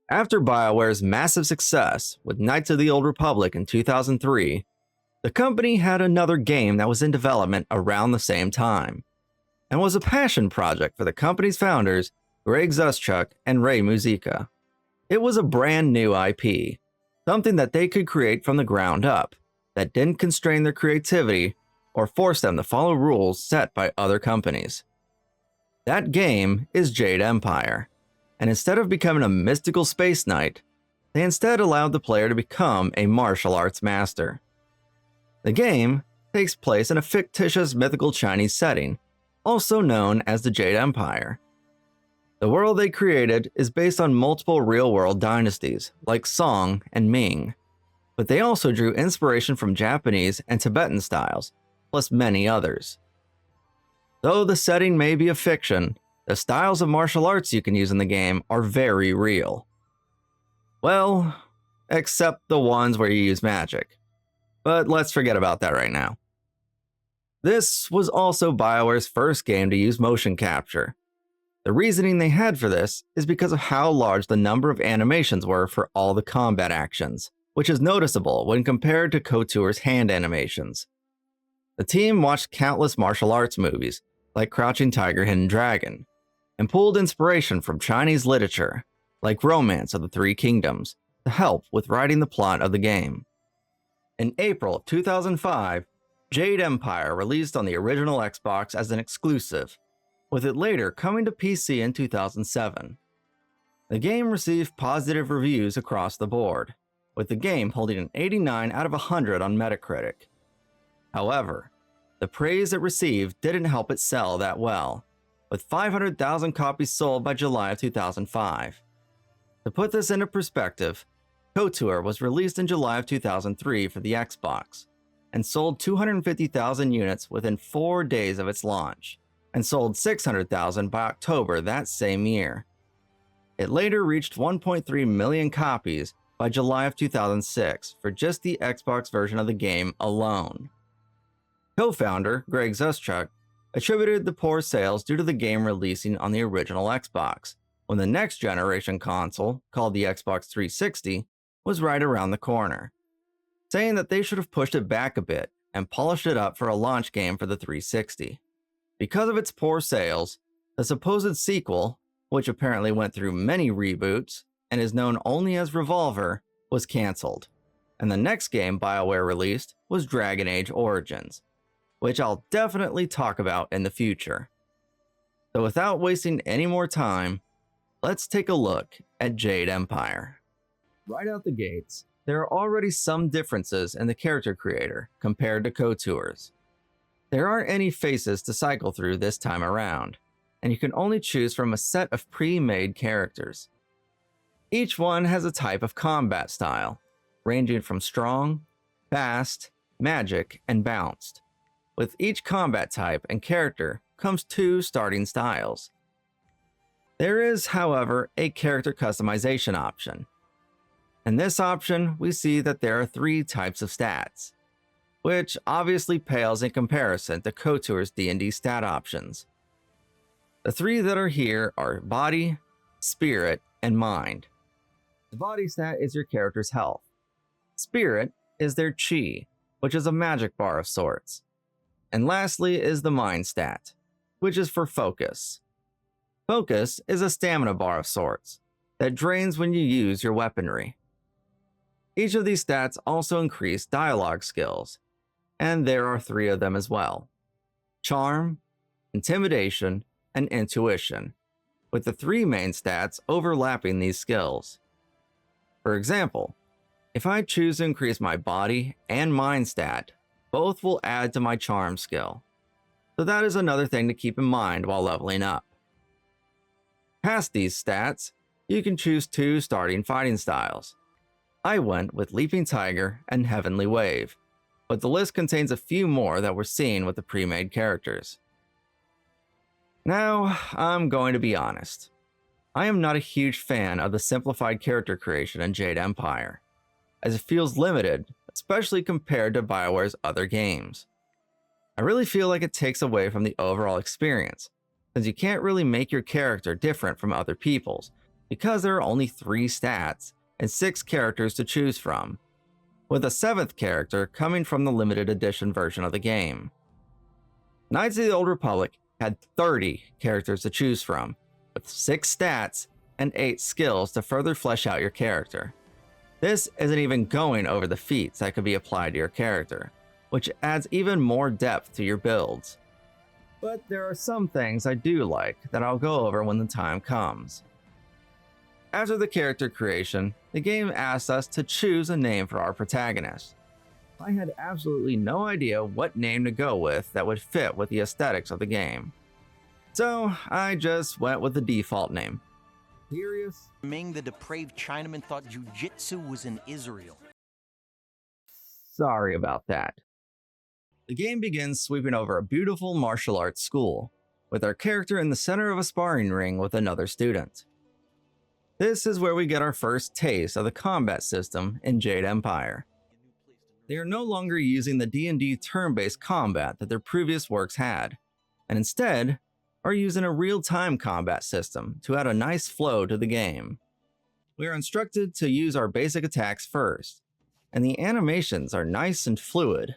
After BioWare's massive success with Knights of the Old Republic in 2003, the company had another game that was in development around the same time, and was a passion project for the company's founders, Greg Zuschuk and Ray Muzica. It was a brand new IP, something that they could create from the ground up, that didn't constrain their creativity or force them to follow rules set by other companies. That game is Jade Empire, and instead of becoming a mystical space knight, they instead allowed the player to become a martial arts master. The game takes place in a fictitious mythical Chinese setting, also known as the Jade Empire. The world they created is based on multiple real-world dynasties, like Song and Ming, but they also drew inspiration from Japanese and Tibetan styles, plus many others. Though the setting may be a fiction, the styles of martial arts you can use in the game are very real. Well, except the ones where you use magic. But let's forget about that right now. This was also BioWare's first game to use motion capture. The reasoning they had for this is because of how large the number of animations were for all the combat actions, which is noticeable when compared to KOTOR's hand animations. The team watched countless martial arts movies, like Crouching Tiger, Hidden Dragon, and pulled inspiration from Chinese literature, like Romance of the Three Kingdoms, to help with writing the plot of the game. In April of 2005, Jade Empire released on the original Xbox as an exclusive, with it later coming to PC in 2007. The game received positive reviews across the board, with the game holding an 89 out of 100 on Metacritic. However, the praise it received didn't help it sell that well, with 500,000 copies sold by July of 2005. To put this into perspective, KOTOR was released in July of 2003 for the Xbox, and sold 250,000 units within 4 days of its launch, and sold 600,000 by October that same year. It later reached 1.3 million copies by July of 2006 for just the Xbox version of the game alone. Co-founder Greg Zuschuk attributed the poor sales due to the game releasing on the original Xbox, when the next generation console, called the Xbox 360, was right around the corner, saying that they should have pushed it back a bit and polished it up for a launch game for the 360. Because of its poor sales, the supposed sequel, which apparently went through many reboots and is known only as Revolver, was cancelled, and the next game BioWare released was Dragon Age Origins, which I'll definitely talk about in the future. So without wasting any more time, let's take a look at Jade Empire. Right out the gates, there are already some differences in the character creator compared to KOTOR's. There aren't any faces to cycle through this time around, and you can only choose from a set of pre-made characters. Each one has a type of combat style, ranging from strong, fast, magic, and bounced. With each combat type and character comes 2 starting styles. There is, however, a character customization option. In this option, we see that there are 3 types of stats, which obviously pales in comparison to KOTOR's D&D stat options. The 3 that are here are body, spirit, and mind. The body stat is your character's health. Spirit is their chi, which is a magic bar of sorts. And lastly is the mind stat, which is for focus. Focus is a stamina bar of sorts that drains when you use your weaponry. Each of these stats also increase dialogue skills, and there are 3 of them as well: charm, intimidation, and intuition, with the 3 main stats overlapping these skills. For example, if I choose to increase my body and mind stat, both will add to my charm skill, so that is another thing to keep in mind while leveling up. Past these stats, you can choose 2 starting fighting styles. I went with Leaping Tiger and Heavenly Wave, but the list contains a few more that were seen with the pre-made characters. Now, I'm going to be honest. I am not a huge fan of the simplified character creation in Jade Empire, as it feels limited, especially compared to BioWare's other games. I really feel like it takes away from the overall experience, since you can't really make your character different from other people's, and you can't really make your character look like a different character. It feels like because there are only 3 stats and 6 characters to choose from, with a 7th character coming from the limited edition version of the game. Knights of the Old Republic had 30 characters to choose from, with 6 stats and 8 skills to further flesh out your character. This isn't even going over the feats that could be applied to your character, which adds even more depth to your builds. But there are some things I do like that I'll go over when the time comes. After the character creation, the game asked us to choose a name for our protagonist. I had absolutely no idea what name to go with that would fit with the aesthetics of the game. So I just went with the default name. Serious? Ming the depraved Chinaman thought jiu-jitsu was in Israel. Sorry about that. The game begins sweeping over a beautiful martial arts school, with our character in the center of a sparring ring with another student. This is where we get our first taste of the combat system in Jade Empire. They are no longer using the D&D turn-based combat that their previous works had, and instead are using a real-time combat system to add a nice flow to the game. We are instructed to use our basic attacks first, and the animations are nice and fluid,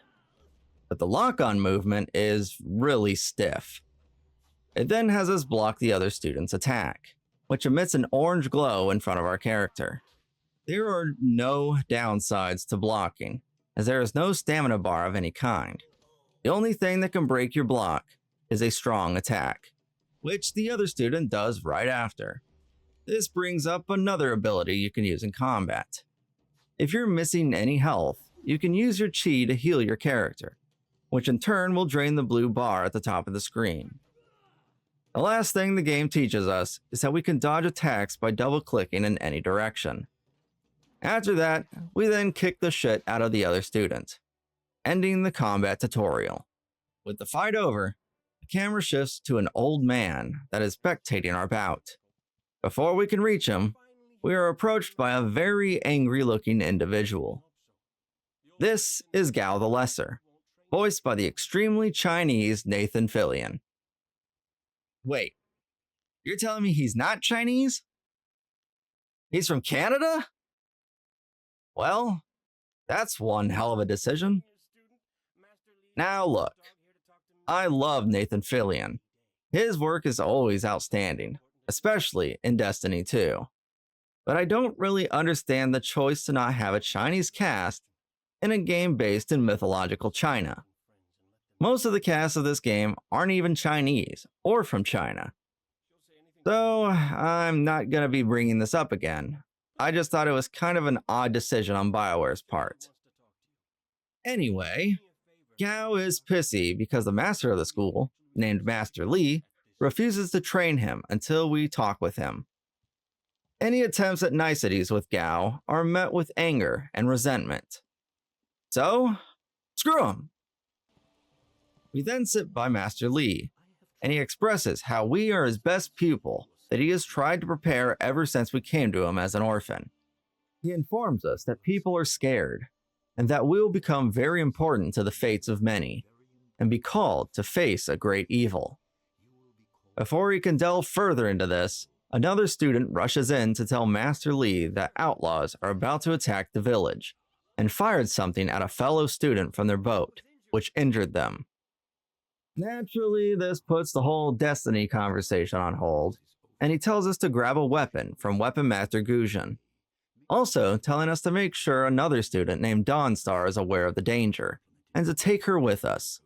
but the lock-on movement is really stiff. It then has us block the other student's attack, which emits an orange glow in front of our character. There are no downsides to blocking, as there is no stamina bar of any kind. The only thing that can break your block is a strong attack, which the other student does right after. This brings up another ability you can use in combat. If you're missing any health, you can use your chi to heal your character, which in turn will drain the blue bar at the top of the screen. The last thing the game teaches us is that we can dodge attacks by double-clicking in any direction. After that, we then kick the shit out of the other student, ending the combat tutorial. With the fight over, the camera shifts to an old man that is spectating our bout. Before we can reach him, we are approached by a very angry-looking individual. This is Gao the Lesser, voiced by the extremely Chinese Nathan Fillion. Wait, you're telling me he's not Chinese? He's from Canada? Well, that's one hell of a decision. Now look, I love Nathan Fillion. His work is always outstanding, especially in Destiny 2. But I don't really understand the choice to not have a Chinese cast in a game based in mythological China. Most of the cast of this game aren't even Chinese or from China. So I'm not going to be bringing this up again. I just thought it was kind of an odd decision on BioWare's part. Anyway, Gao is pissy because the master of the school, named Master Li, refuses to train him until we talk with him. Any attempts at niceties with Gao are met with anger and resentment. So, screw him! We then sit by Master Li, and he expresses how we are his best pupil that he has tried to prepare ever since we came to him as an orphan. He informs us that people are scared, and that we will become very important to the fates of many, and be called to face a great evil. Before he can delve further into this, another student rushes in to tell Master Li that outlaws are about to attack the village, and fired something at a fellow student from their boat, which injured them. Naturally, this puts the whole Destiny conversation on hold, and he tells us to grab a weapon from Weapon Master Guzhan, also telling us to make sure another student named Dawnstar is aware of the danger, and to take her with us.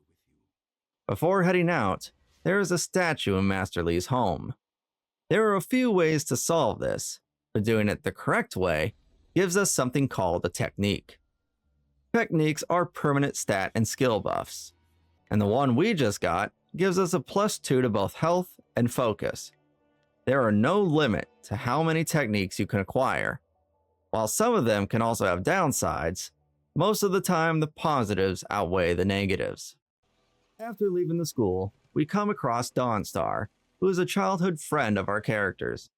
Before heading out, there is a statue in Master Li's home. There are a few ways to solve this, but doing it the correct way gives us something called a technique. Techniques are permanent stat and skill buffs, and the one we just got gives us a +2 to both health and focus. There are no limit to how many techniques you can acquire. While some of them can also have downsides, most of the time the positives outweigh the negatives. After leaving the school, we come across Dawnstar, who is a childhood friend of our characters.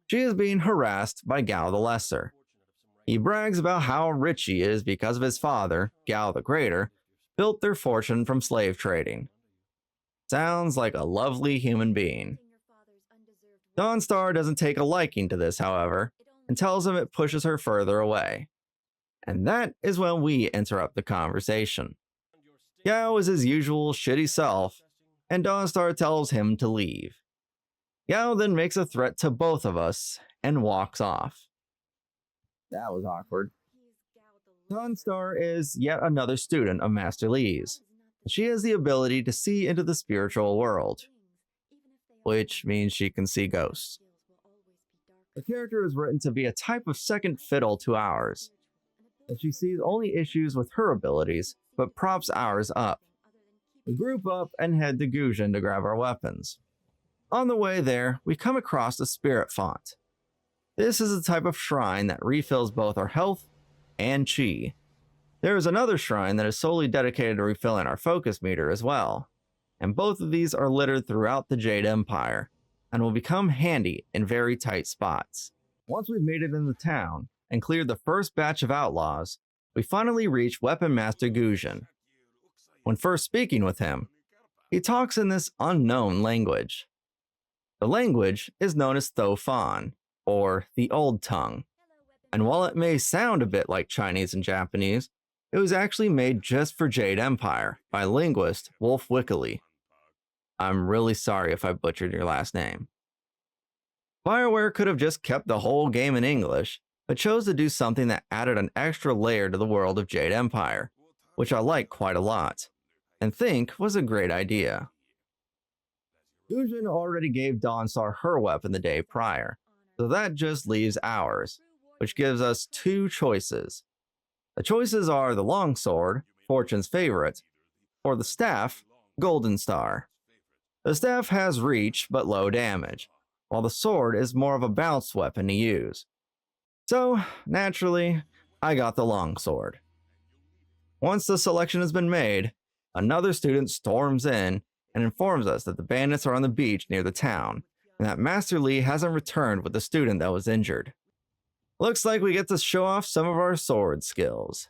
She is being harassed by Gao the Lesser. He brags about how rich he is because of his father, Gao the Greater, built their fortune from slave trading. Sounds like a lovely human being. Dawnstar doesn't take a liking to this, however, and tells him it pushes her further away. And that is when we interrupt the conversation. Yao is his usual shitty self, and Dawnstar tells him to leave. Yao then makes a threat to both of us and walks off. That was awkward. Dawnstar is yet another student of Master Li's. She has the ability to see into the spiritual world, which means she can see ghosts. The character is written to be a type of second fiddle to ours, and she sees only issues with her abilities, but props ours up. We group up and head to Gujin to grab our weapons. On the way there, we come across a spirit font. This is a type of shrine that refills both our health and chi. There is another shrine that is solely dedicated to refilling our focus meter as well, and both of these are littered throughout the Jade Empire, and will become handy in very tight spots. Once we've made it in the town, and cleared the first batch of outlaws, we finally reach Weapon Master Gujin. When first speaking with him, he talks in this unknown language. The language is known as Thofan, or the Old Tongue, and while it may sound a bit like Chinese and Japanese, it was actually made just for Jade Empire by linguist Wolf Wickley. I'm really sorry if I butchered your last name. BioWare could have just kept the whole game in English, but chose to do something that added an extra layer to the world of Jade Empire, which I like quite a lot, and think was a great idea. Gujin already gave Dawnstar her weapon the day prior, so that just leaves ours, which gives us two choices. The choices are the longsword, Fortune's favorite, or the staff, Golden Star. The staff has reach but low damage, while the sword is more of a bounce weapon to use. So, naturally, I got the longsword. Once the selection has been made, another student storms in and informs us that the bandits are on the beach near the town, and that Master Li hasn't returned with the student that was injured. Looks like we get to show off some of our sword skills.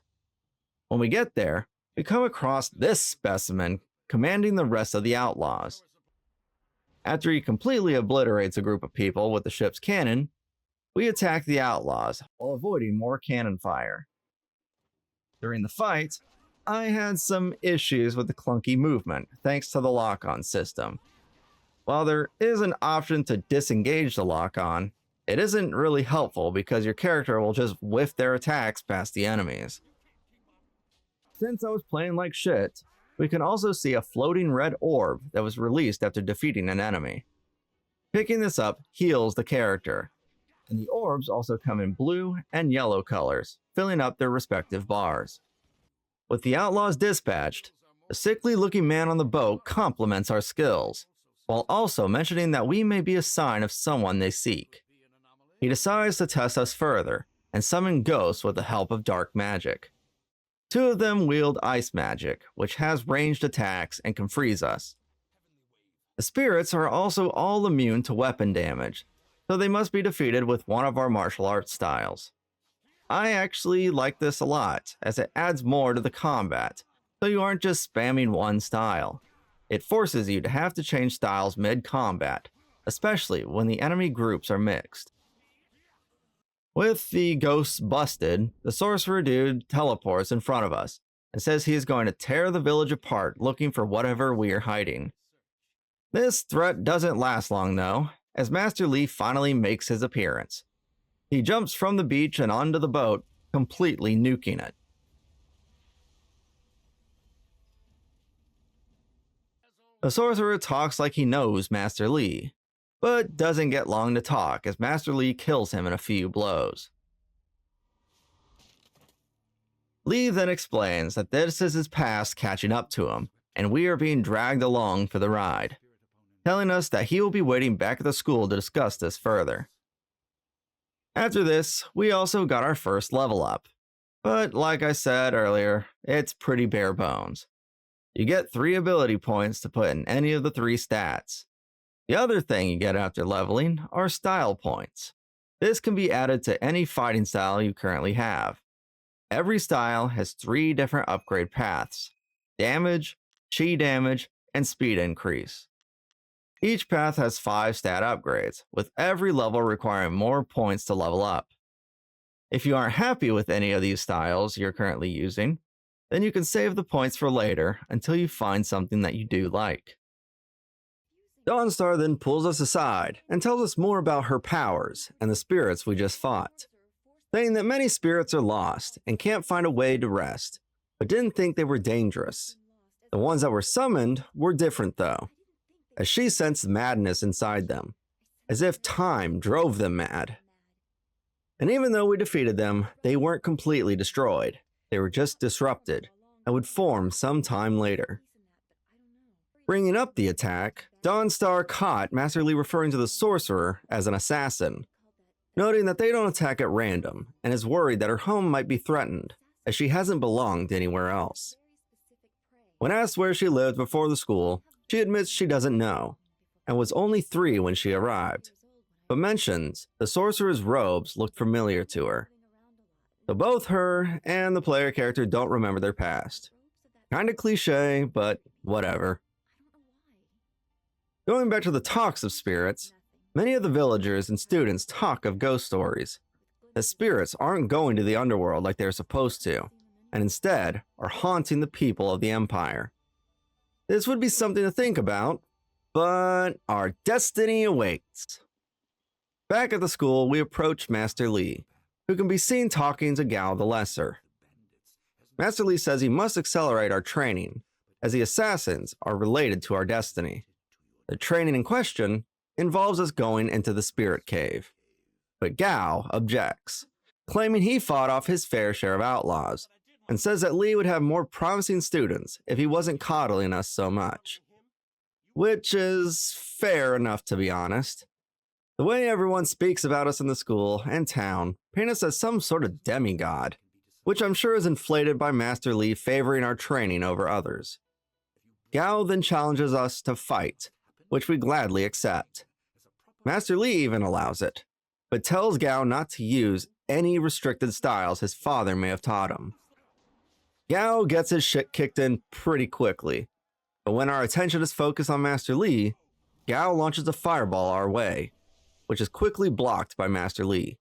When we get there, we come across this specimen commanding the rest of the outlaws. After he completely obliterates a group of people with the ship's cannon, we attack the outlaws while avoiding more cannon fire. During the fight, I had some issues with the clunky movement thanks to the lock-on system. While there is an option to disengage the lock-on, it isn't really helpful because your character will just whiff their attacks past the enemies. Since I was playing like shit, we can also see a floating red orb that was released after defeating an enemy. Picking this up heals the character, and the orbs also come in blue and yellow colors, filling up their respective bars. With the outlaws dispatched, the sickly-looking man on the boat compliments our skills, while also mentioning that we may be a sign of someone they seek. He decides to test us further, and summon ghosts with the help of dark magic. Two of them wield ice magic, which has ranged attacks and can freeze us. The spirits are also all immune to weapon damage, so they must be defeated with one of our martial arts styles. I actually like this a lot, as it adds more to the combat, so you aren't just spamming one style. It forces you to have to change styles mid-combat, especially when the enemy groups are mixed. With the ghosts busted, the sorcerer dude teleports in front of us and says he is going to tear the village apart looking for whatever we are hiding. This threat doesn't last long though, as Master Li finally makes his appearance. He jumps from the beach and onto the boat, completely nuking it. The sorcerer talks like he knows Master Li, but doesn't get long to talk as Master Li kills him in a few blows. Li then explains that this is his past catching up to him, and we are being dragged along for the ride, telling us that he will be waiting back at the school to discuss this further. After this, we also got our first level up, but like I said earlier, it's pretty bare bones. You get 3 ability points to put in any of the 3 stats. The other thing you get after leveling are style points. This can be added to any fighting style you currently have. Every style has 3 different upgrade paths: damage, chi damage, and speed increase. Each path has 5 stat upgrades, with every level requiring more points to level up. If you aren't happy with any of these styles you're currently using, then you can save the points for later until you find something that you do like. Dawnstar then pulls us aside and tells us more about her powers and the spirits we just fought, saying that many spirits are lost and can't find a way to rest, but didn't think they were dangerous. The ones that were summoned were different though, as she sensed madness inside them, as if time drove them mad. And even though we defeated them, they weren't completely destroyed. They were just disrupted and would form some time later. Bringing up the attack, Dawnstar caught Master Li referring to the sorcerer as an assassin, noting that they don't attack at random and is worried that her home might be threatened, as she hasn't belonged anywhere else. When asked where she lived before the school, she admits she doesn't know, and was only 3 when she arrived, but mentions the sorcerer's robes looked familiar to her. So both her and the player character don't remember their past. Kinda cliche, but whatever. Going back to the talks of spirits, many of the villagers and students talk of ghost stories, that spirits aren't going to the underworld like they're supposed to, and instead are haunting the people of the Empire. This would be something to think about, but our destiny awaits. Back at the school, we approach Master Li, who can be seen talking to Gao the Lesser. Master Li says he must accelerate our training, as the assassins are related to our destiny. The training in question involves us going into the spirit cave. But Gao objects, claiming he fought off his fair share of outlaws, and says that Li would have more promising students if he wasn't coddling us so much. Which is fair enough, to be honest. The way everyone speaks about us in the school and town paint us as some sort of demigod, which I'm sure is inflated by Master Li favoring our training over others. Gao then challenges us to fight, which we gladly accept. Master Li even allows it, but tells Gao not to use any restricted styles his father may have taught him. Gao gets his shit kicked in pretty quickly, but when our attention is focused on Master Li, Gao launches a fireball our way, which is quickly blocked by Master Li.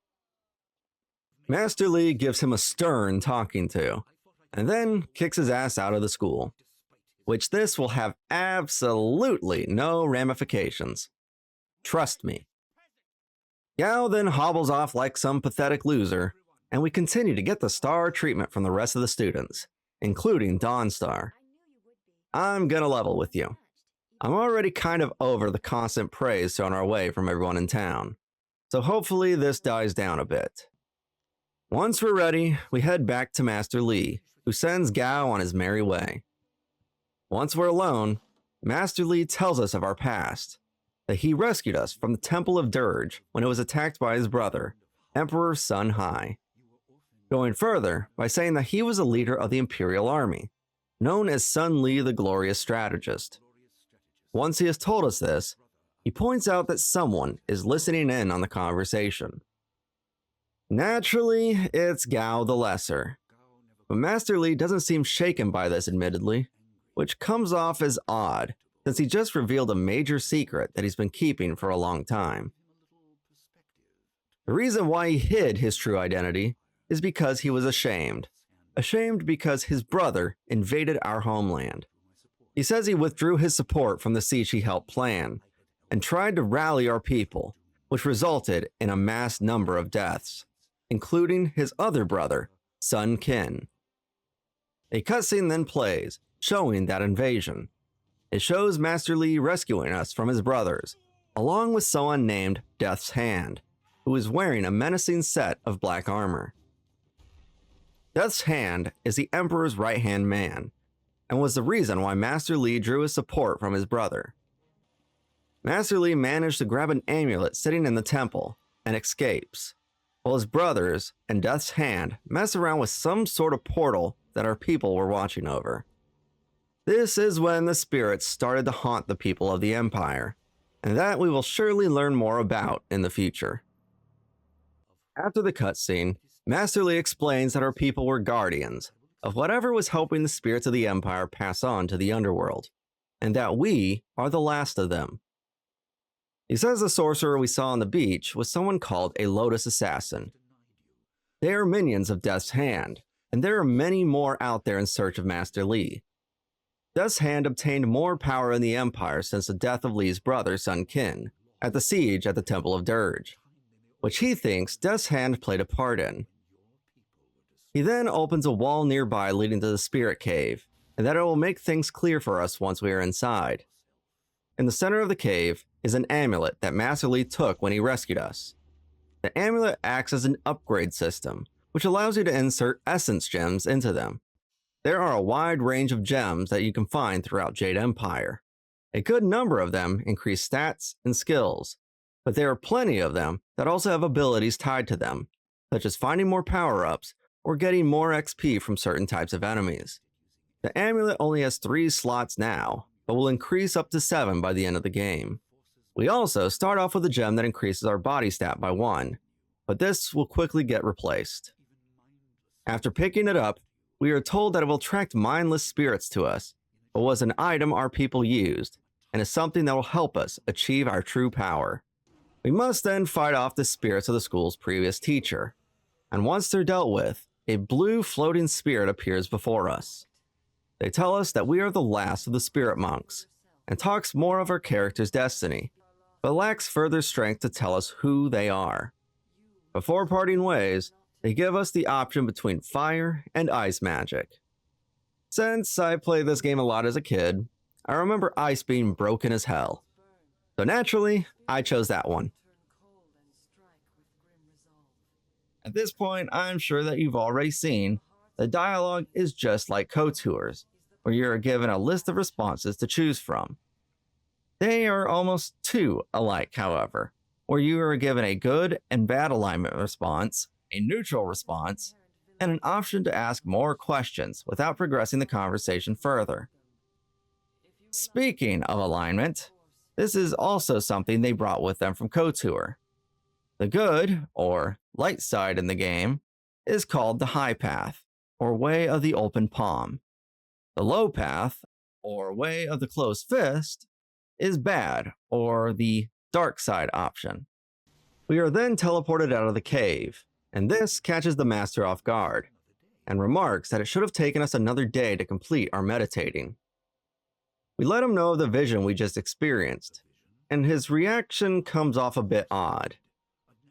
Master Li gives him a stern talking to, and then kicks his ass out of the school, which this will have absolutely no ramifications. Trust me. Gao then hobbles off like some pathetic loser, and we continue to get the star treatment from the rest of the students, including Dawnstar. I'm gonna level with you. I'm already kind of over the constant praise thrown our way from everyone in town, so hopefully this dies down a bit. Once we're ready, we head back to Master Li, who sends Gao on his merry way. Once we're alone, Master Li tells us of our past, that he rescued us from the Temple of Dirge when it was attacked by his brother, Emperor Sun Hai. Going further by saying that he was a leader of the Imperial army, known as Sun Li the Glorious Strategist. Once he has told us this, he points out that someone is listening in on the conversation. Naturally, it's Gao the Lesser, but Master Li doesn't seem shaken by this admittedly, which comes off as odd since he just revealed a major secret that he's been keeping for a long time. The reason why he hid his true identity is because he was ashamed. Ashamed because his brother invaded our homeland. He says he withdrew his support from the siege he helped plan, and tried to rally our people, which resulted in a mass number of deaths, including his other brother, Sun Qin. A cutscene then plays, showing that invasion. It shows Master Li rescuing us from his brothers, along with someone named Death's Hand, who is wearing a menacing set of black armor. Death's Hand is the Emperor's right-hand man, and was the reason why Master Li drew his support from his brother. Master Li managed to grab an amulet sitting in the temple, and escapes, while his brothers and Death's Hand mess around with some sort of portal that our people were watching over. This is when the spirits started to haunt the people of the Empire, and that we will surely learn more about in the future. After the cutscene, Master Li explains that our people were guardians of whatever was helping the spirits of the Empire pass on to the underworld, and that we are the last of them. He says the sorcerer we saw on the beach was someone called a Lotus Assassin. They are minions of Death's Hand, and there are many more out there in search of Master Li. Death's Hand obtained more power in the Empire since the death of Li's brother Sun Qin at the siege at the Temple of Dirge, which he thinks Death's Hand played a part in. He then opens a wall nearby leading to the Spirit Cave, and that it will make things clear for us once we are inside. In the center of the cave is an amulet that Master Li took when he rescued us. The amulet acts as an upgrade system, which allows you to insert essence gems into them. There are a wide range of gems that you can find throughout Jade Empire. A good number of them increase stats and skills, but there are plenty of them that also have abilities tied to them, such as finding more power-ups or getting more XP from certain types of enemies. The amulet only has 3 slots now, but will increase up to 7 by the end of the game. We also start off with a gem that increases our body stat by 1, but this will quickly get replaced. After picking it up, we are told that it will attract mindless spirits to us, but was an item our people used, and is something that will help us achieve our true power. We must then fight off the spirits of the school's previous teacher, and once they're dealt with, a blue floating spirit appears before us. They tell us that we are the last of the spirit monks, and talks more of our character's destiny, but lacks further strength to tell us who they are. Before parting ways, they give us the option between fire and ice magic. Since I played this game a lot as a kid, I remember ice being broken as hell. So naturally, I chose that one. At this point, I'm sure that you've already seen the dialogue is just like KOTOR's, where you are given a list of responses to choose from. They are almost too alike, however, where you are given a good and bad alignment response, a neutral response, and an option to ask more questions without progressing the conversation further. Speaking of alignment, this is also something they brought with them from KOTOR. The good, or light side in the game, is called the high path, or way of the open palm. The low path, or way of the closed fist, is bad, or the dark side option. We are then teleported out of the cave, and this catches the master off guard, and remarks that it should have taken us another day to complete our meditating. We let him know of the vision we just experienced, and his reaction comes off a bit odd,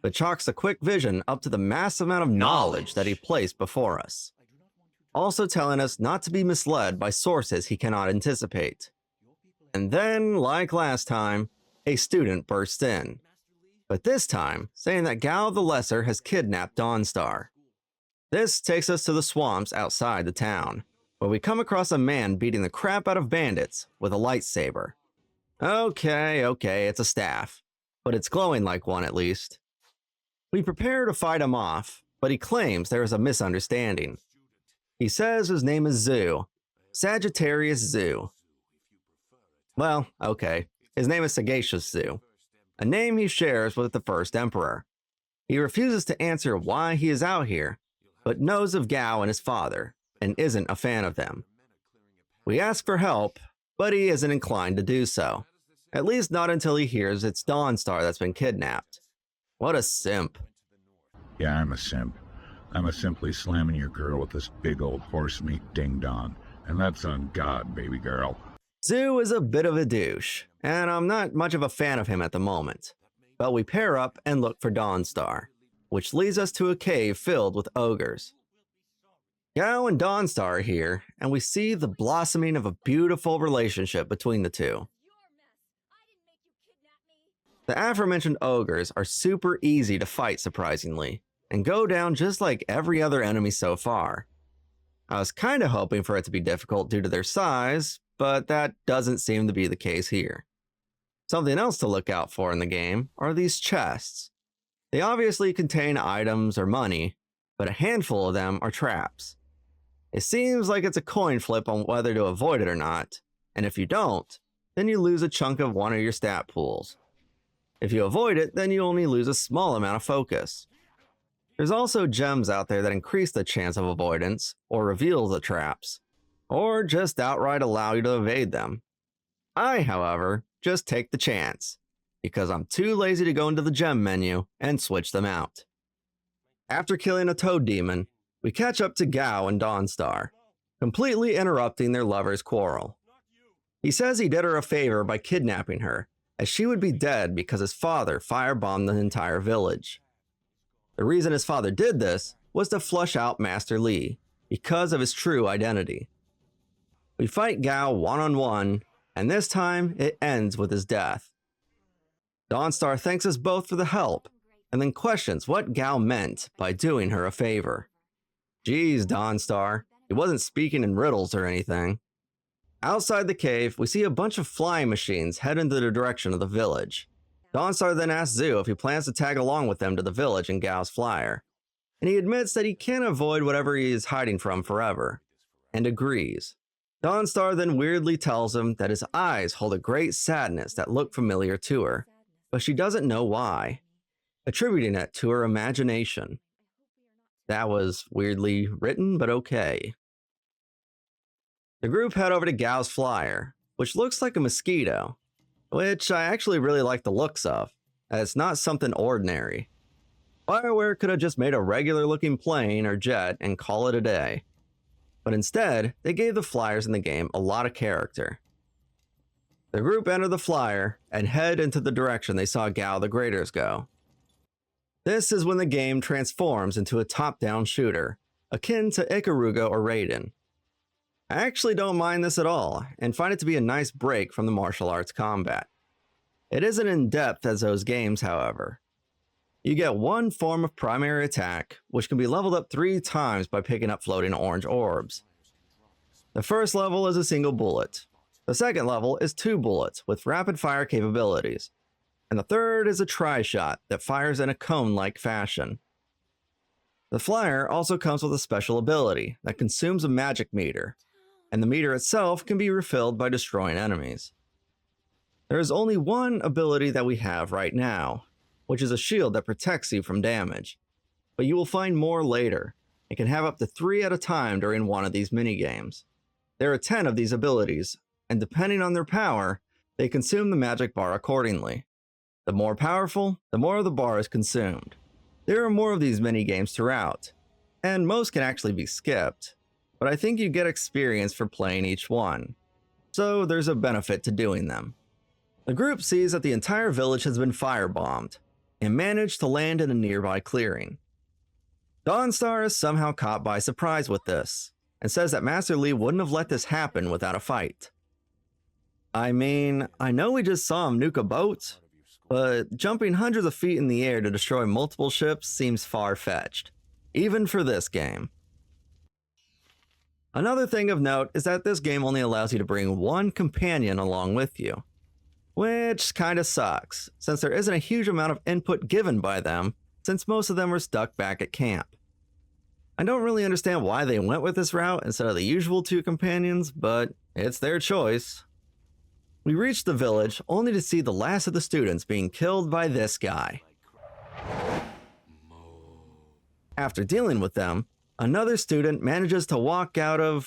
but chalks the quick vision up to the massive amount of knowledge that he placed before us, also telling us not to be misled by sources he cannot anticipate. And then, like last time, a student bursts in, but this time saying that Gao the Lesser has kidnapped Dawnstar. This takes us to the swamps outside the town, where we come across a man beating the crap out of bandits with a lightsaber. Okay, it's a staff, but it's glowing like one at least. We prepare to fight him off, but he claims there is a misunderstanding. He says his name is Zhu, Sagittarius Zhu. Well, okay, his name is Sagacious Zhu, a name he shares with the first emperor. He refuses to answer why he is out here, but knows of Gao and his father, and isn't a fan of them. We ask for help, but he isn't inclined to do so, at least not until he hears it's Dawnstar that's been kidnapped. What a simp. Yeah, I'm a simp. I'm a simply slamming your girl with this big old horse meat ding-dong, and that's on God, baby girl. Zhu is a bit of a douche, and I'm not much of a fan of him at the moment. But we pair up and look for Dawnstar, which leads us to a cave filled with ogres. Gao and Dawnstar are here, and we see the blossoming of a beautiful relationship between the two. The aforementioned ogres are super easy to fight, surprisingly, and go down just like every other enemy so far. I was kinda hoping for it to be difficult due to their size, but that doesn't seem to be the case here. Something else to look out for in the game are these chests. They obviously contain items or money, but a handful of them are traps. It seems like it's a coin flip on whether to avoid it or not, and if you don't, then you lose a chunk of one of your stat pools. If you avoid it, then you only lose a small amount of focus. There's also gems out there that increase the chance of avoidance, or reveal the traps, or just outright allow you to evade them. I, however, just take the chance, because I'm too lazy to go into the gem menu and switch them out. After killing a toad demon, we catch up to Gao and Dawnstar, completely interrupting their lover's quarrel. He says he did her a favor by kidnapping her, as she would be dead because his father firebombed the entire village. The reason his father did this was to flush out Master Li, because of his true identity. We fight Gao one-on-one, and this time it ends with his death. Dawnstar thanks us both for the help, and then questions what Gao meant by doing her a favor. Geez, Dawnstar, he wasn't speaking in riddles or anything. Outside the cave, we see a bunch of flying machines head into the direction of the village. Dawnstar then asks Zhu if he plans to tag along with them to the village in Gao's flyer, and he admits that he can't avoid whatever he is hiding from forever, and agrees. Dawnstar then weirdly tells him that his eyes hold a great sadness that look familiar to her, but she doesn't know why, attributing it to her imagination. That was weirdly written, but okay. The group head over to Gao's flyer, which looks like a mosquito, which I actually really like the looks of, as it's not something ordinary. BioWare could have just made a regular looking plane or jet and call it a day. But instead, they gave the flyers in the game a lot of character. The group enter the flyer and head into the direction they saw Gao the Graders go. This is when the game transforms into a top-down shooter, akin to Ikaruga or Raiden. I actually don't mind this at all, and find it to be a nice break from the martial arts combat. It isn't in-depth as those games, however. You get one form of primary attack, which can be leveled up 3 times by picking up floating orange orbs. The first level is a single bullet. The second level is 2 bullets with rapid fire capabilities. And the third is a tri-shot that fires in a cone-like fashion. The flyer also comes with a special ability that consumes a magic meter, and the meter itself can be refilled by destroying enemies. There is only one ability that we have right now, which is a shield that protects you from damage, but you will find more later, and can have up to 3 at a time during one of these minigames. There are 10 of these abilities, and depending on their power, they consume the magic bar accordingly. The more powerful, the more of the bar is consumed. There are more of these minigames throughout, and most can actually be skipped, but I think you get experience for playing each one, so there's a benefit to doing them. The group sees that the entire village has been firebombed, and managed to land in a nearby clearing. Dawnstar is somehow caught by surprise with this, and says that Master Li wouldn't have let this happen without a fight. I mean, I know we just saw him nuke a boat, but jumping hundreds of feet in the air to destroy multiple ships seems far-fetched, even for this game. Another thing of note is that this game only allows you to bring one companion along with you, which kinda sucks, since there isn't a huge amount of input given by them, since most of them are stuck back at camp. I don't really understand why they went with this route instead of the usual 2 companions, but it's their choice. We reach the village only to see the last of the students being killed by this guy. After dealing with them, another student manages to walk out of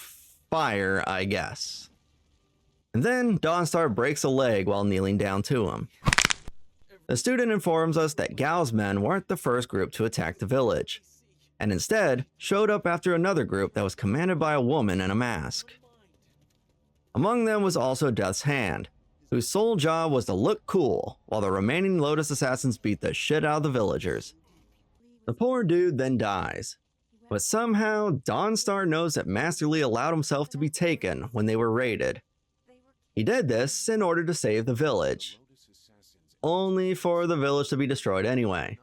fire, I guess. And then Dawnstar breaks a leg while kneeling down to him. The student informs us that Gao's men weren't the first group to attack the village, and instead showed up after another group that was commanded by a woman in a mask. Among them was also Death's Hand, whose sole job was to look cool while the remaining Lotus Assassins beat the shit out of the villagers. The poor dude then dies, but somehow Dawnstar knows that Master Li allowed himself to be taken when they were raided. He did this in order to save the village, only for the village to be destroyed anyway.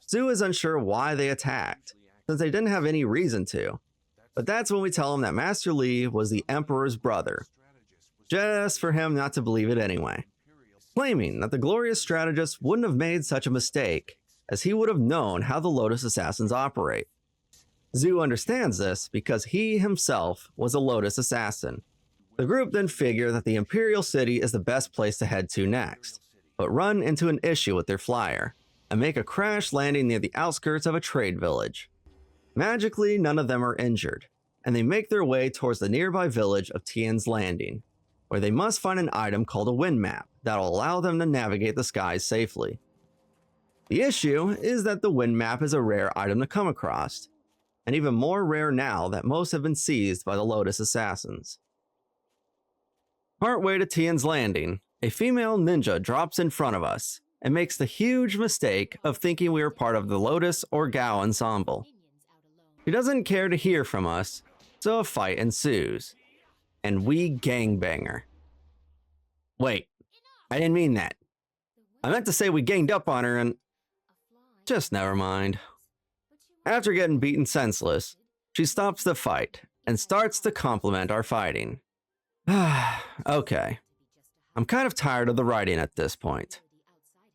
Zhu is unsure why they attacked, since they didn't have any reason to, but that's when we tell him that Master Li was the Emperor's brother, just for him not to believe it anyway, claiming that the glorious strategist wouldn't have made such a mistake, as he would have known how the Lotus Assassins operate. Zhu understands this because he himself was a Lotus Assassin. The group then figure that the Imperial city is the best place to head to next, but run into an issue with their flyer, and make a crash landing near the outskirts of a trade village. Magically, none of them are injured, and they make their way towards the nearby village of Tian's Landing. where they must find an item called a wind map that'll allow them to navigate the skies safely. The issue is that the wind map is a rare item to come across, and even more rare now that most have been seized by the Lotus Assassins. Partway to Tian's landing, a female ninja drops in front of us and makes the huge mistake of thinking we are part of the Lotus or Gao ensemble. She doesn't care to hear from us, so a fight ensues, and we gangbang her. Wait, I didn't mean that. I meant to say we ganged up on her and... just never mind. After getting beaten senseless, she stops the fight and starts to compliment our fighting. Okay. I'm kind of tired of the writing at this point.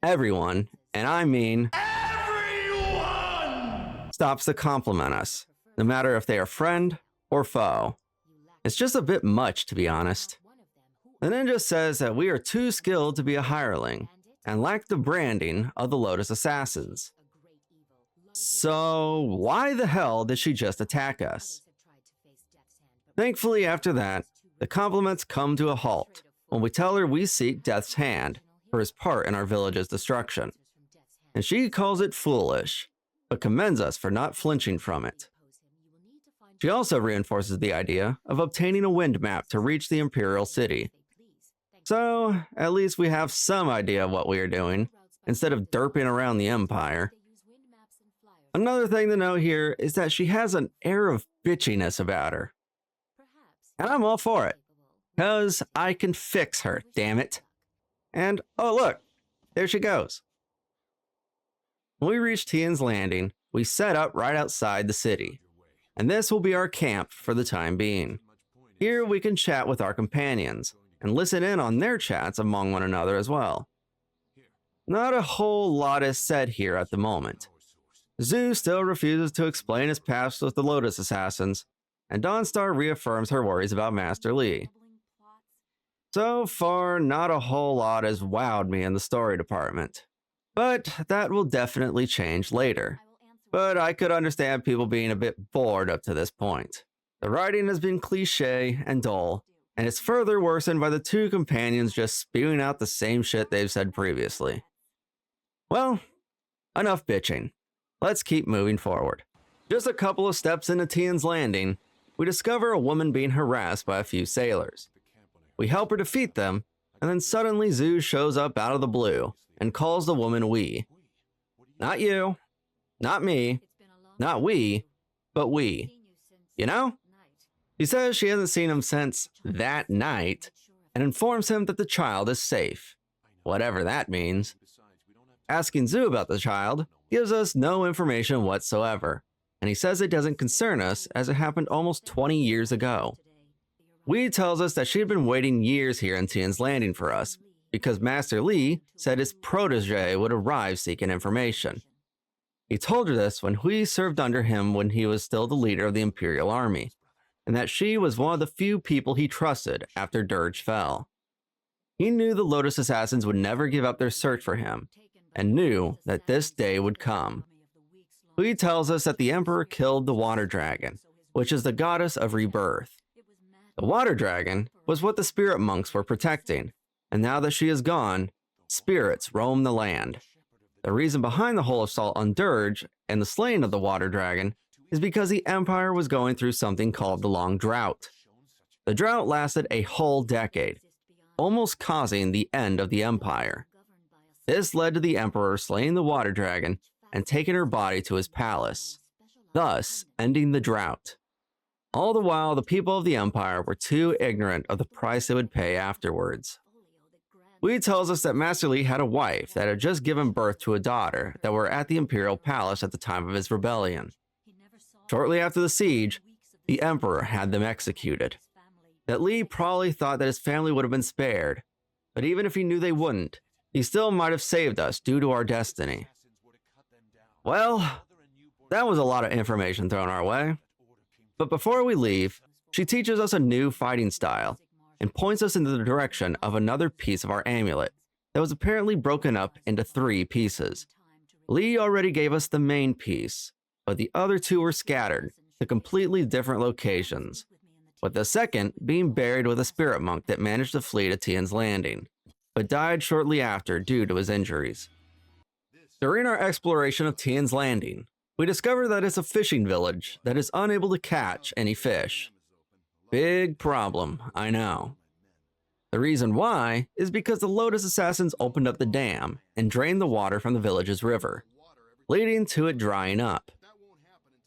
Everyone, and I mean everyone, stops to compliment us, no matter if they are friend or foe. It's just a bit much, to be honest. The ninja says that we are too skilled to be a hireling and lack the branding of the Lotus Assassins. So why the hell did she just attack us? Thankfully, after that, the compliments come to a halt when we tell her we seek Death's hand for his part in our village's destruction, and she calls it foolish, but commends us for not flinching from it. She also reinforces the idea of obtaining a wind map to reach the Imperial city. So, at least we have some idea of what we are doing, instead of derping around the Empire. Another thing to note here is that she has an air of bitchiness about her. And I'm all for it, because I can fix her, damn it. And, oh look, there she goes. When we reach Tian's landing, we set up right outside the city, and this will be our camp for the time being. Here we can chat with our companions, and listen in on their chats among one another as well. Not a whole lot is said here at the moment. Zhu still refuses to explain his past with the Lotus Assassins, and Dawnstar reaffirms her worries about Master Li. So far, not a whole lot has wowed me in the story department, but that will definitely change later. But I could understand people being a bit bored up to this point. The writing has been cliché and dull, and it's further worsened by the two companions just spewing out the same shit they've said previously. Well, enough bitching. Let's keep moving forward. Just a couple of steps into Tian's landing, we discover a woman being harassed by a few sailors. We help her defeat them, and then suddenly Zhu shows up out of the blue and calls the woman we. Not you, not me, not we, but we. You know? She says she hasn't seen him since that night and informs him that the child is safe, whatever that means. Asking Zhu about the child gives us no information whatsoever, and he says it doesn't concern us as it happened almost 20 years ago. Wee tells us that she had been waiting years here in Tian's Landing for us, because Master Li said his protege would arrive seeking information. He told her this when Hui served under him when he was still the leader of the Imperial army, and that she was one of the few people he trusted after Dirge fell. He knew the Lotus Assassins would never give up their search for him, and knew that this day would come. Hui tells us that the Emperor killed the Water Dragon, which is the goddess of rebirth. The Water Dragon was what the spirit monks were protecting, and now that she is gone, spirits roam the land. The reason behind the whole assault on Dirge and the slaying of the Water Dragon is because the Empire was going through something called the Long Drought. The drought lasted a whole decade, almost causing the end of the Empire. This led to the Emperor slaying the Water Dragon and taking her body to his palace, thus ending the drought. All the while, the people of the Empire were too ignorant of the price they would pay afterwards. Hui tells us that Master Li had a wife that had just given birth to a daughter that were at the Imperial Palace at the time of his rebellion. Shortly after the siege, the Emperor had them executed. That Li probably thought that his family would have been spared, but even if he knew they wouldn't, he still might have saved us due to our destiny. Well, that was a lot of information thrown our way. But before we leave, she teaches us a new fighting style and points us into the direction of another piece of our amulet that was apparently broken up into 3 pieces. Li already gave us the main piece, but the other 2 were scattered to completely different locations. with the second being buried with a spirit monk that managed to flee to Tian's Landing, but died shortly after due to his injuries. During our exploration of Tian's Landing, we discover that it's a fishing village that is unable to catch any fish. Big problem, I know. The reason why is because the Lotus Assassins opened up the dam and drained the water from the village's river, leading to it drying up.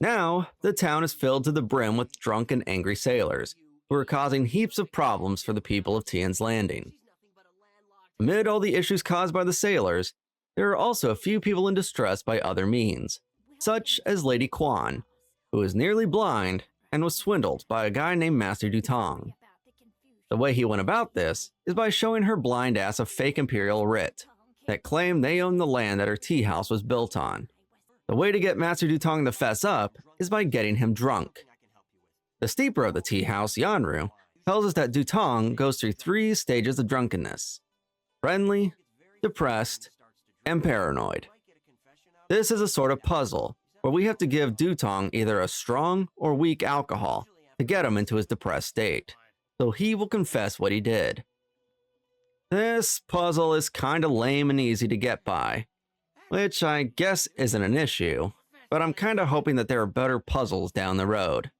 Now, the town is filled to the brim with drunk and angry sailors, who are causing heaps of problems for the people of Tian's Landing. Amid all the issues caused by the sailors, there are also a few people in distress by other means, such as Lady Quan, who is nearly blind and was swindled by a guy named Master Dutong. The way he went about this is by showing her blind ass a fake Imperial writ that claimed they owned the land that her tea house was built on. The way to get Master Dutong to fess up is by getting him drunk. The steeper of the tea house, Yanru, tells us that Dutong goes through 3 stages of drunkenness: friendly, depressed, and paranoid. This is a sort of puzzle where we have to give Dutong either a strong or weak alcohol to get him into his depressed state, so he will confess what he did. This puzzle is kinda lame and easy to get by, which I guess isn't an issue, but I'm kinda hoping that there are better puzzles down the road.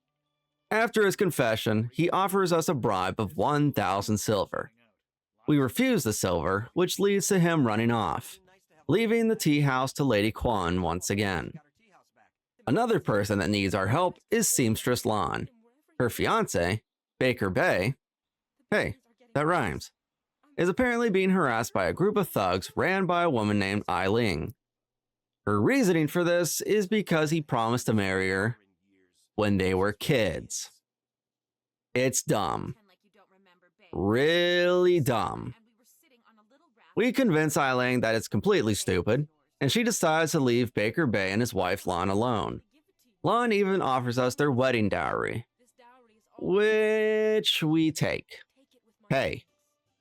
After his confession, he offers us a bribe of 1,000 silver. We refuse the silver, which leads to him running off, leaving the tea house to Lady Quan once again. Another person that needs our help is Seamstress Lan. Her fiancé, Baker Bay, hey, that rhymes, is apparently being harassed by a group of thugs ran by a woman named Ai Ling. Her reasoning for this is because he promised to marry her when they were kids. It's dumb. Really dumb. We convince Ai Ling that it's completely stupid, and she decides to leave Baker Bay and his wife Lan alone. Lan even offers us their wedding dowry, which we take. Hey,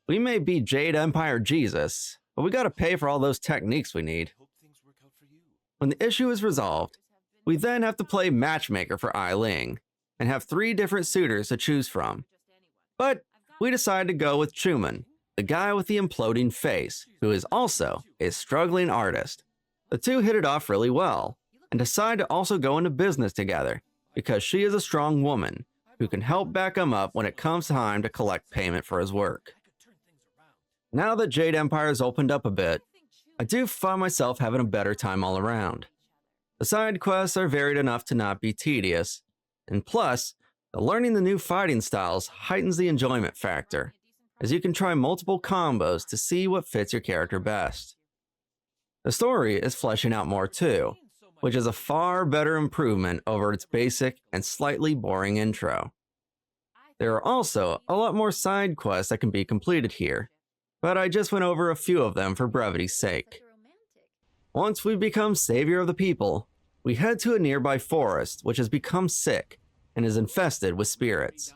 we may be Jade Empire Jesus, but we gotta pay for all those techniques we need. When the issue is resolved, we then have to play matchmaker for Ai Ling, and have 3 different suitors to choose from. But we decide to go with Chuman, the guy with the imploding face, who is also a struggling artist. The two hit it off really well, and decide to also go into business together, because she is a strong woman, who can help back him up when it comes time to collect payment for his work. Now that Jade Empire has opened up a bit, I do find myself having a better time all around. The side quests are varied enough to not be tedious, and plus, learning the new fighting styles heightens the enjoyment factor, as you can try multiple combos to see what fits your character best. The story is fleshing out more too, which is a far better improvement over its basic and slightly boring intro. There are also a lot more side quests that can be completed here, but I just went over a few of them for brevity's sake. Once we become savior of the people, we head to a nearby forest which has become sick and is infested with spirits.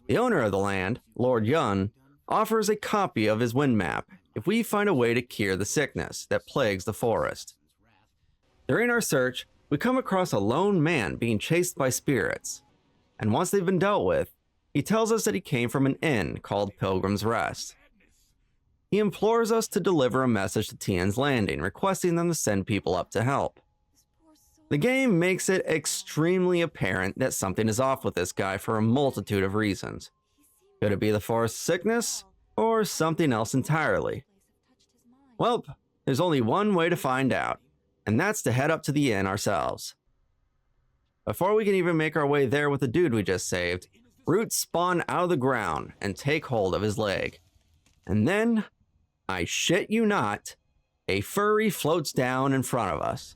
The owner of the land, Lord Yun, offers a copy of his wind map if we find a way to cure the sickness that plagues the forest. During our search, we come across a lone man being chased by spirits, and once they've been dealt with, he tells us that he came from an inn called Pilgrim's Rest. He implores us to deliver a message to Tian's Landing, requesting them to send people up to help. The game makes it extremely apparent that something is off with this guy for a multitude of reasons. Could it be the forest sickness, or something else entirely? Well, there's only one way to find out, and that's to head up to the inn ourselves. Before we can even make our way there with the dude we just saved, roots spawn out of the ground and take hold of his leg. And then, I shit you not, a furry floats down in front of us,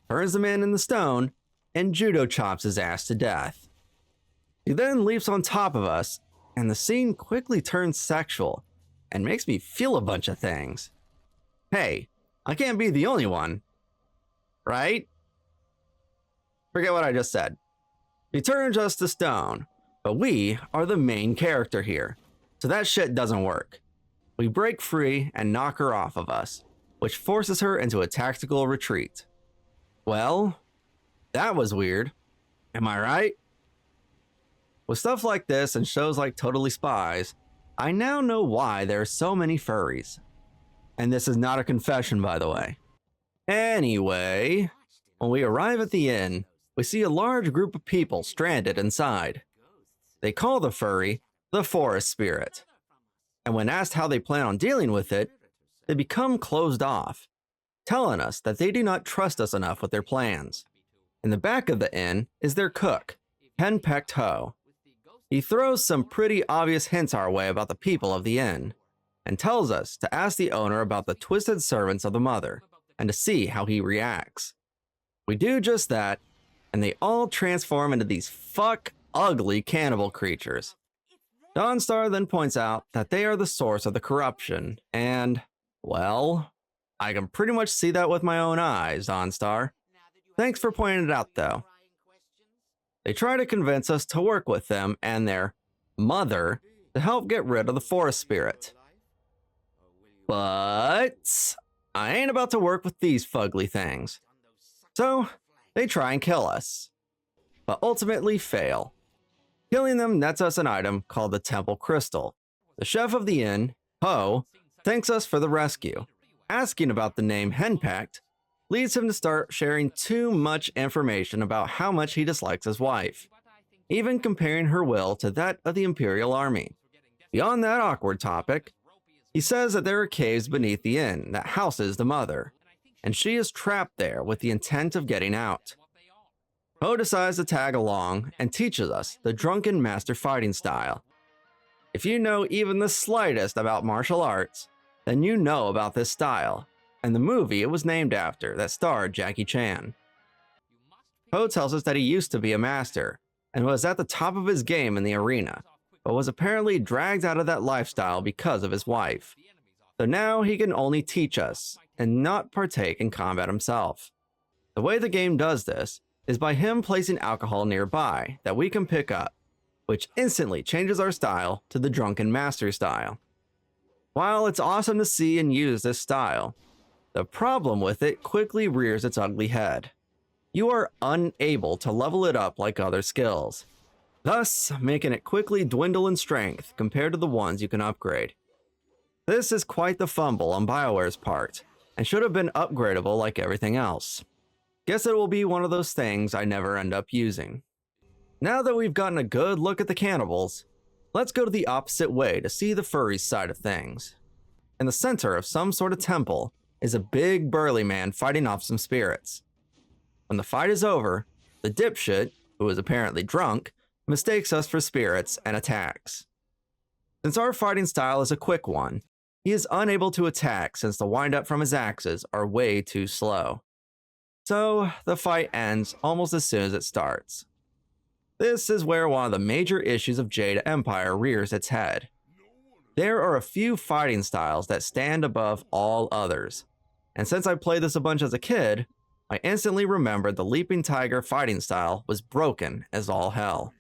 turns the man in the stone, and judo chops his ass to death. He then leaps on top of us, and the scene quickly turns sexual, and makes me feel a bunch of things. Hey, I can't be the only one, right? Forget what I just said. He turns us to stone, but we are the main character here, so that shit doesn't work. We break free and knock her off of us, which forces her into a tactical retreat. Well, that was weird. Am I right? With stuff like this and shows like Totally Spies, I now know why there are so many furries. And this is not a confession, by the way. Anyway, when we arrive at the inn, we see a large group of people stranded inside. They call the furry the forest spirit. And when asked how they plan on dealing with it, they become closed off, telling us that they do not trust us enough with their plans. In the back of the inn is their cook, Henpecked Ho. He throws some pretty obvious hints our way about the people of the inn, and tells us to ask the owner about the twisted servants of the mother, and to see how he reacts. We do just that, and they all transform into these ugly cannibal creatures. Dawnstar then points out that they are the source of the corruption, and, well, I can pretty much see that with my own eyes, Dawnstar. Thanks for pointing it out, though. They try to convince us to work with them and their mother to help get rid of the forest spirit. But I ain't about to work with these fugly things. So they try and kill us, but ultimately fail. Killing them nets us an item called the Temple Crystal. The chef of the inn, Ho, thanks us for the rescue. Asking about the name Henpecked leads him to start sharing too much information about how much he dislikes his wife, even comparing her will to that of the Imperial army. Beyond that awkward topic, he says that there are caves beneath the inn that houses the mother, and she is trapped there with the intent of getting out. Ho decides to tag along and teaches us the Drunken Master fighting style. If you know even the slightest about martial arts, then you know about this style, and the movie it was named after that starred Jackie Chan. Ho tells us that he used to be a master, and was at the top of his game in the arena, but was apparently dragged out of that lifestyle because of his wife. So now he can only teach us, and not partake in combat himself. The way the game does this is by him placing alcohol nearby that we can pick up, which instantly changes our style to the Drunken Master style. While it's awesome to see and use this style, the problem with it quickly rears its ugly head. You are unable to level it up like other skills, thus making it quickly dwindle in strength compared to the ones you can upgrade. This is quite the fumble on BioWare's part, and should have been upgradable like everything else. Guess it will be one of those things I never end up using. Now that we've gotten a good look at the cannibals, let's go to the opposite way to see the furry side of things. In the center of some sort of temple is a big burly man fighting off some spirits. When the fight is over, the dipshit, who is apparently drunk, mistakes us for spirits and attacks. Since our fighting style is a quick one, he is unable to attack since the windup from his axes are way too slow. So the fight ends almost as soon as it starts. This is where one of the major issues of Jade Empire rears its head. There are a few fighting styles that stand above all others, and since I played this a bunch as a kid, I instantly remembered the Leaping Tiger fighting style was broken as all hell.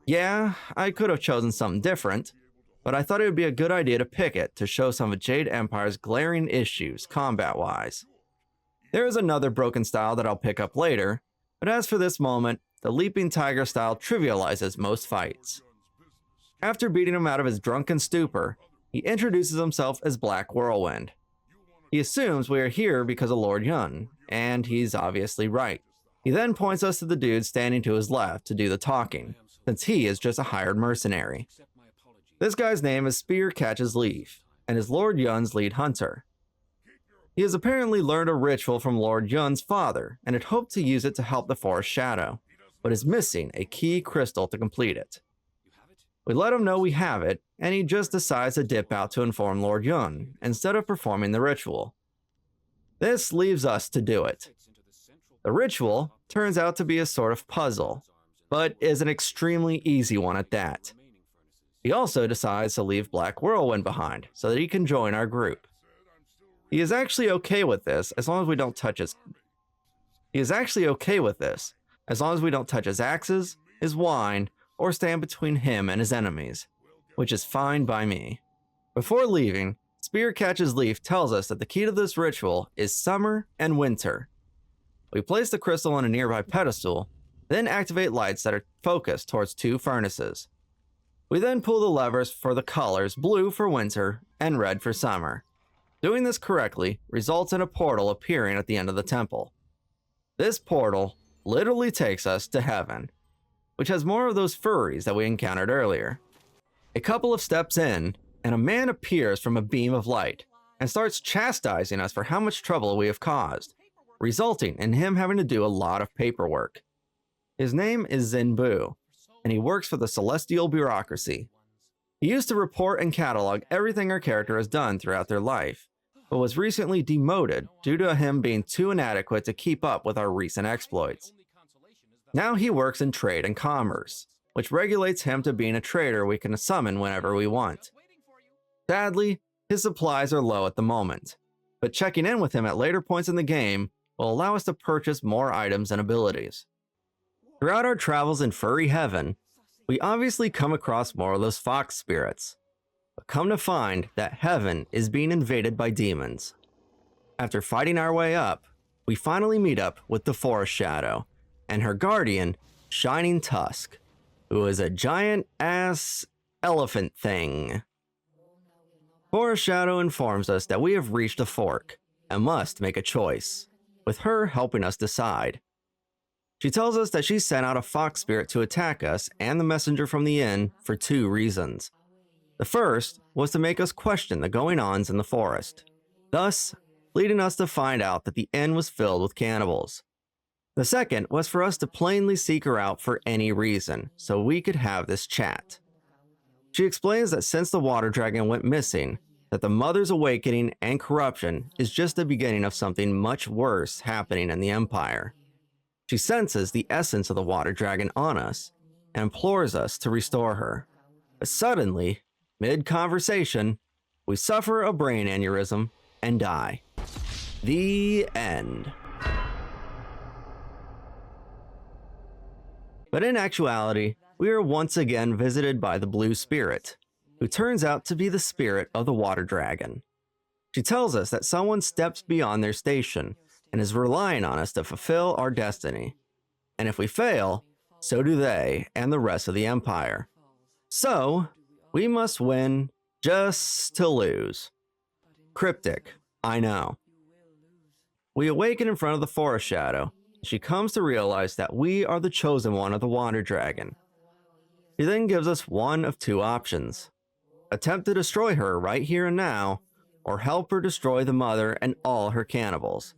Yeah, I could have chosen something different, but I thought it would be a good idea to pick it to show some of Jade Empire's glaring issues combat-wise. There is another broken style that I'll pick up later, but as for this moment, the Leaping Tiger style trivializes most fights. After beating him out of his drunken stupor, he introduces himself as Black Whirlwind. He assumes we are here because of Lord Yun, and he's obviously right. He then points us to the dude standing to his left to do the talking, since he is just a hired mercenary. This guy's name is Spear Catches Leaf, and is Lord Yun's lead hunter. He has apparently learned a ritual from Lord Yun's father, and had hoped to use it to help the Forest Shadow, but is missing a key crystal to complete it. We let him know we have it, and he just decides to dip out to inform Lord Yun, instead of performing the ritual. This leaves us to do it. The ritual turns out to be a sort of puzzle, but is an extremely easy one at that. He also decides to leave Black Whirlwind behind, so that he can join our group. He is actually okay with this as long as we don't touch his axes, his wine, or stand between him and his enemies, which is fine by me. Before leaving, Spear Catches Leaf tells us that the key to this ritual is summer and winter. We place the crystal on a nearby pedestal, then activate lights that are focused towards 2 furnaces. We then pull the levers for the colors blue for winter and red for summer. Doing this correctly results in a portal appearing at the end of the temple. This portal literally takes us to heaven, which has more of those furries that we encountered earlier. A couple of steps in, and a man appears from a beam of light and starts chastising us for how much trouble we have caused, resulting in him having to do a lot of paperwork. His name is Zinbu, and he works for the celestial bureaucracy. He used to report and catalog everything our character has done throughout their life, but was recently demoted due to him being too inadequate to keep up with our recent exploits. Now he works in trade and commerce, which regulates him to being a trader we can summon whenever we want. Sadly, his supplies are low at the moment, but checking in with him at later points in the game will allow us to purchase more items and abilities. Throughout our travels in furry heaven, we obviously come across more of those fox spirits, but come to find that heaven is being invaded by demons. After fighting our way up, we finally meet up with the Forest Shadow and her guardian, Shining Tusk, who is a giant-ass elephant thing. Forest Shadow informs us that we have reached a fork and must make a choice, with her helping us decide. She tells us that she sent out a fox spirit to attack us and the messenger from the inn for 2 reasons. The first was to make us question the going-ons in the forest, thus leading us to find out that the inn was filled with cannibals. The second was for us to plainly seek her out for any reason, so we could have this chat. She explains that since the water dragon went missing, that the mother's awakening and corruption is just the beginning of something much worse happening in the Empire. She senses the essence of the water dragon on us and implores us to restore her. But suddenly, mid-conversation, we suffer a brain aneurysm and die. The end. But in actuality, we are once again visited by the Blue Spirit, who turns out to be the spirit of the water dragon. She tells us that someone steps beyond their station and is relying on us to fulfill our destiny. And if we fail, so do they and the rest of the Empire. So, we must win just to lose. Cryptic, I know. We awaken in front of the Forest Shadow. She comes to realize that we are the chosen one of the water dragon. She then gives us one of 2 options. Attempt to destroy her right here and now, or help her destroy the mother and all her cannibals.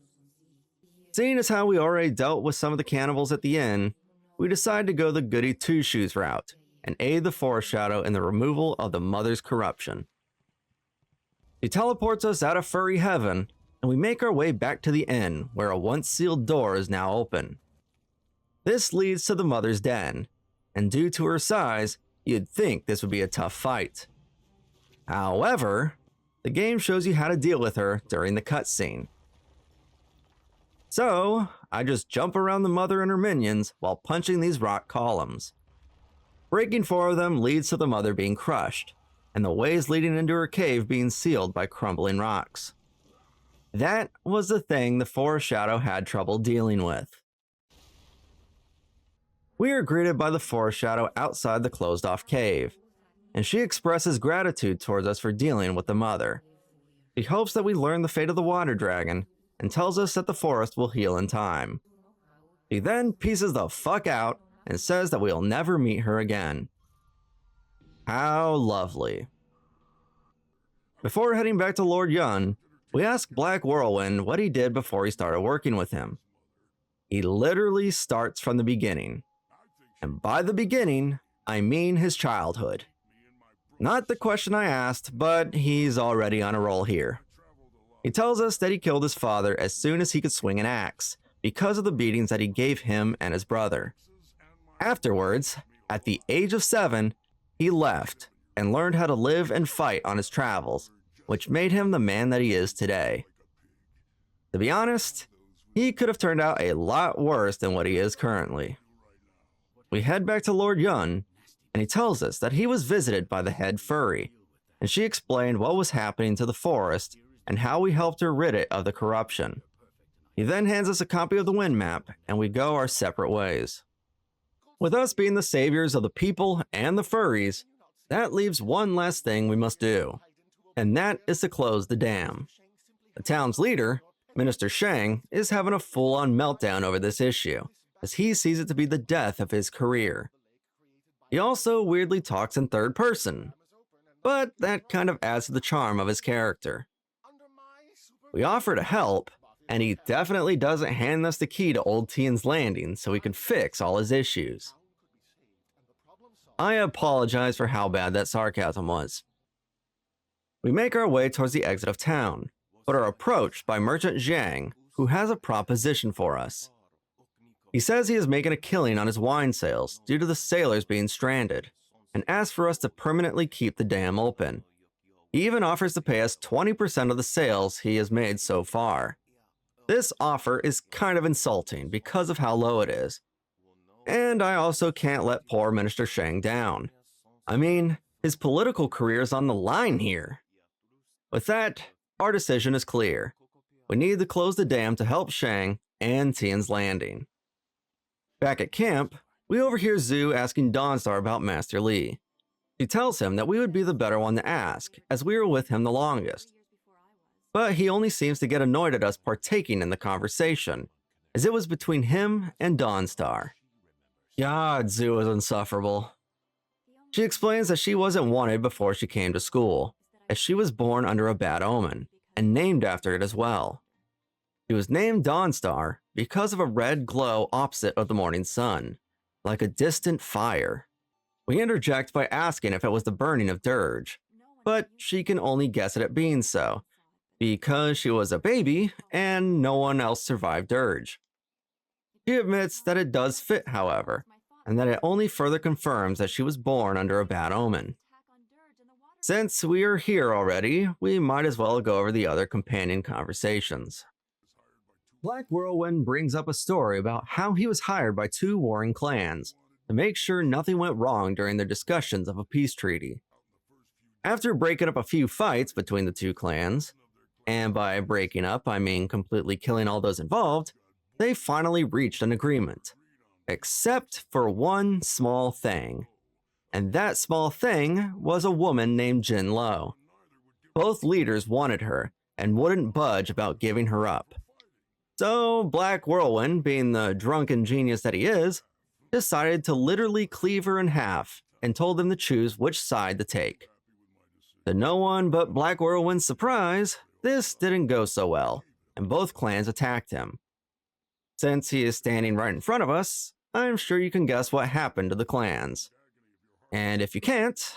Seeing as how we already dealt with some of the cannibals at the inn, we decide to go the goody 2-shoes route and aid the Forest Shadow in the removal of the mother's corruption. She teleports us out of furry heaven, and we make our way back to the inn where a once sealed door is now open. This leads to the mother's den, and due to her size, you'd think this would be a tough fight. However, the game shows you how to deal with her during the cutscene. So, I just jump around the mother and her minions while punching these rock columns. Breaking 4 of them leads to the mother being crushed, and the ways leading into her cave being sealed by crumbling rocks. That was the thing the Forest Shadow had trouble dealing with. We are greeted by the Forest Shadow outside the closed-off cave, and she expresses gratitude towards us for dealing with the mother. She hopes that we learn the fate of the water dragon, and tells us that the forest will heal in time. She then pieces the fuck out and says that we'll never meet her again. How lovely. Before heading back to Lord Yun, we ask Black Whirlwind what he did before he started working with him. He literally starts from the beginning. And by the beginning, I mean his childhood. Not the question I asked, but he's already on a roll here. He tells us that he killed his father as soon as he could swing an axe, because of the beatings that he gave him and his brother. Afterwards, at the age of 7, he left and learned how to live and fight on his travels, which made him the man that he is today. To be honest, he could have turned out a lot worse than what he is currently. We head back to Lord Yun, and he tells us that he was visited by the head furry, and she explained what was happening to the forest and how we helped her rid it of the corruption. He then hands us a copy of the wind map, and we go our separate ways. With us being the saviors of the people and the furries, that leaves one last thing we must do, and that is to close the dam. The town's leader, Minister Shang, is having a full-on meltdown over this issue, as he sees it to be the death of his career. He also weirdly talks in third person, but that kind of adds to the charm of his character. We offer to help, and he definitely doesn't hand us the key to old Tian's landing so we can fix all his issues. I apologize for how bad that sarcasm was. We make our way towards the exit of town, but are approached by Merchant Zhang, who has a proposition for us. He says he is making a killing on his wine sales due to the sailors being stranded, and asks for us to permanently keep the dam open. He even offers to pay us 20% of the sales he has made so far. This offer is kind of insulting because of how low it is. And I also can't let poor Minister Shang down. I mean, his political career is on the line here. With that, our decision is clear. We need to close the dam to help Shang and Tian's landing. Back at camp, we overhear Zhu asking Dawnstar about Master Li. She tells him that we would be the better one to ask, as we were with him the longest. But he only seems to get annoyed at us partaking in the conversation, as it was between him and Dawnstar. God, Zhu is insufferable. She explains that she wasn't wanted before she came to school, as she was born under a bad omen, and named after it as well. She was named Dawnstar because of a red glow opposite of the morning sun, like a distant fire. We interject by asking if it was the burning of dirge, but she can only guess at it being so, because she was a baby and no one else survived dirge. She admits that it does fit, however, and that it only further confirms that she was born under a bad omen. Since we are here already, we might as well go over the other companion conversations. Black Whirlwind brings up a story about how he was hired by two warring clans to make sure nothing went wrong during their discussions of a peace treaty. After breaking up a few fights between the two clans, and by breaking up I mean completely killing all those involved, they finally reached an agreement. Except for one small thing. And that small thing was a woman named Jin Lo. Both leaders wanted her and wouldn't budge about giving her up. So Black Whirlwind, being the drunken genius that he is, decided to literally cleave her in half and told them to choose which side to take. To no one but Black Whirlwind's surprise, this didn't go so well, and both clans attacked him. Since he is standing right in front of us, I'm sure you can guess what happened to the clans. And if you can't,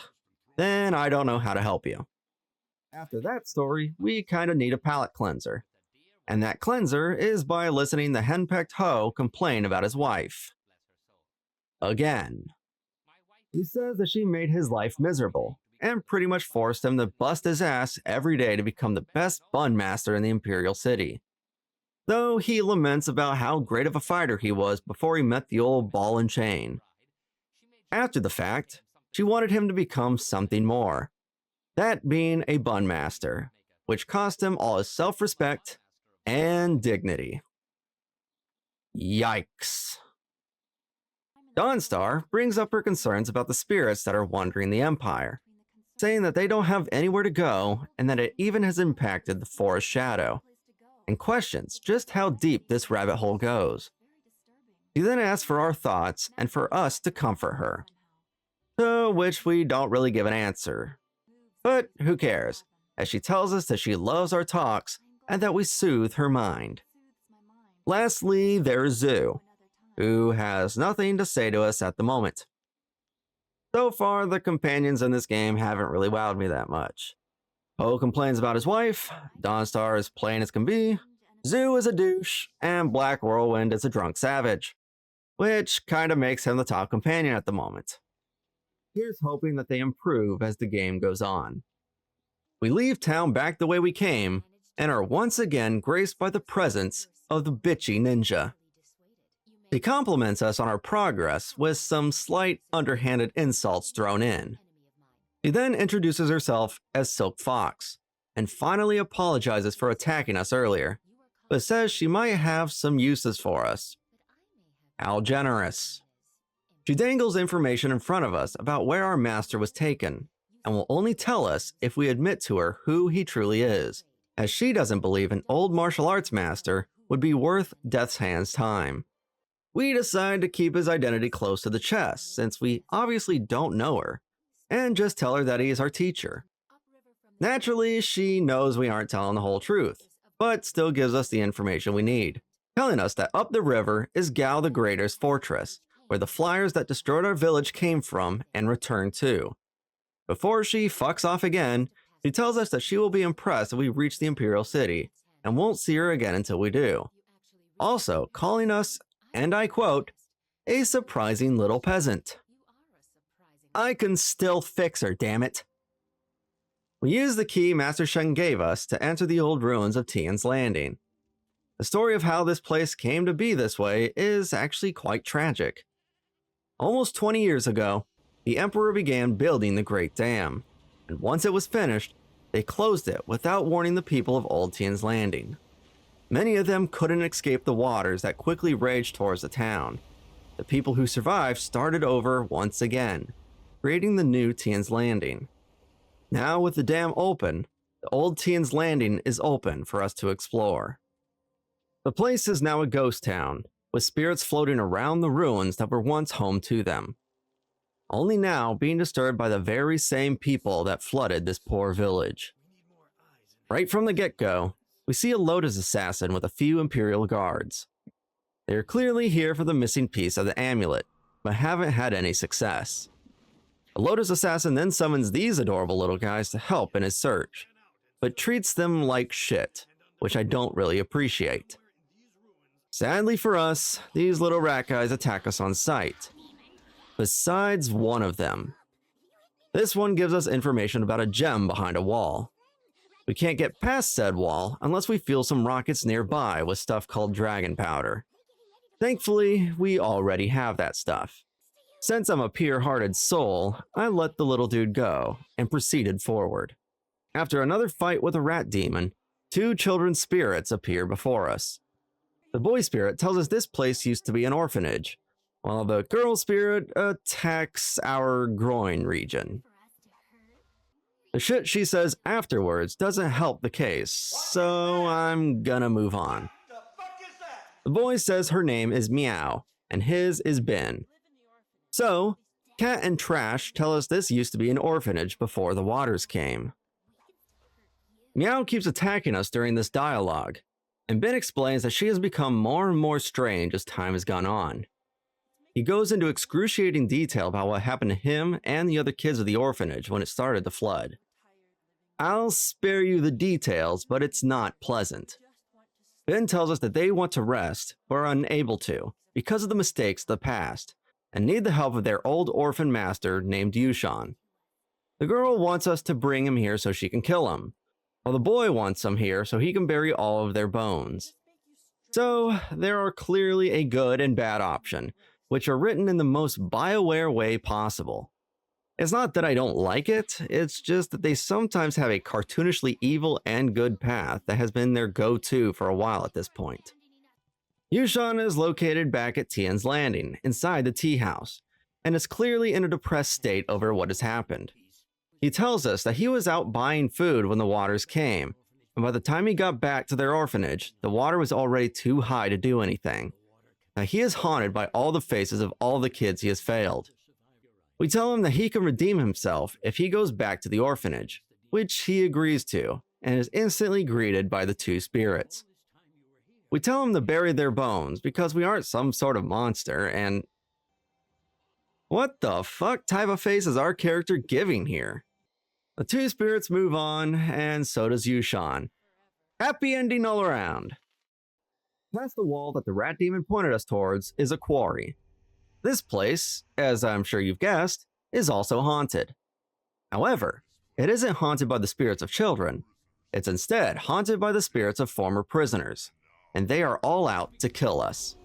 then I don't know how to help you. After that story, we kinda need a palate cleanser. And that cleanser is by listening to henpecked Ho complain about his wife. Again. He says that she made his life miserable, and pretty much forced him to bust his ass every day to become the best bun master in the Imperial City. Though he laments about how great of a fighter he was before he met the old ball and chain. After the fact, she wanted him to become something more. That being a bun master, which cost him all his self-respect and dignity. Yikes. Dawnstar brings up her concerns about the spirits that are wandering the Empire, saying that they don't have anywhere to go and that it even has impacted the Forest Shadow, and questions just how deep this rabbit hole goes. She then asks for our thoughts and for us to comfort her, to which we don't really give an answer. But who cares, as she tells us that she loves our talks and that we soothe her mind. Lastly, there is Zhu, who has nothing to say to us at the moment. So far, the companions in this game haven't really wowed me that much. Ho complains about his wife, Dawnstar is plain as can be, Zhu is a douche, and Black Whirlwind is a drunk savage, which kinda makes him the top companion at the moment. Here's hoping that they improve as the game goes on. We leave town back the way we came, and are once again graced by the presence of the bitchy ninja. He compliments us on our progress with some slight underhanded insults thrown in. She then introduces herself as Silk Fox, and finally apologizes for attacking us earlier, but says she might have some uses for us. How generous. She dangles information in front of us about where our master was taken, and will only tell us if we admit to her who he truly is, as she doesn't believe an old martial arts master would be worth Death's Hand's time. We decide to keep his identity close to the chest, since we obviously don't know her, and just tell her that he is our teacher. Naturally, she knows we aren't telling the whole truth, but still gives us the information we need, telling us that up the river is Gao the Greater's fortress, where the flyers that destroyed our village came from and returned to. Before she fucks off again, she tells us that she will be impressed if we reach the Imperial City, and won't see her again until we do. Also, calling us, and I quote, a surprising little peasant. I can still fix her, damn it. We use the key Master Shen gave us to enter the old ruins of Tian's Landing. The story of how this place came to be this way is actually quite tragic. Almost 20 years ago, the Emperor began building the Great Dam, and once it was finished, they closed it without warning the people of Old Tian's Landing. Many of them couldn't escape the waters that quickly raged towards the town. The people who survived started over once again, creating the new Tian's Landing. Now with the dam open, the old Tian's Landing is open for us to explore. The place is now a ghost town, with spirits floating around the ruins that were once home to them. Only now being disturbed by the very same people that flooded this poor village. Right from the get-go, we see a Lotus Assassin with a few Imperial guards. They are clearly here for the missing piece of the amulet, but haven't had any success. The Lotus Assassin then summons these adorable little guys to help in his search, but treats them like shit, which I don't really appreciate. Sadly for us, these little rat guys attack us on sight. Besides one of them. This one gives us information about a gem behind a wall. We can't get past said wall unless we fuel some rockets nearby with stuff called dragon powder. Thankfully, we already have that stuff. Since I'm a pure-hearted soul, I let the little dude go and proceeded forward. After another fight with a rat demon, two children's spirits appear before us. The boy spirit tells us this place used to be an orphanage, while the girl spirit attacks our groin region. The shit she says afterwards doesn't help the case, so I'm gonna move on. The boy says her name is Meow, and his is Ben. So, Cat and Trash tell us this used to be an orphanage before the waters came. Meow keeps attacking us during this dialogue, and Ben explains that she has become more and more strange as time has gone on. He goes into excruciating detail about what happened to him and the other kids of the orphanage when it started to flood. I'll spare you the details, but it's not pleasant. Ben tells us that they want to rest, but are unable to, because of the mistakes of the past, and need the help of their old orphan master named Yushan. The girl wants us to bring him here so she can kill him, while the boy wants him here so he can bury all of their bones. So, there are clearly a good and bad option, which are written in the most BioWare way possible. It's not that I don't like it, it's just that they sometimes have a cartoonishly evil and good path that has been their go-to for a while at this point. Yushan is located back at Tian's Landing, inside the tea house, and is clearly in a depressed state over what has happened. He tells us that he was out buying food when the waters came, and by the time he got back to their orphanage, the water was already too high to do anything. Now he is haunted by all the faces of all the kids he has failed. We tell him that he can redeem himself if he goes back to the orphanage, which he agrees to, and is instantly greeted by the two spirits. We tell him to bury their bones because we aren't some sort of monster, and what the fuck type of face is our character giving here? The two spirits move on, and so does Yushan. Happy ending all around. Past the wall that the rat demon pointed us towards is a quarry. This place, as I'm sure you've guessed, is also haunted. However, it isn't haunted by the spirits of children. It's instead haunted by the spirits of former prisoners, and they are all out to kill us.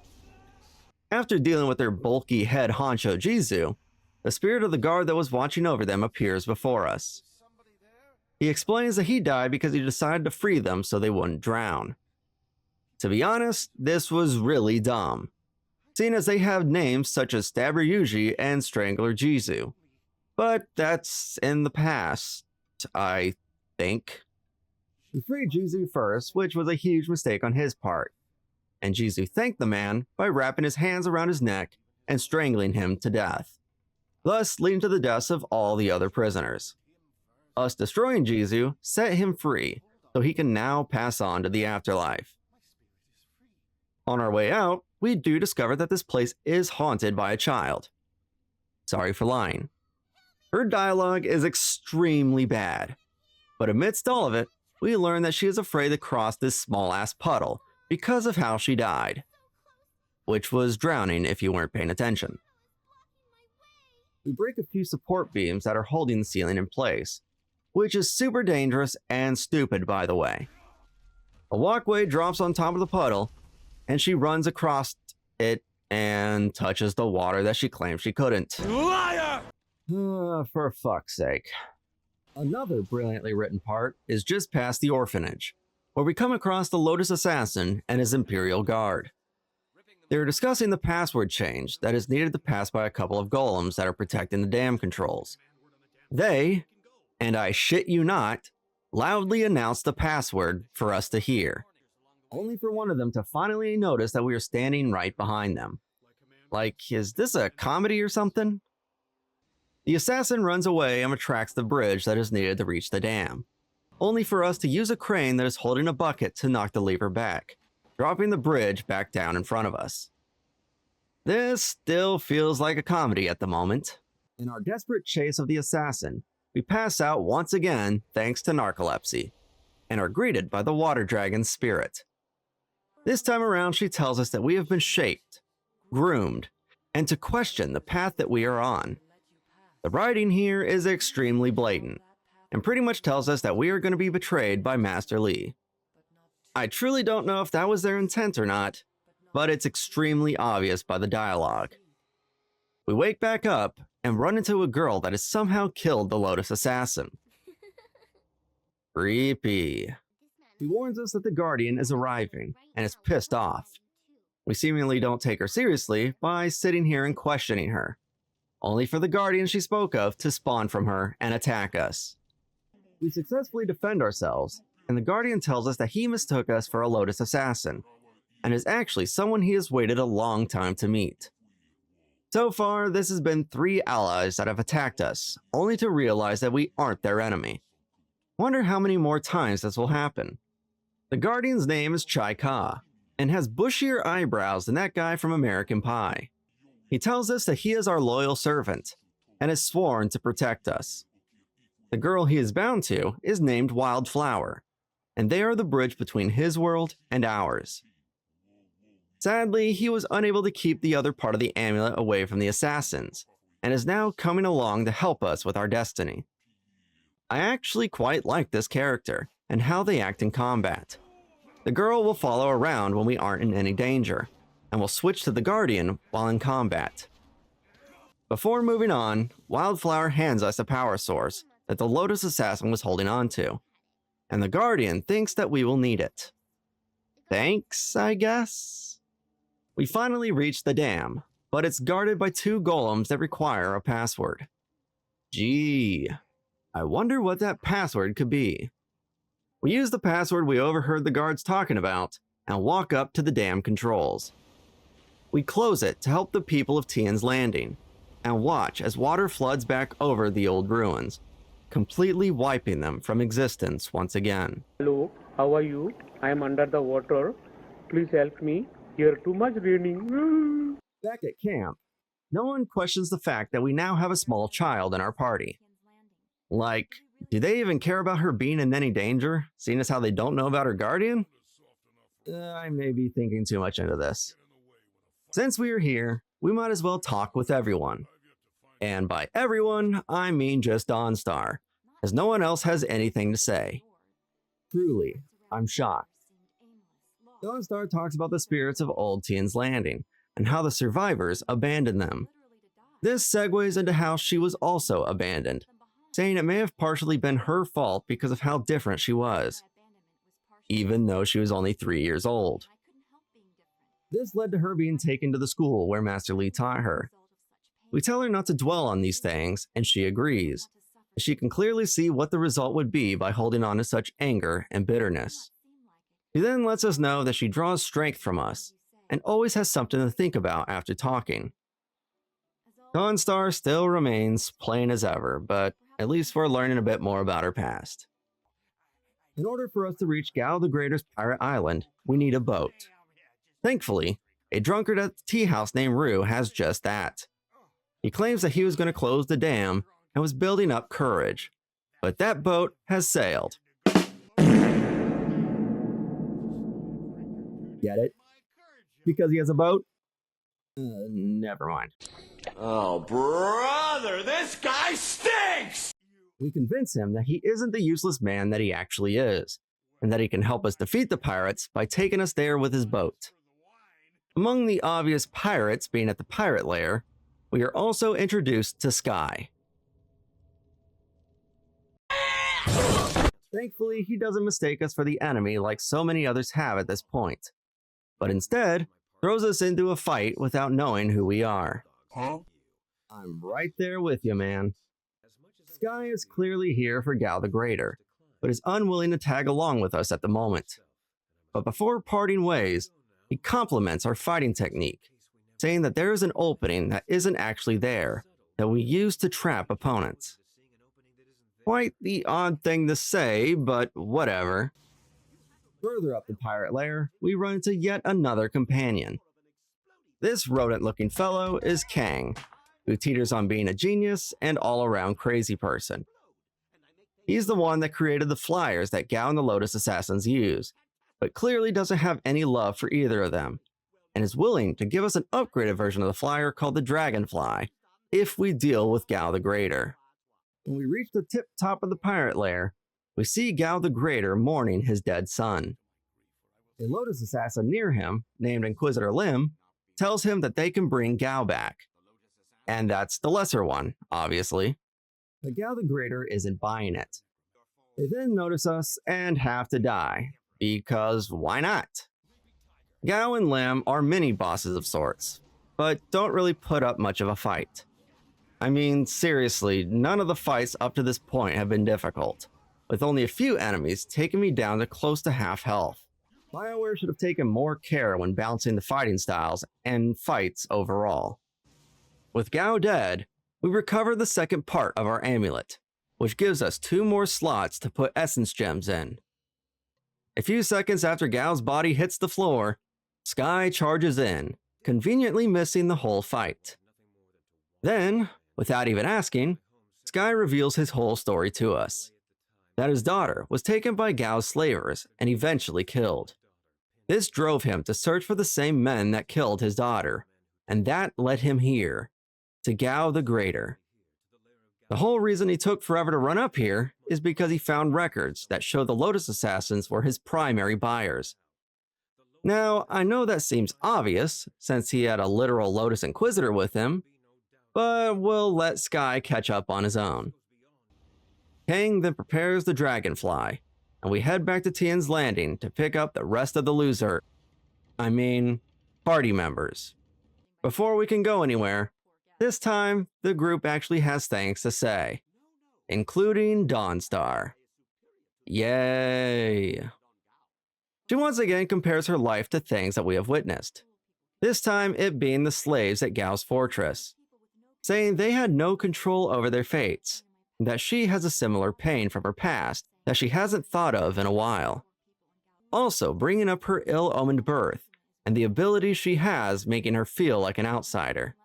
After dealing with their bulky head honcho Jizu, the spirit of the guard that was watching over them appears before us. He explains that he died because he decided to free them so they wouldn't drown. To be honest, this was really dumb. seeing as they have names such as Stabber Yuji and Strangler Jizu. But that's in the past, I think. We freed Jizu first, which was a huge mistake on his part, and Jizu thanked the man by wrapping his hands around his neck and strangling him to death, thus leading to the deaths of all the other prisoners. Us destroying Jizu set him free, so he can now pass on to the afterlife. On our way out, we do discover that this place is haunted by a child. Sorry for lying. Her dialogue is extremely bad, but amidst all of it, we learn that she is afraid to cross this small-ass puddle because of how she died, which was drowning if you weren't paying attention. We break a few support beams that are holding the ceiling in place, which is super dangerous and stupid, by the way. A walkway drops on top of the puddle, and she runs across it and touches the water that she claimed she couldn't. Liar! For fuck's sake. Another brilliantly written part is just past the orphanage, where we come across the Lotus Assassin and his Imperial guard. They are discussing the password change that is needed to pass by a couple of golems that are protecting the dam controls. They, and I shit you not, loudly announced the password for us to hear, only for one of them to finally notice that we are standing right behind them. Like, is this a comedy or something? The assassin runs away and retracts the bridge that is needed to reach the dam, only for us to use a crane that is holding a bucket to knock the lever back, dropping the bridge back down in front of us. This still feels like a comedy at the moment. In our desperate chase of the assassin, we pass out once again thanks to narcolepsy, and are greeted by the water dragon's spirit. This time around, she tells us that we have been shaped, groomed, and to question the path that we are on. The writing here is extremely blatant, and pretty much tells us that we are going to be betrayed by Master Li. I truly don't know if that was their intent or not, but it's extremely obvious by the dialogue. We wake back up and run into a girl that has somehow killed the Lotus Assassin. Creepy. He warns us that the Guardian is arriving and is pissed off. We seemingly don't take her seriously by sitting here and questioning her, only for the Guardian she spoke of to spawn from her and attack us. We successfully defend ourselves, and the Guardian tells us that he mistook us for a Lotus Assassin, and is actually someone he has waited a long time to meet. So far, this has been 3 allies that have attacked us, only to realize that we aren't their enemy. Wonder how many more times this will happen. The Guardian's name is Chai Ka, and has bushier eyebrows than that guy from American Pie. He tells us that he is our loyal servant, and has sworn to protect us. The girl he is bound to is named Wildflower, and they are the bridge between his world and ours. Sadly, he was unable to keep the other part of the amulet away from the assassins, and is now coming along to help us with our destiny. I actually quite like this character, and how they act in combat. The girl will follow around when we aren't in any danger, and will switch to the Guardian while in combat. Before moving on, Wildflower hands us a power source that the Lotus Assassin was holding on to, and the Guardian thinks that we will need it. Thanks, I guess? We finally reach the dam, but it's guarded by 2 golems that require a password. Gee, I wonder what that password could be. We use the password we overheard the guards talking about, and walk up to the dam controls. We close it to help the people of Tian's Landing, and watch as water floods back over the old ruins, completely wiping them from existence once again. Hello, how are you? I am under the water. Please help me. Here too much raining. Back at camp, no one questions the fact that we now have a small child in our party. Like, do they even care about her being in any danger, seeing as how they don't know about her guardian? I may be thinking too much into this. Since we are here, we might as well talk with everyone. And by everyone, I mean just Dawnstar, as no one else has anything to say. Truly, I'm shocked. Dawnstar talks about the spirits of old Tian's Landing, and how the survivors abandoned them. This segues into how she was also abandoned, saying it may have partially been her fault because of how different she was, even though she was only 3 years old. This led to her being taken to the school where Master Li taught her. We tell her not to dwell on these things, and she agrees. She can clearly see what the result would be by holding on to such anger and bitterness. She then lets us know that she draws strength from us, and always has something to think about after talking. Dawnstar still remains plain as ever, but at least we're learning a bit more about her past. In order for us to reach Gao the Greater's pirate island, we need a boat. Thankfully, a drunkard at the tea house named Rue has just that. He claims that he was going to close the dam and was building up courage, but that boat has sailed. Get it? Because he has a boat? Never mind. Oh, brother, this guy stinks! We convince him that he isn't the useless man that he actually is, and that he can help us defeat the pirates by taking us there with his boat. Among the obvious pirates being at the pirate lair, we are also introduced to Sky. Thankfully, he doesn't mistake us for the enemy like so many others have at this point, but instead throws us into a fight without knowing who we are. Huh? I'm right there with you, man. Sky is clearly here for Gao the Greater, but is unwilling to tag along with us at the moment. But before parting ways, he compliments our fighting technique, saying that there is an opening that isn't actually there, that we use to trap opponents. Quite the odd thing to say, but whatever. Further up the pirate lair, we run into yet another companion. This rodent-looking fellow is Kang, who teeters on being a genius and all-around crazy person. He's the one that created the flyers that Gao and the Lotus Assassins use, but clearly doesn't have any love for either of them, and is willing to give us an upgraded version of the flyer called the Dragonfly, if we deal with Gao the Greater. When we reach the tip top of the pirate lair, we see Gao the Greater mourning his dead son. A Lotus Assassin near him, named Inquisitor Lim, tells him that they can bring Gao back. And that's the lesser one, obviously. But Gao the Greater isn't buying it. They then notice us and have to die, because why not? Gao and Lim are mini-bosses of sorts, but don't really put up much of a fight. I mean, seriously, none of the fights up to this point have been difficult, with only a few enemies taking me down to close to half health. BioWare should have taken more care when balancing the fighting styles and fights overall. With Gao dead, we recover the second part of our amulet, which gives us 2 more slots to put essence gems in. A few seconds after Gao's body hits the floor, Sky charges in, conveniently missing the whole fight. Then, without even asking, Sky reveals his whole story to us. That his daughter was taken by Gao's slavers and eventually killed. This drove him to search for the same men that killed his daughter, and that led him here, to Gao the Greater. The whole reason he took forever to run up here is because he found records that show the Lotus Assassins were his primary buyers. Now, I know that seems obvious, since he had a literal Lotus Inquisitor with him, but we'll let Sky catch up on his own. Kang then prepares the Dragonfly, and we head back to Tian's landing to pick up the rest of the party members. Before we can go anywhere, this time the group actually has thanks to say, including Dawnstar. Yay! She once again compares her life to things that we have witnessed, this time it being the slaves at Gao's fortress, saying they had no control over their fates, and that she has a similar pain from her past that she hasn't thought of in a while. Also bringing up her ill-omened birth, and the abilities she has making her feel like an outsider,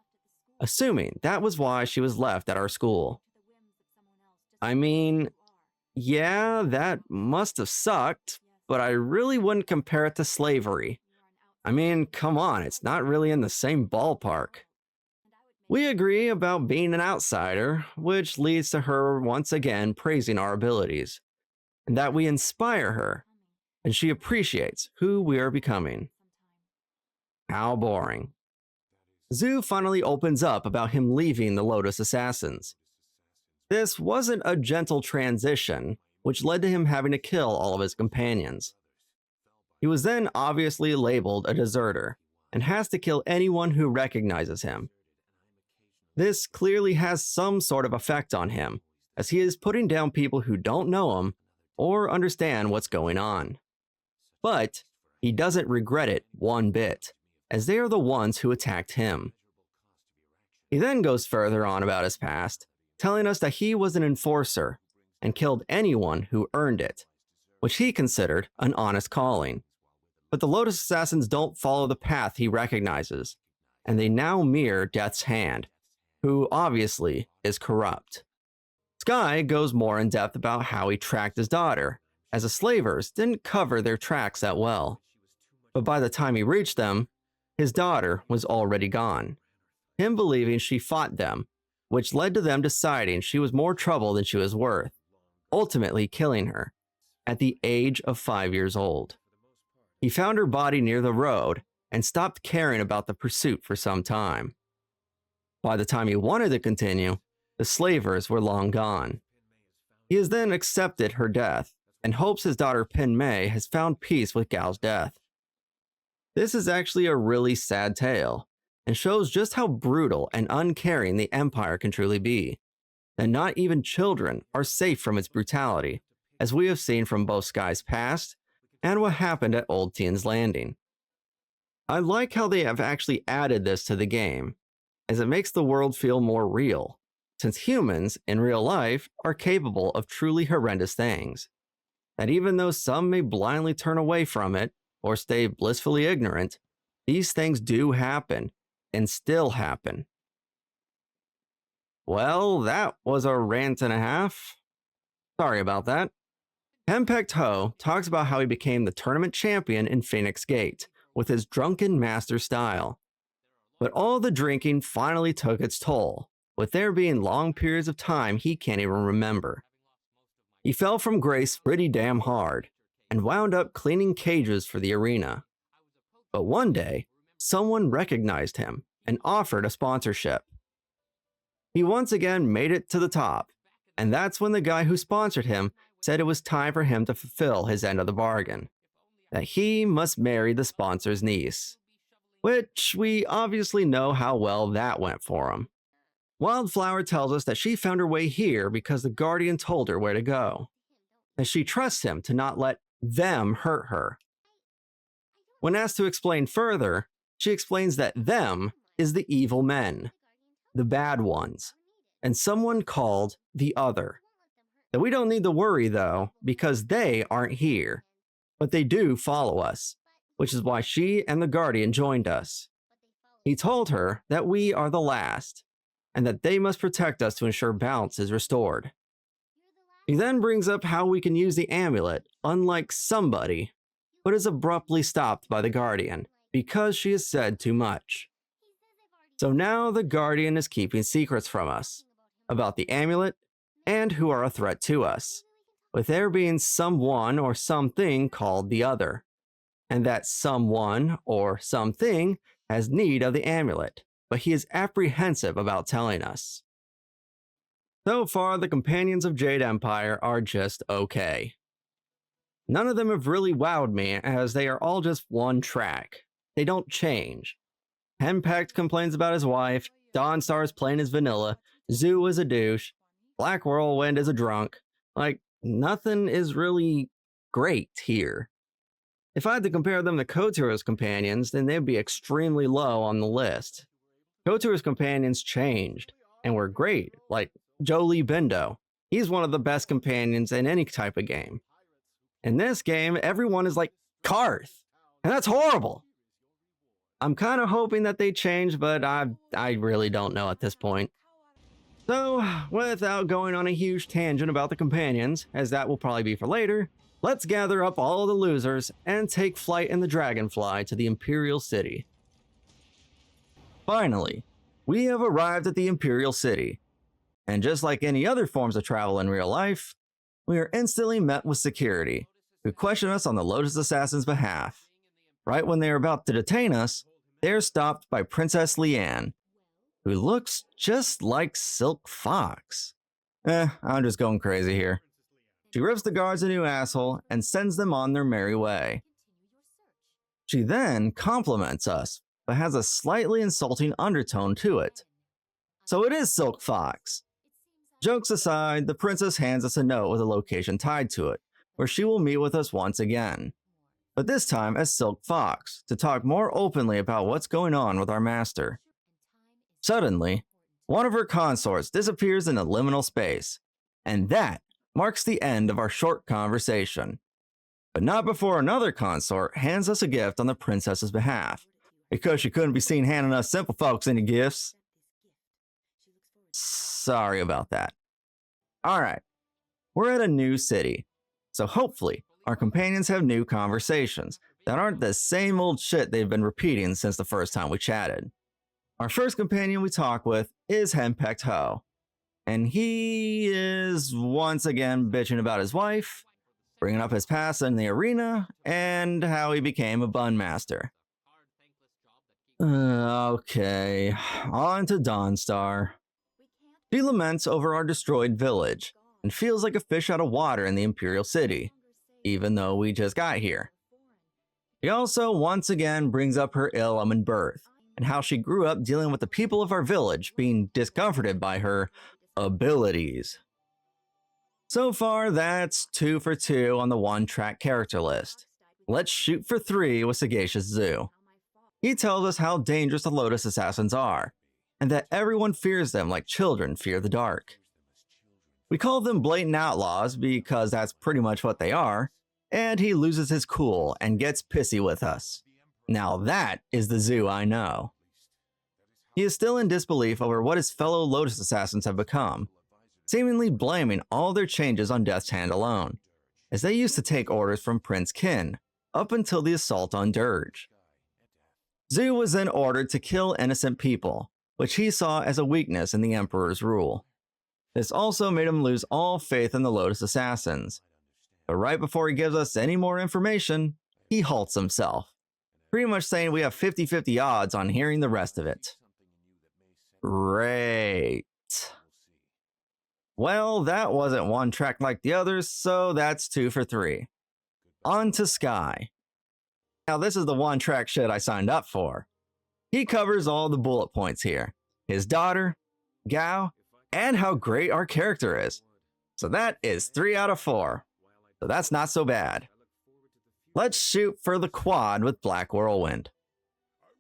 assuming that was why she was left at our school. I mean, yeah, that must have sucked, but I really wouldn't compare it to slavery. I mean, come on, it's not really in the same ballpark. We agree about being an outsider, which leads to her once again praising our abilities, and that we inspire her, and she appreciates who we are becoming. How boring. Zhu finally opens up about him leaving the Lotus Assassins. This wasn't a gentle transition, which led to him having to kill all of his companions. He was then obviously labeled a deserter, and has to kill anyone who recognizes him. This clearly has some sort of effect on him, as he is putting down people who don't know him or understand what's going on. But he doesn't regret it one bit, as they are the ones who attacked him. He then goes further on about his past, telling us that he was an enforcer and killed anyone who earned it, which he considered an honest calling. But the Lotus Assassins don't follow the path he recognizes, and they now mirror Death's Hand, who obviously is corrupt. Sky goes more in depth about how he tracked his daughter, as the slavers didn't cover their tracks that well. But by the time he reached them, his daughter was already gone, him believing she fought them, which led to them deciding she was more trouble than she was worth, ultimately killing her at the age of 5 years old. He found her body near the road and stopped caring about the pursuit for some time. By the time he wanted to continue, the slavers were long gone. He has then accepted her death and hopes his daughter Pin Mei has found peace with Gao's death. This is actually a really sad tale and shows just how brutal and uncaring the Empire can truly be, that not even children are safe from its brutality, as we have seen from both Sky's past and what happened at Old Tian's Landing. I like how they have actually added this to the game, as it makes the world feel more real, since humans in real life are capable of truly horrendous things, that even though some may blindly turn away from it or stay blissfully ignorant, these things do happen and still happen. Well, that was a rant and a half. Sorry about that. Henpecked Ho talks about how he became the tournament champion in Phoenix Gate with his drunken master style. But all the drinking finally took its toll, with there being long periods of time he can't even remember. He fell from grace pretty damn hard, and wound up cleaning cages for the arena. But one day, someone recognized him and offered a sponsorship. He once again made it to the top, and that's when the guy who sponsored him said it was time for him to fulfill his end of the bargain, that he must marry the sponsor's niece, which we obviously know how well that went for him. Wildflower tells us that she found her way here because the Guardian told her where to go, that she trusts him to not let them hurt her. When asked to explain further, she explains that them is the evil men, the bad ones, and someone called the Other. That we don't need to worry though, because they aren't here, but they do follow us, which is why she and the Guardian joined us. He told her that we are the last, and that they must protect us to ensure balance is restored. He then brings up how we can use the amulet, unlike somebody, but is abruptly stopped by the Guardian, because she has said too much. So now the Guardian is keeping secrets from us, about the amulet, and who are a threat to us, with there being someone or something called the Other, and that someone or something has need of the amulet, but he is apprehensive about telling us. So far, the companions of Jade Empire are just okay. None of them have really wowed me, as they are all just one track. They don't change. Henpecked complains about his wife, Dawnstar is plain as vanilla, Zoo is a douche, Black Whirlwind is a drunk. Like, nothing is really great here. If I had to compare them to Koturo's companions, then they'd be extremely low on the list. Koturo's companions changed, and were great, like Jolie Bindo. He's one of the best companions in any type of game. In this game, everyone is like Karth, and that's horrible. I'm kind of hoping that they change, but I really don't know at this point. So, without going on a huge tangent about the companions, as that will probably be for later, let's gather up all the losers and take flight in the Dragonfly to the Imperial City. Finally, we have arrived at the Imperial City, and just like any other forms of travel in real life, we are instantly met with security, who question us on the Lotus Assassin's behalf. Right when they are about to detain us, they are stopped by Princess Liane, who looks just like Silk Fox. I'm just going crazy here. She rips the guards a new asshole and sends them on their merry way. She then compliments us but has a slightly insulting undertone to it. So it is Silk Fox. Jokes aside, the princess hands us a note with a location tied to it, where she will meet with us once again. But this time as Silk Fox, to talk more openly about what's going on with our master. Suddenly, one of her consorts disappears in a liminal space, and that marks the end of our short conversation. But not before another consort hands us a gift on the princess's behalf, because she couldn't be seen handing us simple folks any gifts. Sorry about that. Alright, we're at a new city, so hopefully our companions have new conversations that aren't the same old shit they've been repeating since the first time we chatted. Our first companion we talk with is Henpecked Ho, and he is once again bitching about his wife, bringing up his past in the arena, and how he became a bun master. Okay, on to Dawnstar. She laments over our destroyed village, and feels like a fish out of water in the Imperial City, even though we just got here. She also once again brings up her ill-omened birth, and how she grew up dealing with the people of our village being discomforted by her abilities. So far, that's 2 for 2 on the one-track character list. Let's shoot for 3 with Sagacious Zoo. He tells us how dangerous the Lotus Assassins are, and that everyone fears them like children fear the dark. We call them blatant outlaws because that's pretty much what they are, and he loses his cool and gets pissy with us. Now that is the Zoo I know. He is still in disbelief over what his fellow Lotus Assassins have become, seemingly blaming all their changes on Death's Hand alone, as they used to take orders from Prince Kin, up until the assault on Dirge. Zoo was then ordered to kill innocent people, which he saw as a weakness in the Emperor's rule. This also made him lose all faith in the Lotus Assassins. But right before he gives us any more information, he halts himself, pretty much saying we have 50-50 odds on hearing the rest of it. Great. Well, that wasn't one track like the others, so that's 2 for 3. On to Sky. Now this is the one track shit I signed up for. He covers all the bullet points here. His daughter, Gao, and how great our character is. So that is 3 out of 4. So that's not so bad. Let's shoot for the quad with Black Whirlwind.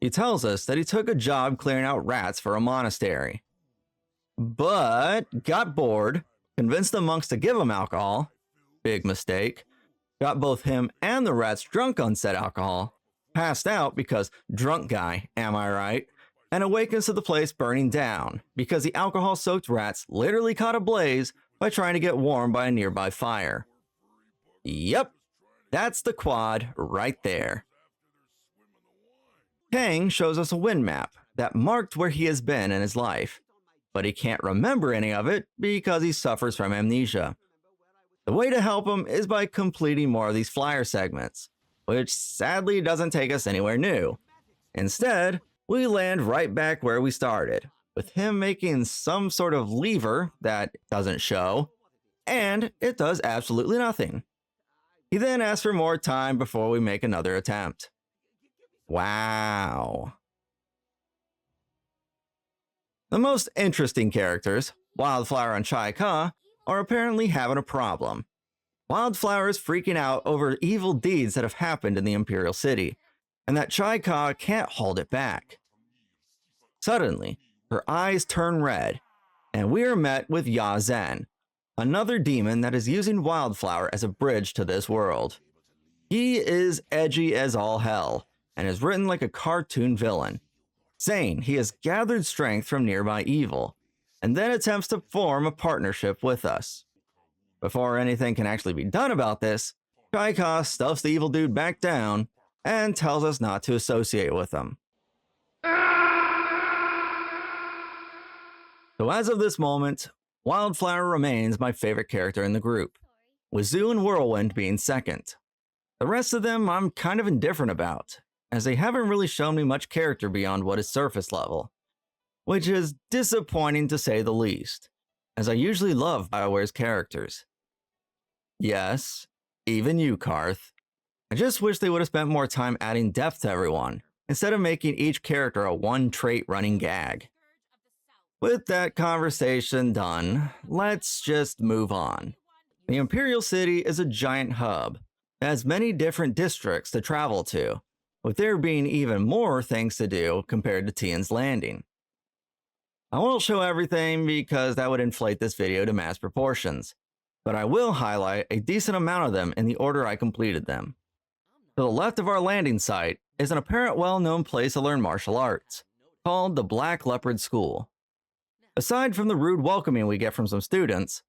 He tells us that he took a job clearing out rats for a monastery, but got bored, convinced the monks to give him alcohol, big mistake, got both him and the rats drunk on said alcohol, passed out because drunk guy, am I right, and awakens to the place burning down because the alcohol-soaked rats literally caught a blaze by trying to get warm by a nearby fire. Yep, that's the quad right there. Kang shows us a wind map that marked where he has been in his life, but he can't remember any of it because he suffers from amnesia. The way to help him is by completing more of these flyer segments, which sadly doesn't take us anywhere new. Instead, we land right back where we started, with him making some sort of lever that doesn't show, and it does absolutely nothing. He then asks for more time before we make another attempt. Wow. The most interesting characters, Wildflower and Chai Ka, are apparently having a problem. Wildflower is freaking out over evil deeds that have happened in the Imperial City, and that Chai Ka can't hold it back. Suddenly, her eyes turn red, and we are met with Ya Zhen, another demon that is using Wildflower as a bridge to this world. He is edgy as all hell, and is written like a cartoon villain, saying he has gathered strength from nearby evil, and then attempts to form a partnership with us. Before anything can actually be done about this, Chai Ka stuffs the evil dude back down and tells us not to associate with him. So as of this moment, Wildflower remains my favorite character in the group, with Zoo and Whirlwind being second. The rest of them I'm kind of indifferent about, as they haven't really shown me much character beyond what is surface level, which is disappointing to say the least, as I usually love BioWare's characters. Yes, even you, Karth. I just wish they would have spent more time adding depth to everyone, instead of making each character a one-trait running gag. With that conversation done, let's just move on. The Imperial City is a giant hub. It has many different districts to travel to, with there being even more things to do compared to Tian's Landing. I won't show everything because that would inflate this video to mass proportions, but I will highlight a decent amount of them in the order I completed them. To the left of our landing site is an apparent well-known place to learn martial arts, called the Black Leopard School. Aside from the rude welcoming we get from some students,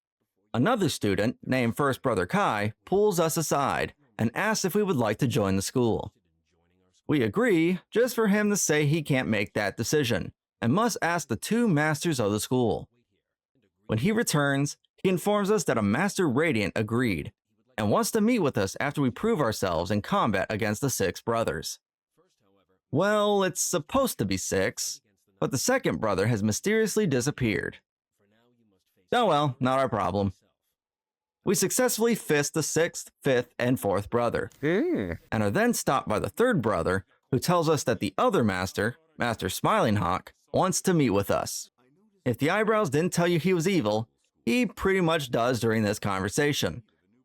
another student, named First Brother Kai, pulls us aside and asks if we would like to join the school. We agree, just for him to say he can't make that decision, and must ask the two masters of the school. When he returns, he informs us that a Master Radiant agreed, and wants to meet with us after we prove ourselves in combat against the 6 brothers. Well, it's supposed to be 6, but the second brother has mysteriously disappeared. Oh well, not our problem. We successfully fist the 6th, 5th, and 4th brother, and are then stopped by the 3rd brother, who tells us that the other master, Master Smiling Hawk, wants to meet with us. If the eyebrows didn't tell you he was evil, he pretty much does during this conversation,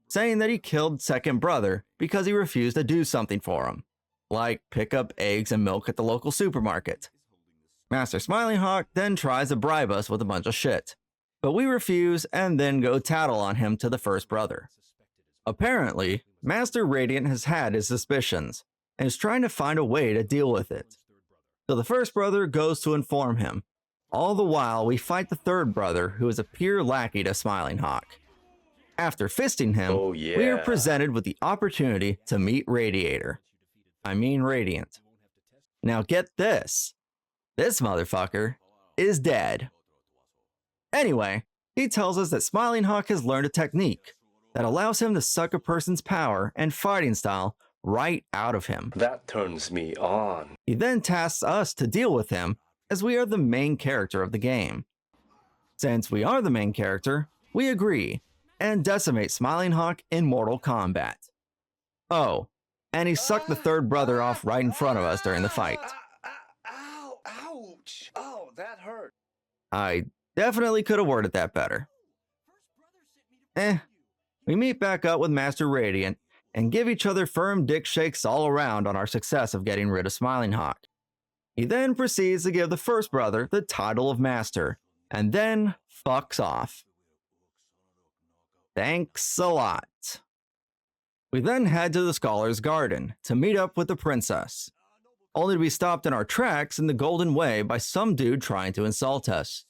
saying that he killed 2nd brother because he refused to do something for him, like pick up eggs and milk at the local supermarket. Master Smiling Hawk then tries to bribe us with a bunch of shit, but we refuse and then go tattle on him to the 1st brother. Apparently, Master Radiant has had his suspicions and is trying to find a way to deal with it. So the 1st brother goes to inform him. All the while, we fight the 3rd brother, who is a pure lackey to Smiling Hawk. After fisting him, we are presented with the opportunity to meet Radiant. Now get this. This motherfucker is dead. Anyway, he tells us that Smiling Hawk has learned a technique that allows him to suck a person's power and fighting style right out of him. That turns me on. He then tasks us to deal with him, as we are the main character of the game. Since we are the main character, we agree, and decimate Smiling Hawk in Mortal Kombat. Oh, and he sucked the 3rd brother off right in front of us during the fight. Ow! Ouch! Oh, that hurt. I definitely could have worded that better. We meet back up with Master Radiant and give each other firm dick shakes all around on our success of getting rid of Smiling Hawk. He then proceeds to give the 1st brother the title of Master, and then fucks off. Thanks a lot. We then head to the Scholar's Garden to meet up with the princess, only to be stopped in our tracks in the Golden Way by some dude trying to insult us.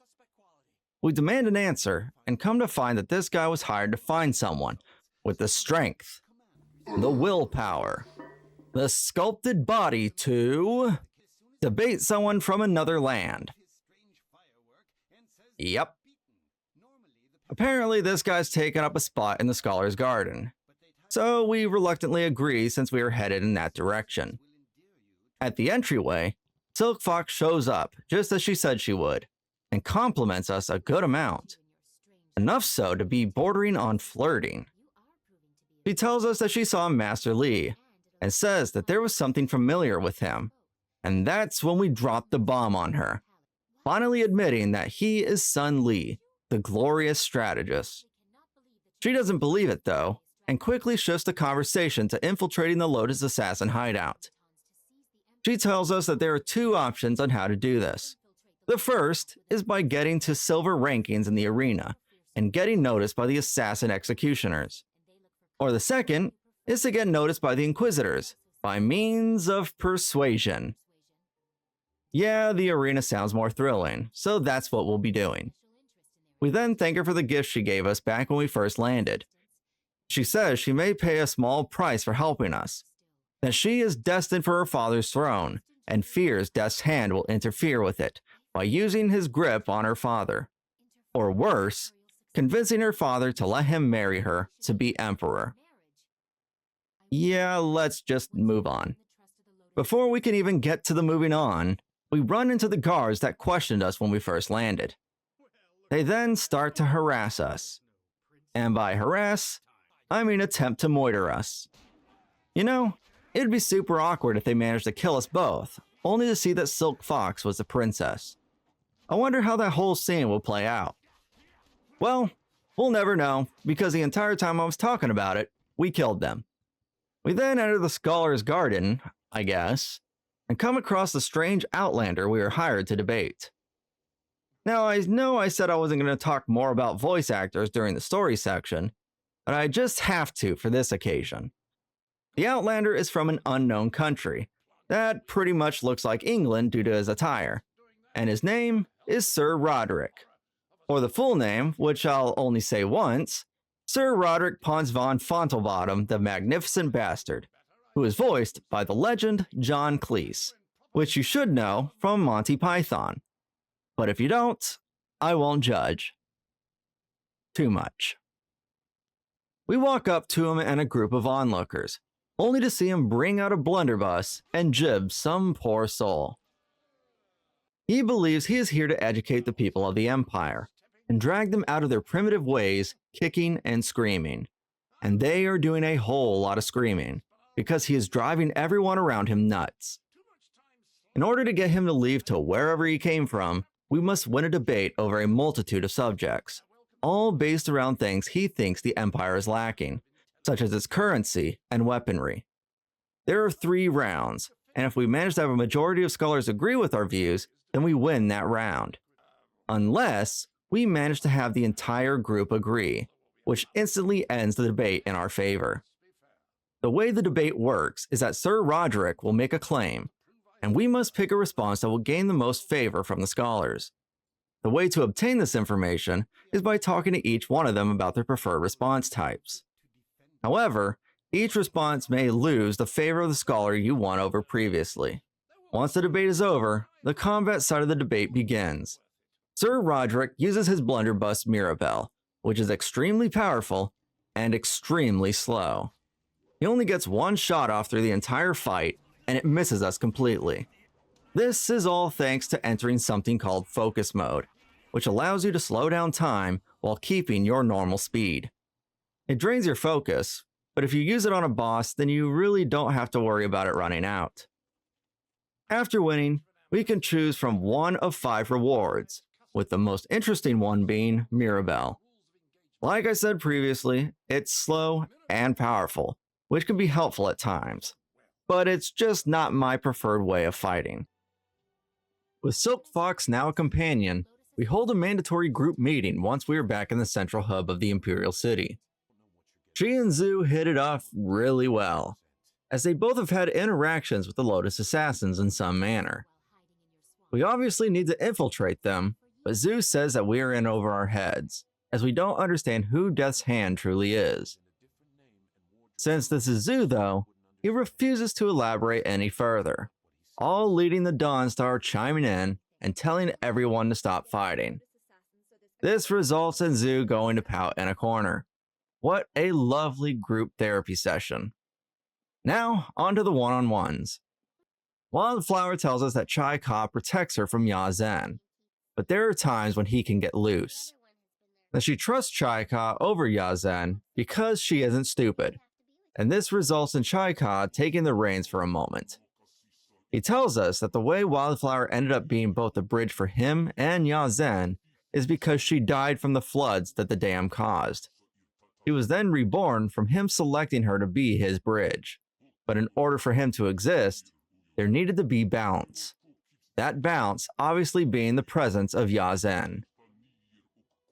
We demand an answer, and come to find that this guy was hired to find someone with the strength, the willpower, the sculpted body to debate someone from another land. Yep. Apparently this guy's taken up a spot in the Scholar's Garden, so we reluctantly agree since we are headed in that direction. At the entryway, Silk Fox shows up just as she said she would, and compliments us a good amount. Enough so to be bordering on flirting. She tells us that she saw Master Li, and says that there was something familiar with him, and that's when we drop the bomb on her, finally admitting that he is Sun Li, the glorious strategist. She doesn't believe it though, and quickly shifts the conversation to infiltrating the Lotus Assassin hideout. She tells us that there are 2 options on how to do this. The first is by getting to silver rankings in the arena and getting noticed by the assassin executioners. Or the second is to get noticed by the Inquisitors by means of persuasion. Yeah, the arena sounds more thrilling, so that's what we'll be doing. We then thank her for the gift she gave us back when we first landed. She says she may pay a small price for helping us, that she is destined for her father's throne, and fears Death's hand will interfere with it by using his grip on her father. Or worse, convincing her father to let him marry her to be emperor. Yeah, let's just move on. Before we can even get to the moving on, we run into the guards that questioned us when we first landed. They then start to harass us. And by harass, I mean attempt to moiter us. You know, it'd be super awkward if they managed to kill us both, only to see that Silk Fox was the princess. I wonder how that whole scene will play out. Well, we'll never know, because the entire time I was talking about it, we killed them. We then enter the Scholar's Garden, I guess, and come across the strange outlander we were hired to debate. Now, I know I said I wasn't going to talk more about voice actors during the story section, but I just have to for this occasion. The outlander is from an unknown country that pretty much looks like England due to his attire, and his name is Sir Roderick. Or the full name, which I'll only say once, Sir Roderick Pons von Fontelbottom the Magnificent Bastard, who is voiced by the legend John Cleese, which you should know from Monty Python. But if you don't, I won't judge too much. We walk up to him and a group of onlookers, only to see him bring out a blunderbuss and jib some poor soul. He believes he is here to educate the people of the Empire and drag them out of their primitive ways, kicking and screaming. And they are doing a whole lot of screaming, because he is driving everyone around him nuts. In order to get him to leave to wherever he came from, we must win a debate over a multitude of subjects, all based around things he thinks the Empire is lacking, such as its currency and weaponry. There are 3 rounds, and if we manage to have a majority of scholars agree with our views, then we win that round. Unless we manage to have the entire group agree, which instantly ends the debate in our favor. The way the debate works is that Sir Roderick will make a claim, and we must pick a response that will gain the most favor from the scholars. The way to obtain this information is by talking to each one of them about their preferred response types. However, each response may lose the favor of the scholar you won over previously. Once the debate is over, the combat side of the debate begins. Sir Roderick uses his blunderbuss Mirabelle, which is extremely powerful and extremely slow. He only gets 1 shot off through the entire fight, and it misses us completely. This is all thanks to entering something called focus mode, which allows you to slow down time while keeping your normal speed. It drains your focus, but if you use it on a boss, then you really don't have to worry about it running out. After winning, we can choose from 1 of 5 rewards, with the most interesting one being Mirabelle. Like I said previously, it's slow and powerful, which can be helpful at times, but it's just not my preferred way of fighting. With Silk Fox now a companion, we hold a mandatory group meeting once we are back in the central hub of the Imperial City. She and Zhu hit it off really well, as they both have had interactions with the Lotus Assassins in some manner. We obviously need to infiltrate them, but Zhu says that we are in over our heads, as we don't understand who Death's Hand truly is. Since this is Zhu though, he refuses to elaborate any further, all leading the Dawnstar chiming in and telling everyone to stop fighting. This results in Zhu going to pout in a corner. What a lovely group therapy session. Now, on to the one-on-ones. Wildflower tells us that Chai Ka protects her from Ya Zhen, but there are times when he can get loose. That she trusts Chai Ka over Ya Zhen because she isn't stupid, and this results in Chai Ka taking the reins for a moment. He tells us that the way Wildflower ended up being both a bridge for him and Ya Zhen is because she died from the floods that the dam caused. He was then reborn from him selecting her to be his bridge, but in order for him to exist, there needed to be balance. That balance obviously being the presence of Ya Zhen.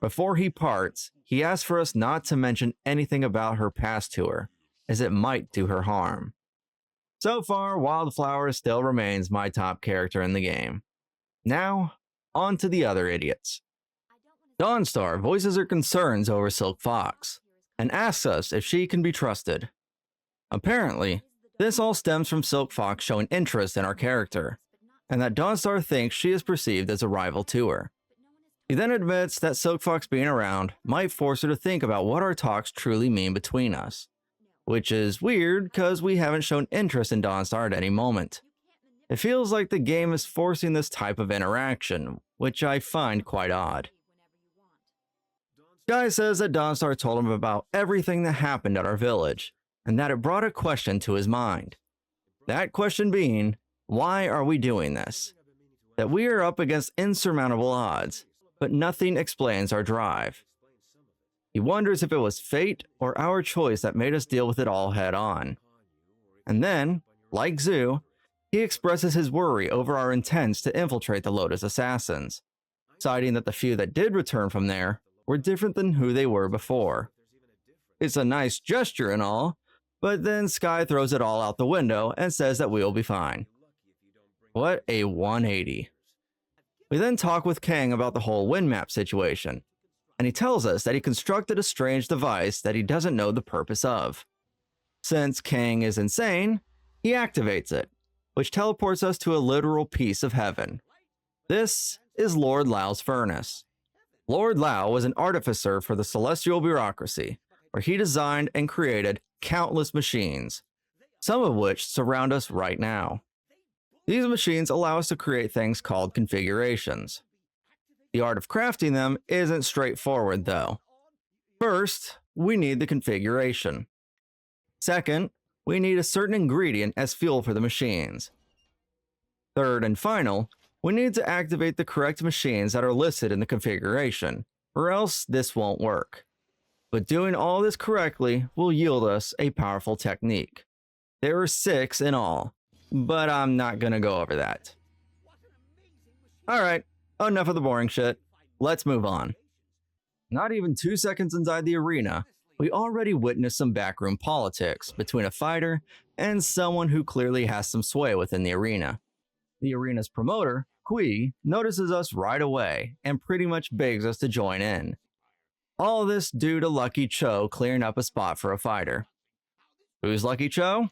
Before he parts, he asks for us not to mention anything about her past to her, as it might do her harm. So far, Wildflower still remains my top character in the game. Now, on to the other idiots. Dawnstar voices her concerns over Silk Fox, and asks us if she can be trusted. Apparently, this all stems from Silk Fox showing interest in our character, and that Dawnstar thinks she is perceived as a rival to her. He then admits that Silk Fox being around might force her to think about what our talks truly mean between us. Which is weird because we haven't shown interest in Dawnstar at any moment. It feels like the game is forcing this type of interaction, which I find quite odd. Guy says that Dawnstar told him about everything that happened at our village, and that it brought a question to his mind. That question being, why are we doing this? That we are up against insurmountable odds, but nothing explains our drive. He wonders if it was fate or our choice that made us deal with it all head on. And then, like Zhu, he expresses his worry over our intents to infiltrate the Lotus Assassins, citing that the few that did return from there were different than who they were before. It's a nice gesture and all, but then Sky throws it all out the window and says that we'll be fine. What a 180. We then talk with Kang about the whole wind map situation, and he tells us that he constructed a strange device that he doesn't know the purpose of. Since Kang is insane, he activates it, which teleports us to a literal piece of heaven. This is Lord Lao's furnace. Lord Lao was an artificer for the celestial bureaucracy, where he designed and created countless machines, some of which surround us right now. These machines allow us to create things called configurations. The art of crafting them isn't straightforward though. First, we need the configuration. Second, we need a certain ingredient as fuel for the machines. Third and final, we need to activate the correct machines that are listed in the configuration, or else this won't work. But doing all this correctly will yield us a powerful technique. There are 6 in all, but I'm not gonna go over that. Alright, enough of the boring shit. Let's move on. Not even 2 seconds inside the arena, we already witnessed some backroom politics between a fighter and someone who clearly has some sway within the arena. The arena's promoter, Kui, notices us right away and pretty much begs us to join in. All this due to Lucky Cho clearing up a spot for a fighter. Who's Lucky Cho?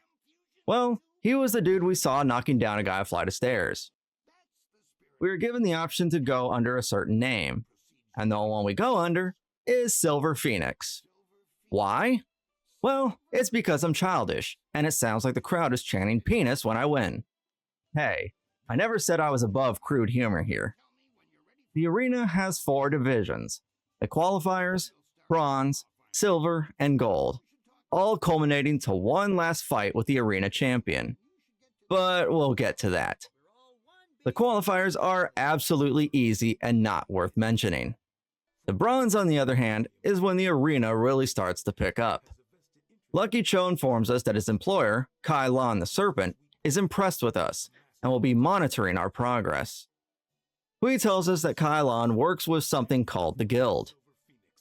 Well, he was the dude we saw knocking down a guy a flight of stairs. We were given the option to go under a certain name, and the only one we go under is Silver Phoenix. Why? Well, it's because I'm childish, and it sounds like the crowd is chanting penis when I win. Hey, I never said I was above crude humor here. The arena has 4 divisions: the qualifiers, bronze, silver, and gold, all culminating to one last fight with the arena champion. But we'll get to that. The qualifiers are absolutely easy and not worth mentioning. The bronze, on the other hand, is when the arena really starts to pick up. Lucky Cho informs us that his employer, Kai Lan the Serpent, is impressed with us and will be monitoring our progress. Hui tells us that Kai Lan works with something called the Guild.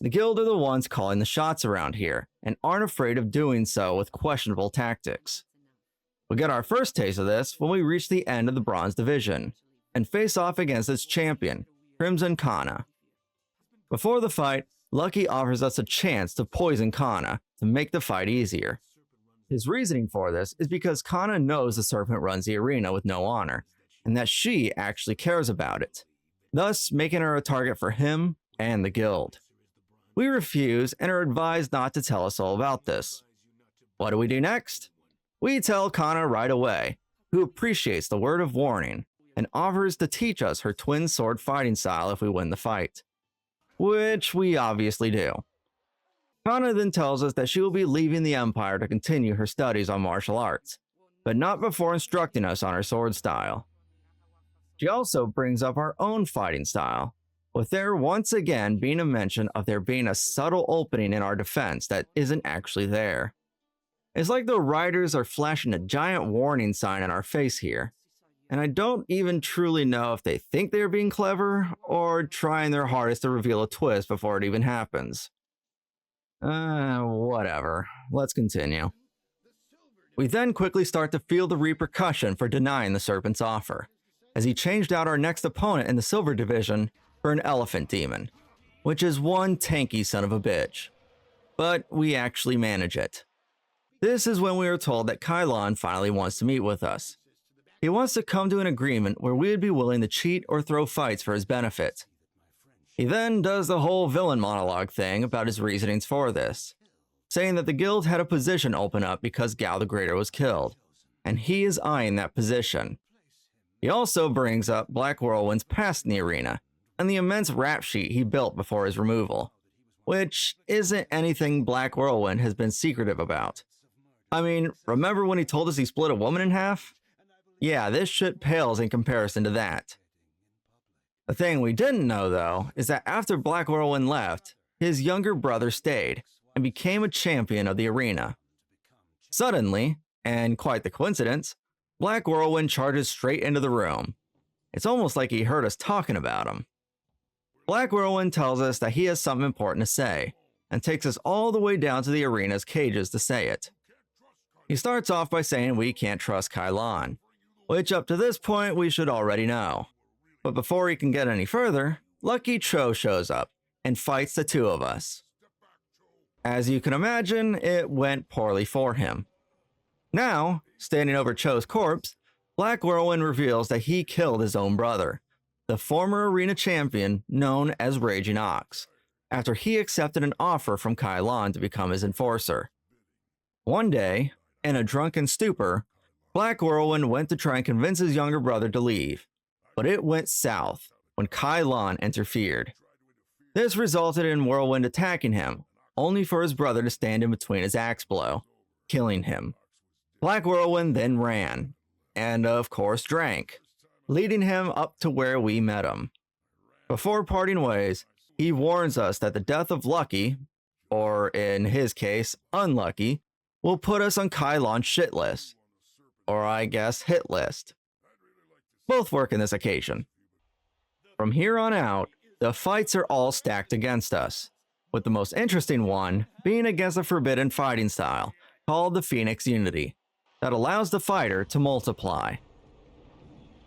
The Guild are the ones calling the shots around here and aren't afraid of doing so with questionable tactics. We get our first taste of this when we reach the end of the bronze division and face off against its champion, Crimson Kana. Before the fight, Lucky offers us a chance to poison Kana to make the fight easier. His reasoning for this is because Kana knows the Serpent runs the arena with no honor, and that she actually cares about it, thus making her a target for him and the Guild. We refuse and are advised not to tell us all about this. What do we do next? We tell Kana right away, who appreciates the word of warning and offers to teach us her twin sword fighting style if we win the fight, which we obviously do. Kana then tells us that she will be leaving the Empire to continue her studies on martial arts, but not before instructing us on her sword style. She also brings up our own fighting style, with there once again being a mention of there being a subtle opening in our defense that isn't actually there. It's like the writers are flashing a giant warning sign in our face here, and I don't even truly know if they think they're being clever or trying their hardest to reveal a twist before it even happens. Whatever. Let's continue. We then quickly start to feel the repercussion for denying the Serpent's offer, as he changed out our next opponent in the Silver Division for an Elephant Demon, which is one tanky son of a bitch. But we actually manage it. This is when we are told that Kai Lan finally wants to meet with us. He wants to come to an agreement where we would be willing to cheat or throw fights for his benefit. He then does the whole villain monologue thing about his reasonings for this, saying that the Guild had a position open up because Gao the Greater was killed, and he is eyeing that position. He also brings up Black Whirlwind's past in the arena, and the immense rap sheet he built before his removal, which isn't anything Black Whirlwind has been secretive about. I mean, remember when he told us he split a woman in half? Yeah, this shit pales in comparison to that. The thing we didn't know, though, is that after Black Whirlwind left, his younger brother stayed and became a champion of the arena. Suddenly, and quite the coincidence, Black Whirlwind charges straight into the room. It's almost like he heard us talking about him. Black Whirlwind tells us that he has something important to say, and takes us all the way down to the arena's cages to say it. He starts off by saying we can't trust Kylon, which up to this point we should already know. But before he can get any further, Lucky Cho shows up and fights the two of us. As you can imagine, it went poorly for him. Now, standing over Cho's corpse, Black Whirlwind reveals that he killed his own brother, the former arena champion known as Raging Ox, after he accepted an offer from Kylon to become his enforcer. One day, in a drunken stupor, Black Whirlwind went to try and convince his younger brother to leave, but it went south when Kylon interfered. This resulted in Whirlwind attacking him, only for his brother to stand in between his axe blow, killing him. Black Whirlwind then ran, and of course drank, leading him up to where we met him. Before parting ways, he warns us that the death of Lucky, or in his case, Unlucky, will put us on Kylon's shit list, or I guess hit list. Both work in this occasion. From here on out, the fights are all stacked against us, with the most interesting one being against a forbidden fighting style called the Phoenix Unity that allows the fighter to multiply.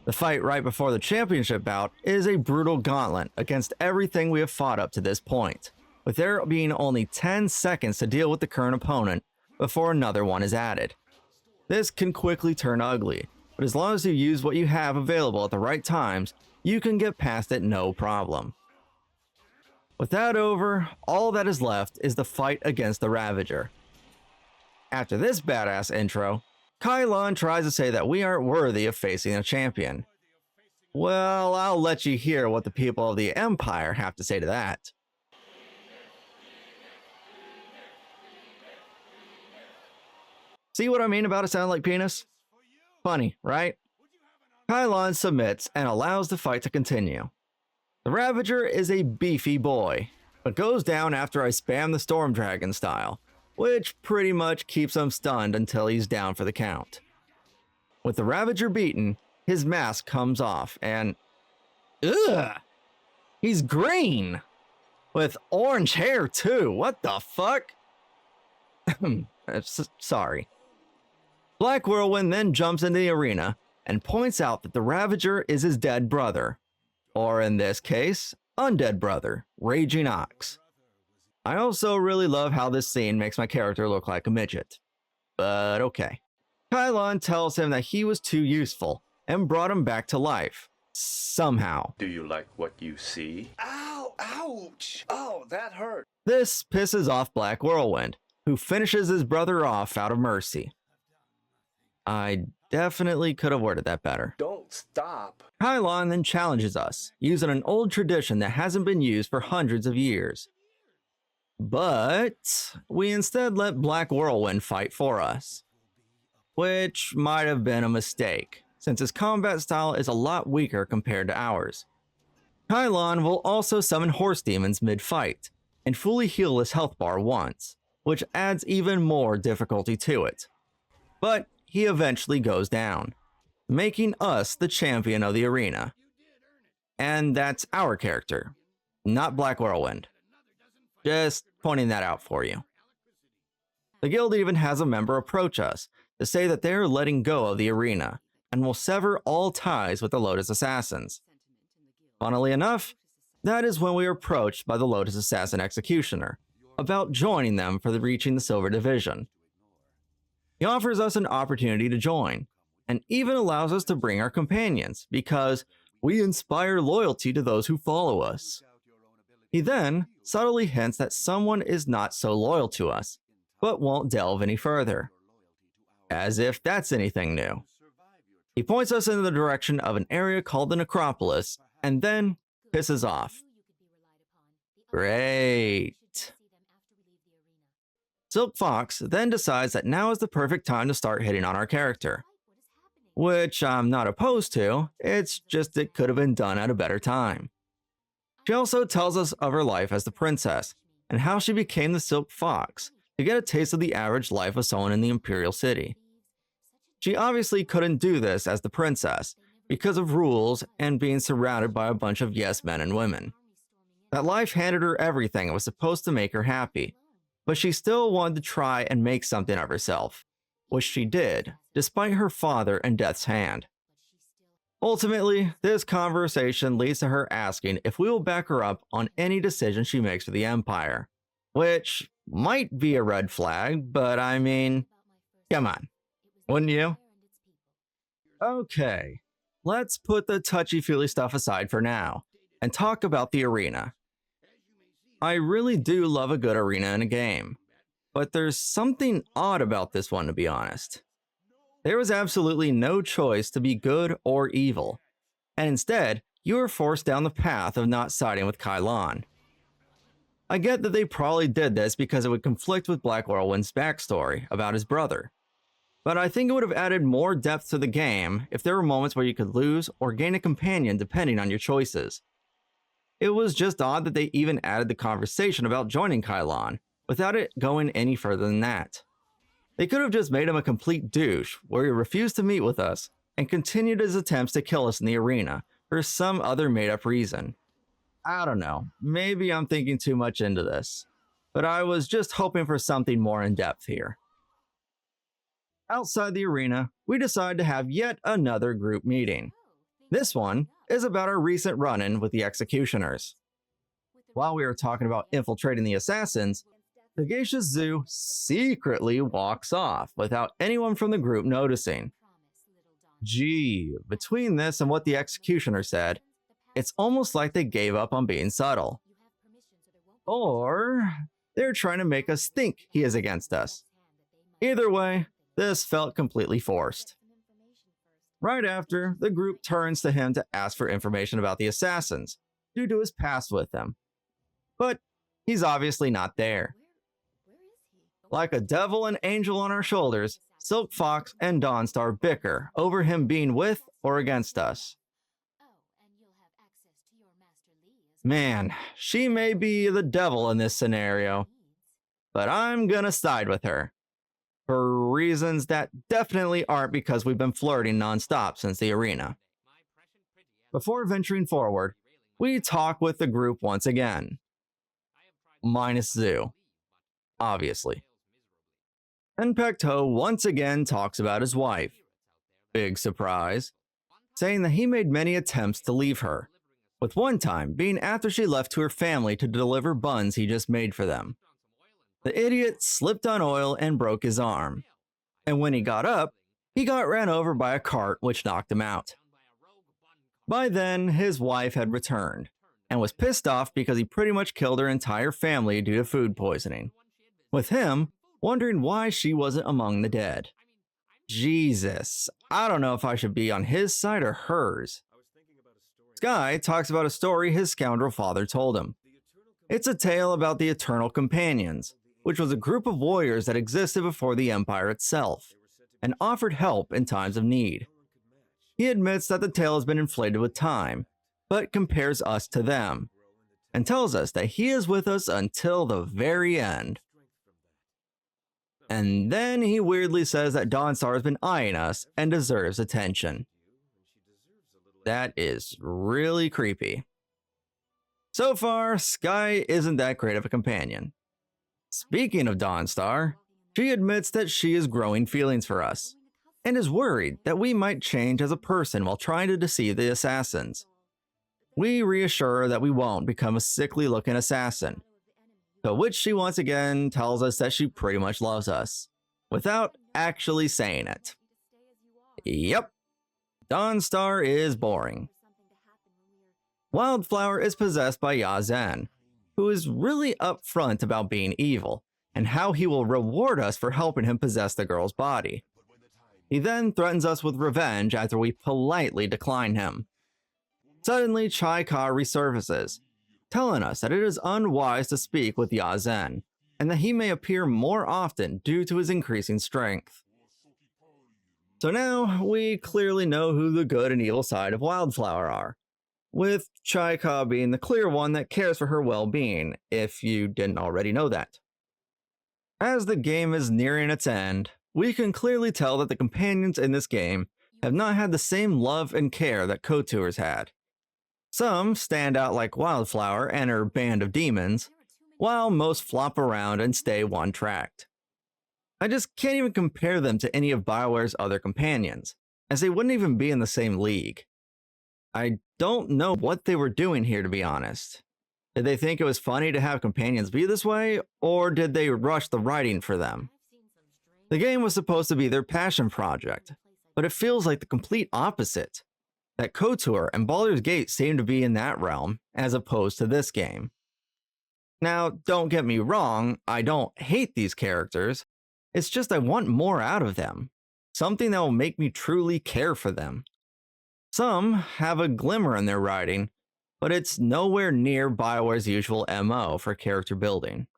The fight right before the championship bout is a brutal gauntlet against everything we have fought up to this point, with there being only 10 seconds to deal with the current opponent before another one is added. This can quickly turn ugly, but as long as you use what you have available at the right times, you can get past it no problem. With that over, all that is left is the fight against the Ravager. After this badass intro, Kylon tries to say that we aren't worthy of facing a champion. Well, I'll let you hear what the people of the Empire have to say to that. See what I mean about it sound like penis? Funny, right? Kylon submits and allows the fight to continue. The Ravager is a beefy boy, but goes down after I spam the Storm Dragon style, which pretty much keeps him stunned until he's down for the count. With the Ravager beaten, his mask comes off and... ugh! He's green! With orange hair too, what the fuck? Sorry. Black Whirlwind then jumps into the arena and points out that the Ravager is his dead brother, or in this case, undead brother, Raging Ox. I also really love how this scene makes my character look like a midget. But okay. Kylon tells him that he was too useful and brought him back to life. Somehow. Do you like what you see? Ow! Ouch! Oh, that hurt. This pisses off Black Whirlwind, who finishes his brother off out of mercy. I definitely could have worded that better. Don't stop. Kylon then challenges us, using an old tradition that hasn't been used for hundreds of years. But we instead let Black Whirlwind fight for us, which might have been a mistake, since his combat style is a lot weaker compared to ours. Kylon will also summon horse demons mid-fight, and fully heal his health bar once, which adds even more difficulty to it. But he eventually goes down, making us the champion of the arena. And that's our character, not Black Whirlwind. Just pointing that out for you. The guild even has a member approach us to say that they are letting go of the arena and will sever all ties with the Lotus Assassins. Funnily enough, that is when we are approached by the Lotus Assassin Executioner about joining them for reaching the Silver Division. He offers us an opportunity to join, and even allows us to bring our companions because we inspire loyalty to those who follow us. He then subtly hints that someone is not so loyal to us, but won't delve any further. As if that's anything new. He points us in the direction of an area called the Necropolis, and then pisses off. Great. Silk Fox then decides that now is the perfect time to start hitting on our character. which I'm not opposed to, it's just it could have been done at a better time. She also tells us of her life as the princess, and how she became the Silk Fox to get a taste of the average life of someone in the Imperial City. She obviously couldn't do this as the princess, because of rules and being surrounded by a bunch of yes men and women. That life handed her everything and was supposed to make her happy, but she still wanted to try and make something of herself, which she did, despite her father and Death's Hand. Ultimately, this conversation leads to her asking if we will back her up on any decision she makes for the Empire, which might be a red flag, but I mean, come on, wouldn't you? Okay, let's put the touchy-feely stuff aside for now and talk about the arena. I really do love a good arena in a game, but there's something odd about this one, to be honest. There was absolutely no choice to be good or evil, and instead, you were forced down the path of not siding with Kailan. I get that they probably did this because it would conflict with Black Whirlwind's backstory about his brother, but I think it would have added more depth to the game if there were moments where you could lose or gain a companion depending on your choices. It was just odd that they even added the conversation about joining Kailan, without it going any further than that. They could have just made him a complete douche, where he refused to meet with us, and continued his attempts to kill us in the arena, for some other made-up reason. I don't know, maybe I'm thinking too much into this, but I was just hoping for something more in-depth here. Outside the arena, we decide to have yet another group meeting. This one is about our recent run-in with the Executioners. While we are talking about infiltrating the assassins, the Geisha Zoo secretly walks off without anyone from the group noticing. Gee, between this and what the Executioner said, it's almost like they gave up on being subtle. Or they're trying to make us think he is against us. Either way, this felt completely forced. Right after, the group turns to him to ask for information about the assassins, due to his past with them. But he's obviously not there. Like a devil and angel on our shoulders, Silk Fox and Dawnstar bicker over him being with or against us. Man, she may be the devil in this scenario, but I'm gonna side with her. For reasons that definitely aren't because we've been flirting non-stop since the arena. Before venturing forward, we talk with the group once again. Minus Zoo, obviously. And Pecto once again talks about his wife. Big surprise. Saying that he made many attempts to leave her, with one time being after she left to her family to deliver buns he just made for them. The idiot slipped on oil and broke his arm, and when he got up, he got ran over by a cart which knocked him out. By then, his wife had returned, and was pissed off because he pretty much killed her entire family due to food poisoning, with him wondering why she wasn't among the dead. Jesus, I don't know if I should be on his side or hers. Sky talks about a story his scoundrel father told him. It's a tale about the Eternal Companions, which was a group of warriors that existed before the Empire itself, and offered help in times of need. He admits that the tale has been inflated with time, but compares us to them, and tells us that he is with us until the very end. And then he weirdly says that Dawnstar has been eyeing us and deserves attention. That is really creepy. So far, Sky isn't that great of a companion. Speaking of Dawnstar, she admits that she is growing feelings for us, and is worried that we might change as a person while trying to deceive the assassins. We reassure her that we won't become a sickly-looking assassin, to which she once again tells us that she pretty much loves us, without actually saying it. Yep, Dawnstar is boring. Wildflower is possessed by Yazen, who is really upfront about being evil, and how he will reward us for helping him possess the girl's body. He then threatens us with revenge after we politely decline him. Suddenly, Chai Ka resurfaces, telling us that it is unwise to speak with Yazen, and that he may appear more often due to his increasing strength. So now we clearly know who the good and evil side of Wildflower are, with Chaika being the clear one that cares for her well-being, if you didn't already know that. As the game is nearing its end, we can clearly tell that the companions in this game have not had the same love and care that KOTOR's had. Some stand out like Wildflower and her band of demons, while most flop around and stay one-tracked. I just can't even compare them to any of BioWare's other companions, as they wouldn't even be in the same league. I don't know what they were doing here, to be honest. Did they think it was funny to have companions be this way, or did they rush the writing for them? The game was supposed to be their passion project, but it feels like the complete opposite. That KOTOR and Baldur's Gate seem to be in that realm, as opposed to this game. Now, don't get me wrong, I don't hate these characters, it's just I want more out of them. Something that will make me truly care for them. Some have a glimmer in their writing, but it's nowhere near BioWare's usual MO for character building.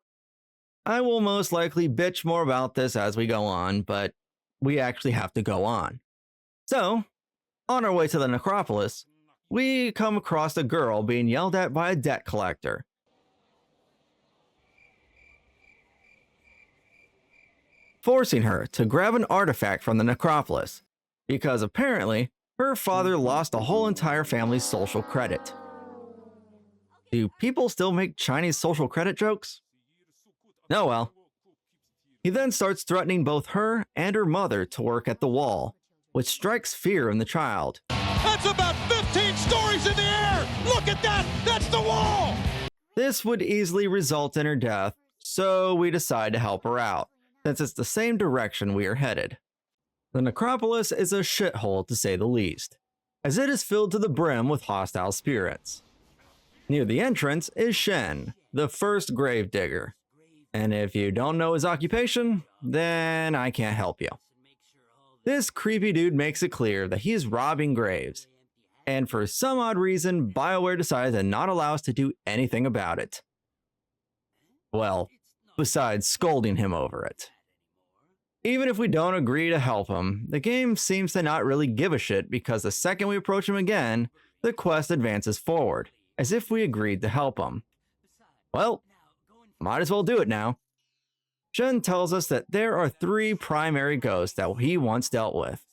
I will most likely bitch more about this as we go on, but we actually have to go on. So, on our way to the Necropolis, we come across a girl being yelled at by a debt collector. Forcing her to grab an artifact from the Necropolis, because apparently her father lost a whole entire family's social credit. Do people still make Chinese social credit jokes? Oh well. He then starts threatening both her and her mother to work at the wall, which strikes fear in the child. That's about 15 stories in the air! Look at that! That's the wall! This would easily result in her death, so we decide to help her out, since it's the same direction we are headed. The Necropolis is a shithole to say the least, as it is filled to the brim with hostile spirits. Near the entrance is Shen, the first gravedigger. And if you don't know his occupation, then I can't help you. This creepy dude makes it clear that he is robbing graves, and for some odd reason, BioWare decides to not allow us to do anything about it. Well, besides scolding him over it. Even if we don't agree to help him, the game seems to not really give a shit because the second we approach him again, the quest advances forward, as if we agreed to help him. Well, might as well do it now. Shen tells us that there are 3 primary ghosts that he once dealt with.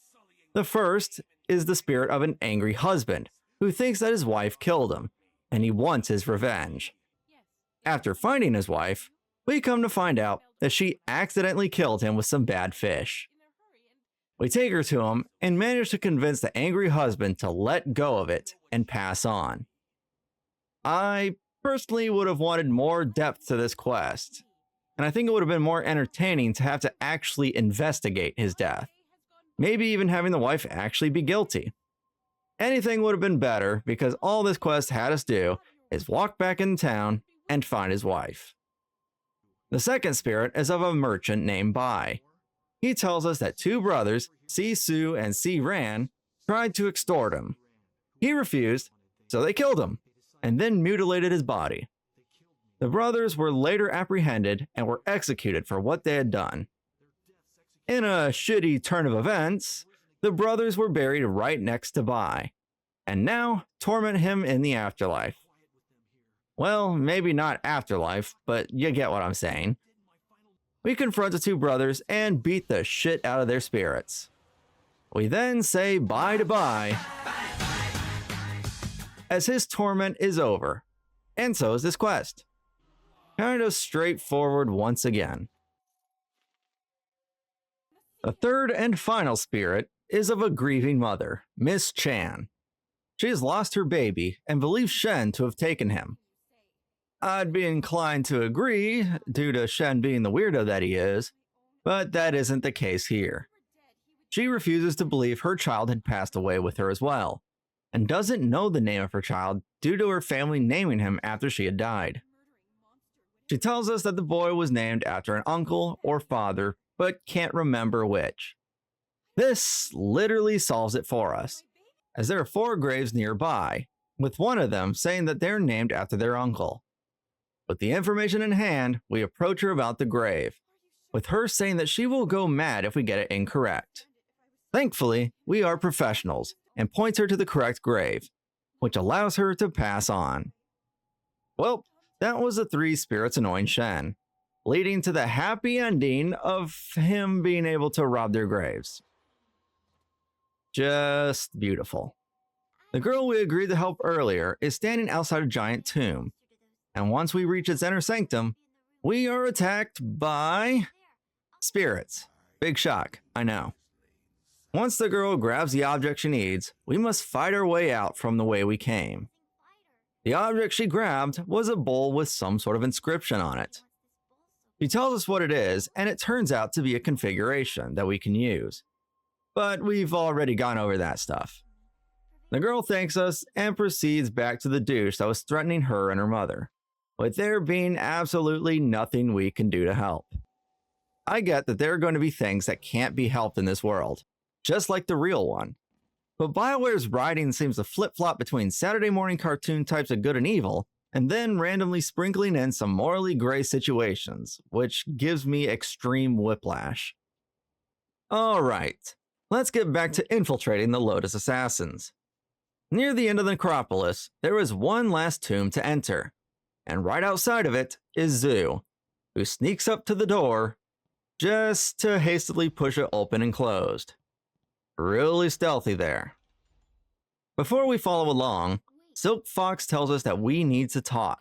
The first is the spirit of an angry husband who thinks that his wife killed him, and he wants his revenge. After finding his wife, we come to find out that she accidentally killed him with some bad fish. We take her to him and manage to convince the angry husband to let go of it and pass on. I personally would have wanted more depth to this quest, and I think it would have been more entertaining to have to actually investigate his death. Maybe even having the wife actually be guilty. Anything would have been better because all this quest had us do is walk back in town and find his wife. The second spirit is of a merchant named Bai. He tells us that 2 brothers, Si-Su and Si-Ran, tried to extort him. He refused, so they killed him, and then mutilated his body. The brothers were later apprehended and were executed for what they had done. In a shitty turn of events, the brothers were buried right next to Bai, and now torment him in the afterlife. Well, maybe not afterlife, but you get what I'm saying. We confront the 2 brothers and beat the shit out of their spirits. We then say bye to Bai, as his torment is over, and so is this quest. Kind of straightforward once again. The third and final spirit is of a grieving mother, Miss Chan. She has lost her baby and believes Shen to have taken him. I'd be inclined to agree, due to Shen being the weirdo that he is, but that isn't the case here. She refuses to believe her child had passed away with her as well, and doesn't know the name of her child due to her family naming him after she had died. She tells us that the boy was named after an uncle or father, but can't remember which. This literally solves it for us, as there are 4 graves nearby, with one of them saying that they're named after their uncle. With the information in hand, we approach her about the grave, with her saying that she will go mad if we get it incorrect. Thankfully, we are professionals and points her to the correct grave, which allows her to pass on. Well, that was the three spirits annoying Shen, leading to the happy ending of him being able to rob their graves. Just beautiful. The girl we agreed to help earlier is standing outside a giant tomb, and once we reach its inner sanctum, we are attacked by spirits. Big shock, I know. Once the girl grabs the object she needs, we must fight our way out from the way we came. The object she grabbed was a bowl with some sort of inscription on it. She tells us what it is, and it turns out to be a configuration that we can use. But we've already gone over that stuff. The girl thanks us and proceeds back to the douche that was threatening her and her mother, with there being absolutely nothing we can do to help. I get that there are going to be things that can't be helped in this world, just like the real one. But BioWare's writing seems to flip-flop between Saturday morning cartoon types of good and evil, and then randomly sprinkling in some morally gray situations, which gives me extreme whiplash. Alright, let's get back to infiltrating the Lotus Assassins. Near the end of the Necropolis, there is one last tomb to enter, and right outside of it is Zhu, who sneaks up to the door just to hastily push it open and closed. Really stealthy there. Before we follow along, Silk Fox tells us that we need to talk,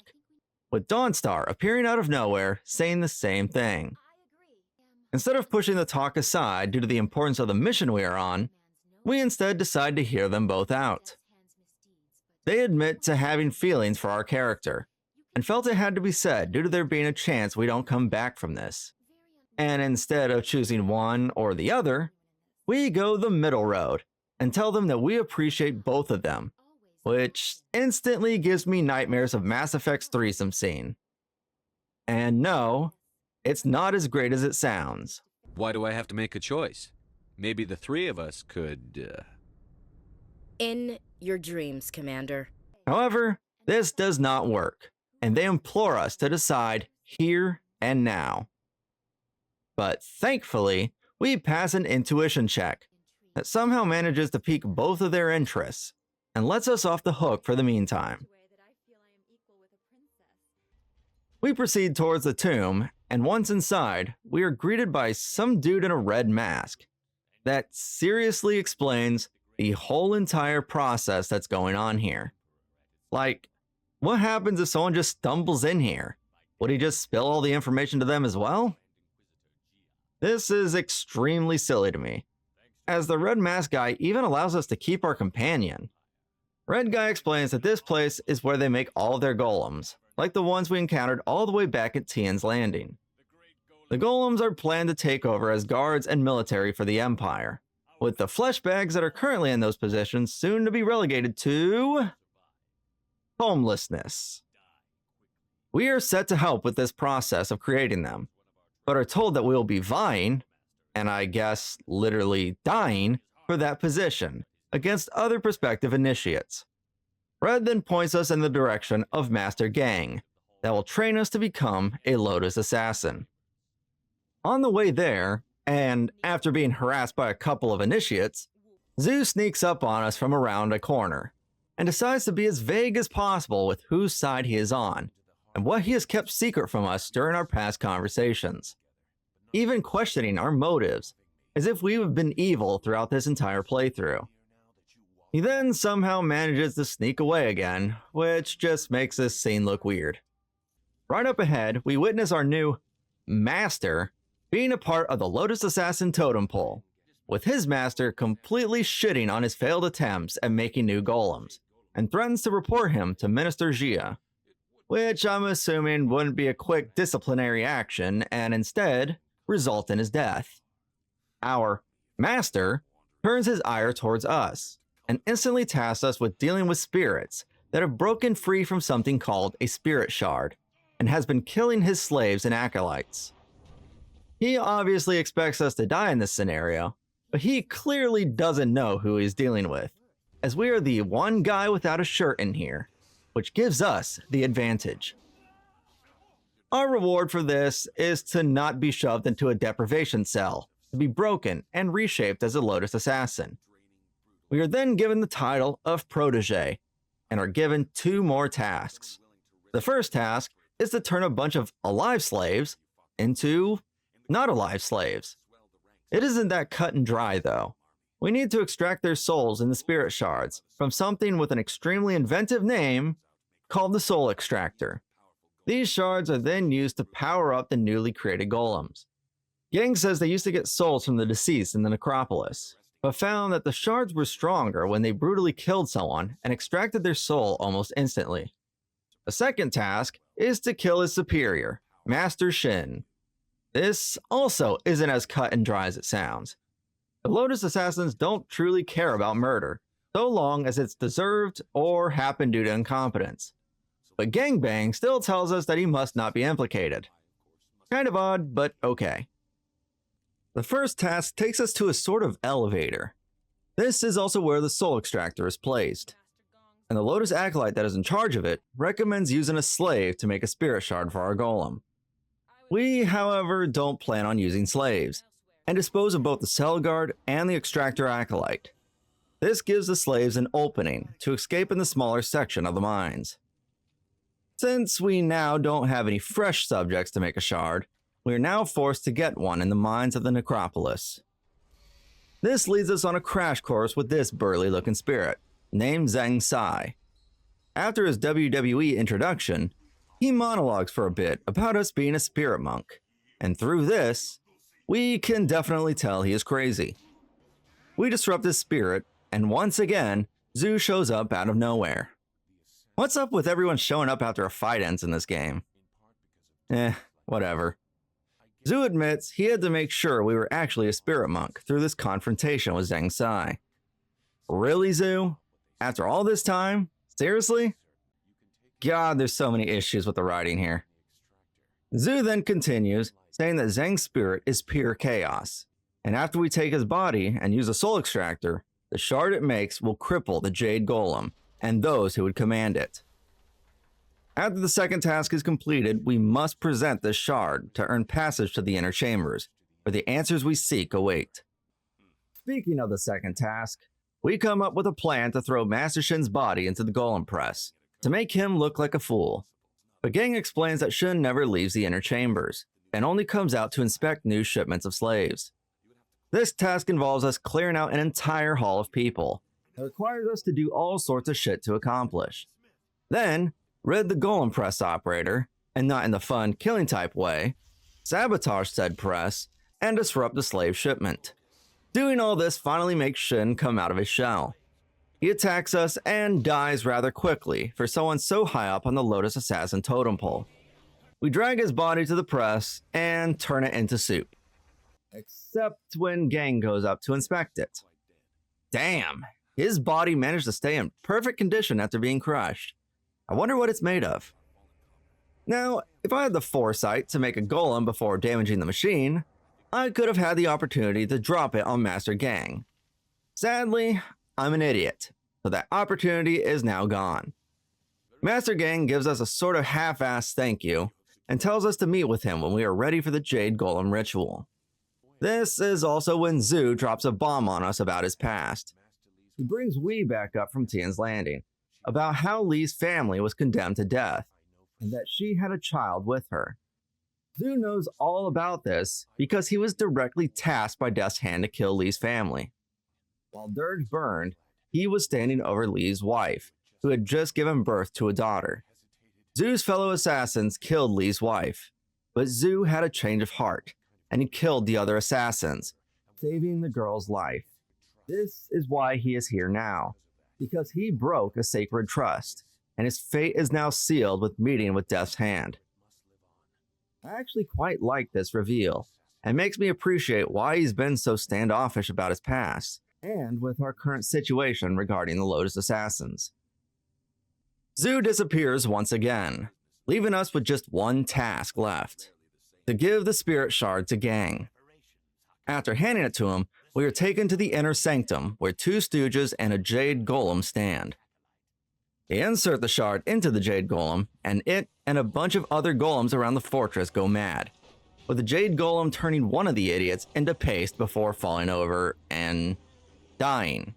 with Dawnstar appearing out of nowhere saying the same thing. Instead of pushing the talk aside due to the importance of the mission we are on, we instead decide to hear them both out. They admit to having feelings for our character, and felt it had to be said due to there being a chance we don't come back from this. And instead of choosing one or the other, we go the middle road and tell them that we appreciate both of them, which instantly gives me nightmares of Mass Effect's threesome scene. And no, it's not as great as it sounds. Why do I have to make a choice? Maybe the three of us could, In your dreams, Commander. However, this does not work, and they implore us to decide here and now. But thankfully, we pass an intuition check that somehow manages to pique both of their interests and lets us off the hook for the meantime. We proceed towards the tomb, and once inside, we are greeted by some dude in a red mask that seriously explains the whole entire process that's going on here. Like, what happens if someone just stumbles in here? Would he just spill all the information to them as well? This is extremely silly to me, as the Red Mask guy even allows us to keep our companion. Red guy explains that this place is where they make all of their golems, like the ones we encountered all the way back at Tian's Landing. The golems are planned to take over as guards and military for the Empire, with the flesh bags that are currently in those positions soon to be relegated to homelessness. We are set to help with this process of creating them, but are told that we will be vying, and I guess literally dying, for that position against other prospective initiates. Red then points us in the direction of Master Gang, that will train us to become a Lotus Assassin. On the way there, and after being harassed by a couple of initiates, Zhu sneaks up on us from around a corner, and decides to be as vague as possible with whose side he is on, and what he has kept secret from us during our past conversations, even questioning our motives, as if we have been evil throughout this entire playthrough. He then somehow manages to sneak away again, which just makes this scene look weird. Right up ahead, we witness our new master being a part of the Lotus Assassin totem pole, with his master completely shitting on his failed attempts at making new golems, and threatens to report him to Minister Jia, which I'm assuming wouldn't be a quick disciplinary action and instead result in his death. Our master turns his ire towards us, and instantly tasks us with dealing with spirits that have broken free from something called a spirit shard, and has been killing his slaves and acolytes. He obviously expects us to die in this scenario, but he clearly doesn't know who he's dealing with, as we are the one guy without a shirt in here, which gives us the advantage. Our reward for this is to not be shoved into a deprivation cell, to be broken and reshaped as a Lotus Assassin. We are then given the title of Protégé, and are given 2 more tasks. The first task is to turn a bunch of alive slaves into not alive slaves. It isn't that cut and dry though. We need to extract their souls in the spirit shards from something with an extremely inventive name called the Soul Extractor. These shards are then used to power up the newly created golems. Gang says they used to get souls from the deceased in the Necropolis, but found that the shards were stronger when they brutally killed someone and extracted their soul almost instantly. The second task is to kill his superior, Master Shin. This also isn't as cut and dry as it sounds. The Lotus Assassins don't truly care about murder, so long as it's deserved or happened due to incompetence. But Gangbang still tells us that he must not be implicated. Kind of odd, but okay. The first task takes us to a sort of elevator. This is also where the Soul Extractor is placed, and the Lotus Acolyte that is in charge of it recommends using a slave to make a spirit shard for our golem. We, however, don't plan on using slaves, and dispose of both the Cell Guard and the Extractor Acolyte. This gives the slaves an opening to escape in the smaller section of the mines. Since we now don't have any fresh subjects to make a shard, we are now forced to get one in the mines of the Necropolis. This leads us on a crash course with this burly-looking spirit, named Zhang Sai. After his WWE introduction, he monologues for a bit about us being a spirit monk, and through this, we can definitely tell he is crazy. We disrupt his spirit, and once again, Zhu shows up out of nowhere. What's up with everyone showing up after a fight ends in this game? Whatever. Zhu admits he had to make sure we were actually a spirit monk through this confrontation with Zhang Sai. Really, Zhu? After all this time? Seriously? God, there's so many issues with the writing here. Zhu then continues, saying that Zhang's spirit is pure chaos, and after we take his body and use a soul extractor, the shard it makes will cripple the Jade Golem and those who would command it. After the second task is completed, we must present this shard to earn passage to the inner chambers, where the answers we seek await. Speaking of the second task, we come up with a plan to throw Master Shin's body into the golem press, to make him look like a fool. But Gang explains that Shin never leaves the inner chambers, and only comes out to inspect new shipments of slaves. This task involves us clearing out an entire hall of people. It requires us to do all sorts of shit to accomplish. Then, rid the golem press operator, and not in the fun killing type way, sabotage said press, and disrupt the slave shipment. Doing all this finally makes Shin come out of his shell. He attacks us and dies rather quickly for someone so high up on the Lotus Assassin totem pole. We drag his body to the press and turn it into soup. Except when Gang goes up to inspect it. Damn, his body managed to stay in perfect condition after being crushed. I wonder what it's made of. Now, if I had the foresight to make a golem before damaging the machine, I could have had the opportunity to drop it on Master Gang. Sadly, I'm an idiot, so that opportunity is now gone. Master Gang gives us a sort of half-assed thank you, and tells us to meet with him when we are ready for the Jade Golem ritual. This is also when Zhu drops a bomb on us about his past. He brings Wee back up from Tian's landing, about how Lee's family was condemned to death, and that she had a child with her. Zhu knows all about this because he was directly tasked by Death's Hand to kill Lee's family. While Dirge burned, he was standing over Lee's wife, who had just given birth to a daughter. Zhu's fellow assassins killed Lee's wife, but Zhu had a change of heart, and he killed the other assassins, saving the girl's life. This is why he is here now, because he broke a sacred trust, and his fate is now sealed with meeting with Death's Hand. I actually quite like this reveal, and makes me appreciate why he's been so standoffish about his past, and with our current situation regarding the Lotus Assassins. Zhu disappears once again, leaving us with just one task left: to give the spirit shard to Gang. After handing it to him, we are taken to the inner sanctum where 2 stooges and a Jade Golem stand. They insert the shard into the Jade Golem, and it and a bunch of other golems around the fortress go mad. with the Jade Golem turning one of the idiots into paste before falling over and dying.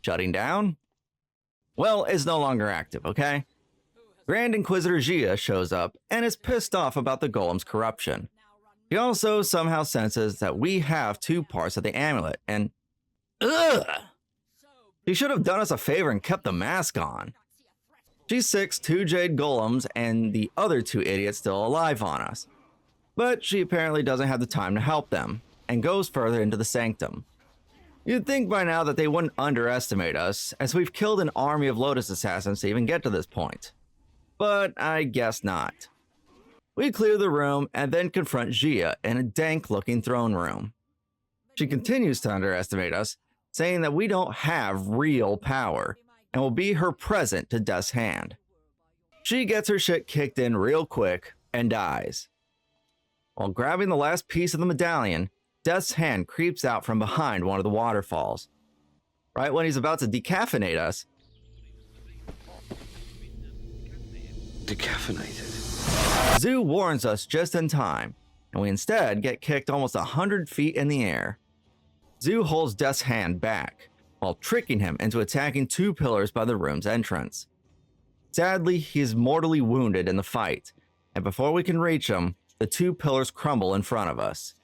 Shutting down? Well, it's no longer active, okay? Grand Inquisitor Jia shows up and is pissed off about the Golem's corruption. He also somehow senses that we have 2 parts of the amulet, and ugh! She should have done us a favor and kept the mask on. She sicks 2 Jade Golems and the other 2 idiots still alive on us. But she apparently doesn't have the time to help them, and goes further into the sanctum. You'd think by now that they wouldn't underestimate us, as we've killed an army of Lotus Assassins to even get to this point. But I guess not. We clear the room and then confront Jia in a dank-looking throne room. She continues to underestimate us, saying that we don't have real power, and will be her present to Death's hand. She gets her shit kicked in real quick and dies. While grabbing the last piece of the medallion, Death's hand creeps out from behind one of the waterfalls. Right when he's about to decaffeinate us. Decaffeinated. Zhu warns us just in time, and we instead get kicked almost 100 feet in the air. Zhu holds Death's hand back, while tricking him into attacking 2 pillars by the room's entrance. Sadly, he is mortally wounded in the fight, and before we can reach him, the 2 pillars crumble in front of us.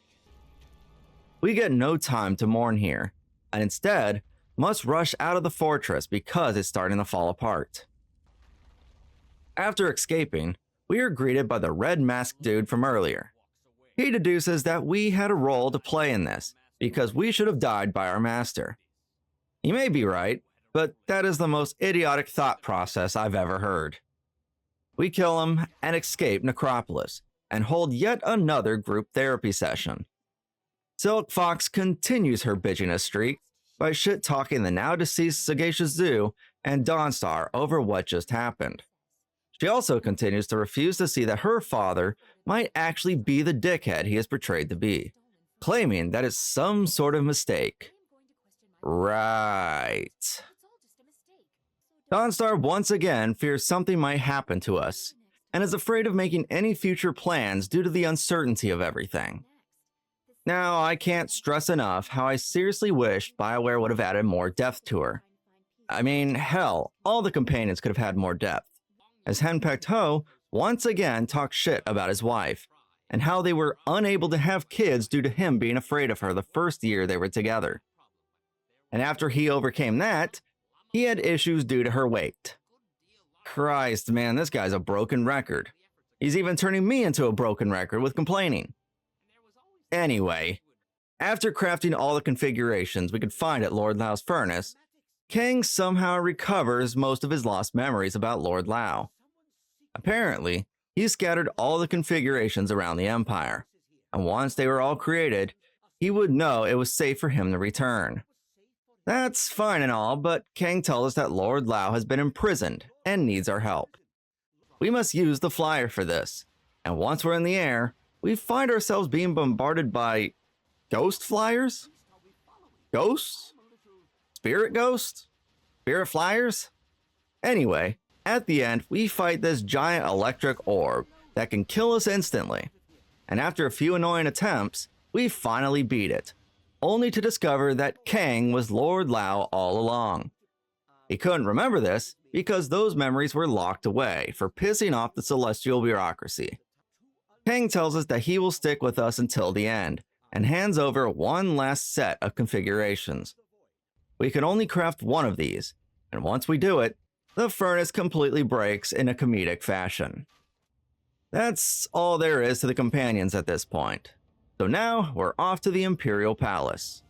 We get no time to mourn here, and instead must rush out of the fortress because it's starting to fall apart. After escaping, we are greeted by the red-masked dude from earlier. He deduces that we had a role to play in this, because we should have died by our master. He may be right, but that is the most idiotic thought process I've ever heard. We kill him and escape Necropolis, and hold yet another group therapy session. Silk Fox continues her bitchiness streak by shit-talking the now-deceased Sagacious Zhu and Dawnstar over what just happened. She also continues to refuse to see that her father might actually be the dickhead he is portrayed to be, claiming that it's some sort of mistake. Right. Dawnstar once again fears something might happen to us, and is afraid of making any future plans due to the uncertainty of everything. Now, I can't stress enough how I seriously wish BioWare would have added more depth to her. I mean, hell, all the companions could have had more depth, as Henpecked Ho once again talked shit about his wife, and how they were unable to have kids due to him being afraid of her the first year they were together. And after he overcame that, he had issues due to her weight. Christ, man, this guy's a broken record. He's even turning me into a broken record with complaining. Anyway, after crafting all the configurations we could find at Lord Lao's furnace, Kang somehow recovers most of his lost memories about Lord Lao. Apparently, he scattered all the configurations around the Empire, and once they were all created, he would know it was safe for him to return. That's fine and all, but Kang tells us that Lord Lao has been imprisoned and needs our help. We must use the flyer for this, and once we're in the air, we find ourselves being bombarded by ghost flyers? Ghosts? Spirit ghosts? Spirit flyers? Anyway, at the end, we fight this giant electric orb that can kill us instantly, and after a few annoying attempts, we finally beat it, only to discover that Kang was Lord Lao all along. He couldn't remember this because those memories were locked away for pissing off the celestial bureaucracy. Kang tells us that he will stick with us until the end, and hands over one last set of configurations. We can only craft one of these, and once we do it, the furnace completely breaks in a comedic fashion. That's all there is to the companions at this point. So now we're off to the Imperial Palace.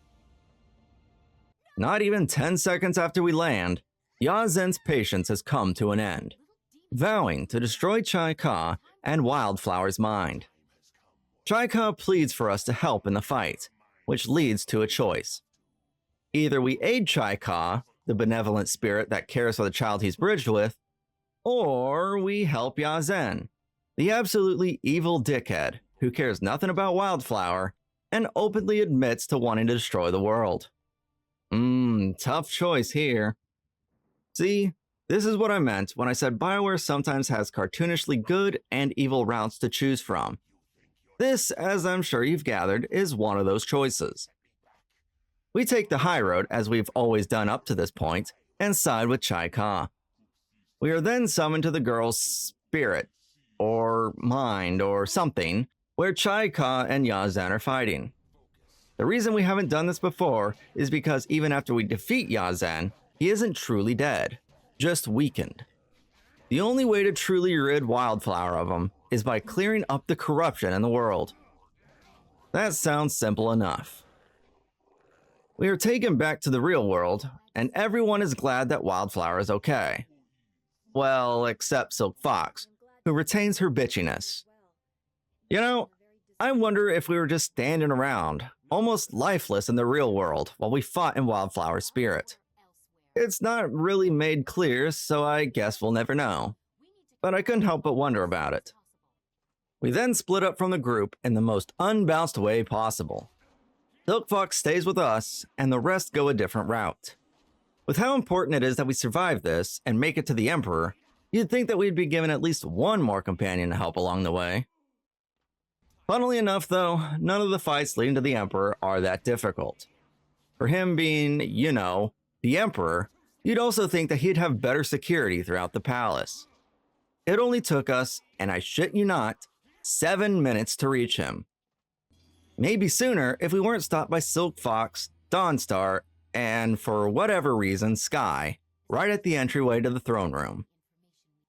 Not even 10 seconds after we land, Yazen's patience has come to an end, vowing to destroy Chai Ka and Wildflower's mind. Chai Ka pleads for us to help in the fight, which leads to a choice. Either we aid Chai Ka, the benevolent spirit that cares for the child he's bridged with, or we help Yazen, the absolutely evil dickhead who cares nothing about Wildflower and openly admits to wanting to destroy the world. Tough choice here. See, this is what I meant when I said BioWare sometimes has cartoonishly good and evil routes to choose from. This, as I'm sure you've gathered, is one of those choices. We take the high road, as we've always done up to this point, and side with Chai Ka. We are then summoned to the girl's spirit, or mind, or something, where Chai Ka and Yazan are fighting. The reason we haven't done this before is because even after we defeat Yazan, he isn't truly dead, just weakened. The only way to truly rid Wildflower of him is by clearing up the corruption in the world. That sounds simple enough. We are taken back to the real world, and everyone is glad that Wildflower is okay. Well, except Silk Fox, who retains her bitchiness. You know, I wonder if we were just standing around, almost lifeless in the real world, while we fought in Wildflower's spirit. It's not really made clear, so I guess we'll never know. But I couldn't help but wonder about it. We then split up from the group in the most unbalanced way possible. Silk Fox stays with us, and the rest go a different route. With how important it is that we survive this and make it to the Emperor, you'd think that we'd be given at least one more companion to help along the way. Funnily enough, though, none of the fights leading to the Emperor are that difficult. For him being, you know, the Emperor, you'd also think that he'd have better security throughout the palace. It only took us, and I shit you not, 7 minutes to reach him. Maybe sooner if we weren't stopped by Silk Fox, Dawnstar, and for whatever reason, Sky, right at the entryway to the throne room.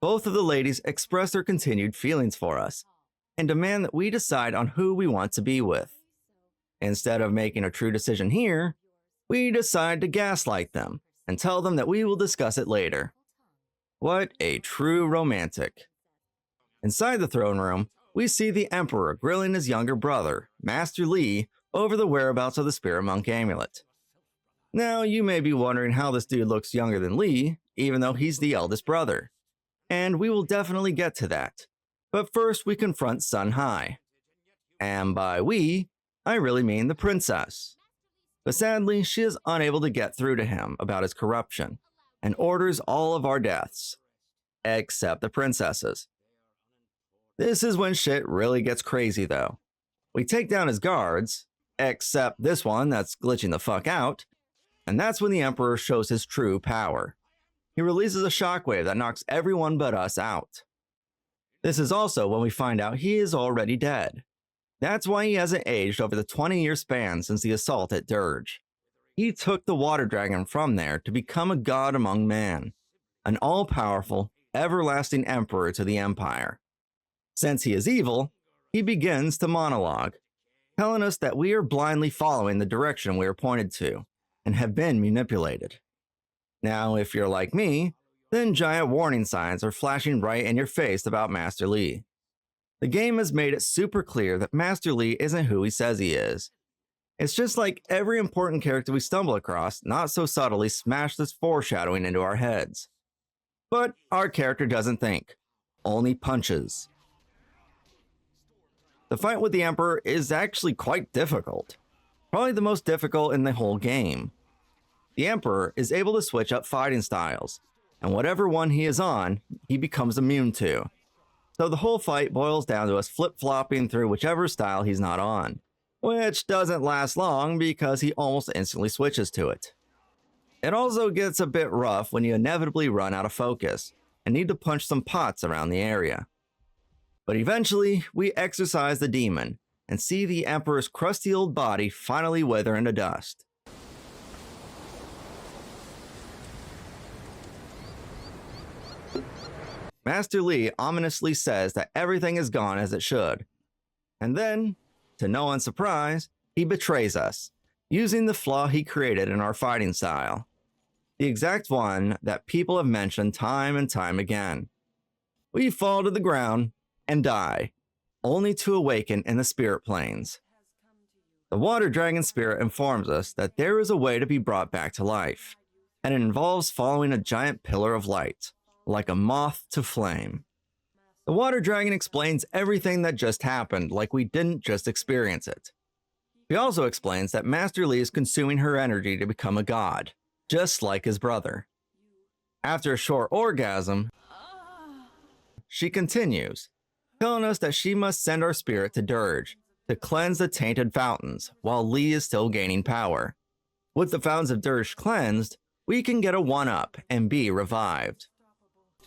Both of the ladies express their continued feelings for us, and demand that we decide on who we want to be with. Instead of making a true decision here, we decide to gaslight them and tell them that we will discuss it later. What a true romantic. Inside the throne room, we see the Emperor grilling his younger brother, Master Li, over the whereabouts of the Spirit Monk amulet. Now, you may be wondering how this dude looks younger than Li, even though he's the eldest brother. And we will definitely get to that. But first, we confront Sun Hai. And by we, I really mean the princess. But sadly, she is unable to get through to him about his corruption, and orders all of our deaths. Except the princess's. This is when shit really gets crazy, though. We take down his guards, except this one that's glitching the fuck out, and that's when the Emperor shows his true power. He releases a shockwave that knocks everyone but us out. This is also when we find out he is already dead. That's why he hasn't aged over the 20-year span since the assault at Dirge. He took the water dragon from there to become a god among man, an all-powerful, everlasting emperor to the Empire. Since he is evil, he begins to monologue, telling us that we are blindly following the direction we are pointed to, and have been manipulated. Now, if you're like me, then giant warning signs are flashing right in your face about Master Li. The game has made it super clear that Master Li isn't who he says he is. It's just like every important character we stumble across not so subtly smashed this foreshadowing into our heads. But our character doesn't think, only punches. The fight with the Emperor is actually quite difficult. Probably the most difficult in the whole game. The Emperor is able to switch up fighting styles, and whatever one he is on, he becomes immune to. So the whole fight boils down to us flip-flopping through whichever style he's not on, which doesn't last long because he almost instantly switches to it. It also gets a bit rough when you inevitably run out of focus and need to punch some pots around the area. But eventually, we exorcise the demon and see the Emperor's crusty old body finally wither into dust. Master Li ominously says that everything is gone as it should. And then, to no one's surprise, he betrays us, using the flaw he created in our fighting style. The exact one that people have mentioned time and time again. We fall to the ground and die, only to awaken in the spirit planes. The water dragon spirit informs us that there is a way to be brought back to life, and it involves following a giant pillar of light, like a moth to flame. The water dragon explains everything that just happened like we didn't just experience it. He also explains that Master Li is consuming her energy to become a god, just like his brother. After a short orgasm, she continues, telling us that she must send our spirit to Dirge to cleanse the tainted fountains while Lee is still gaining power. With the fountains of Dirge cleansed, we can get a 1-up and be revived.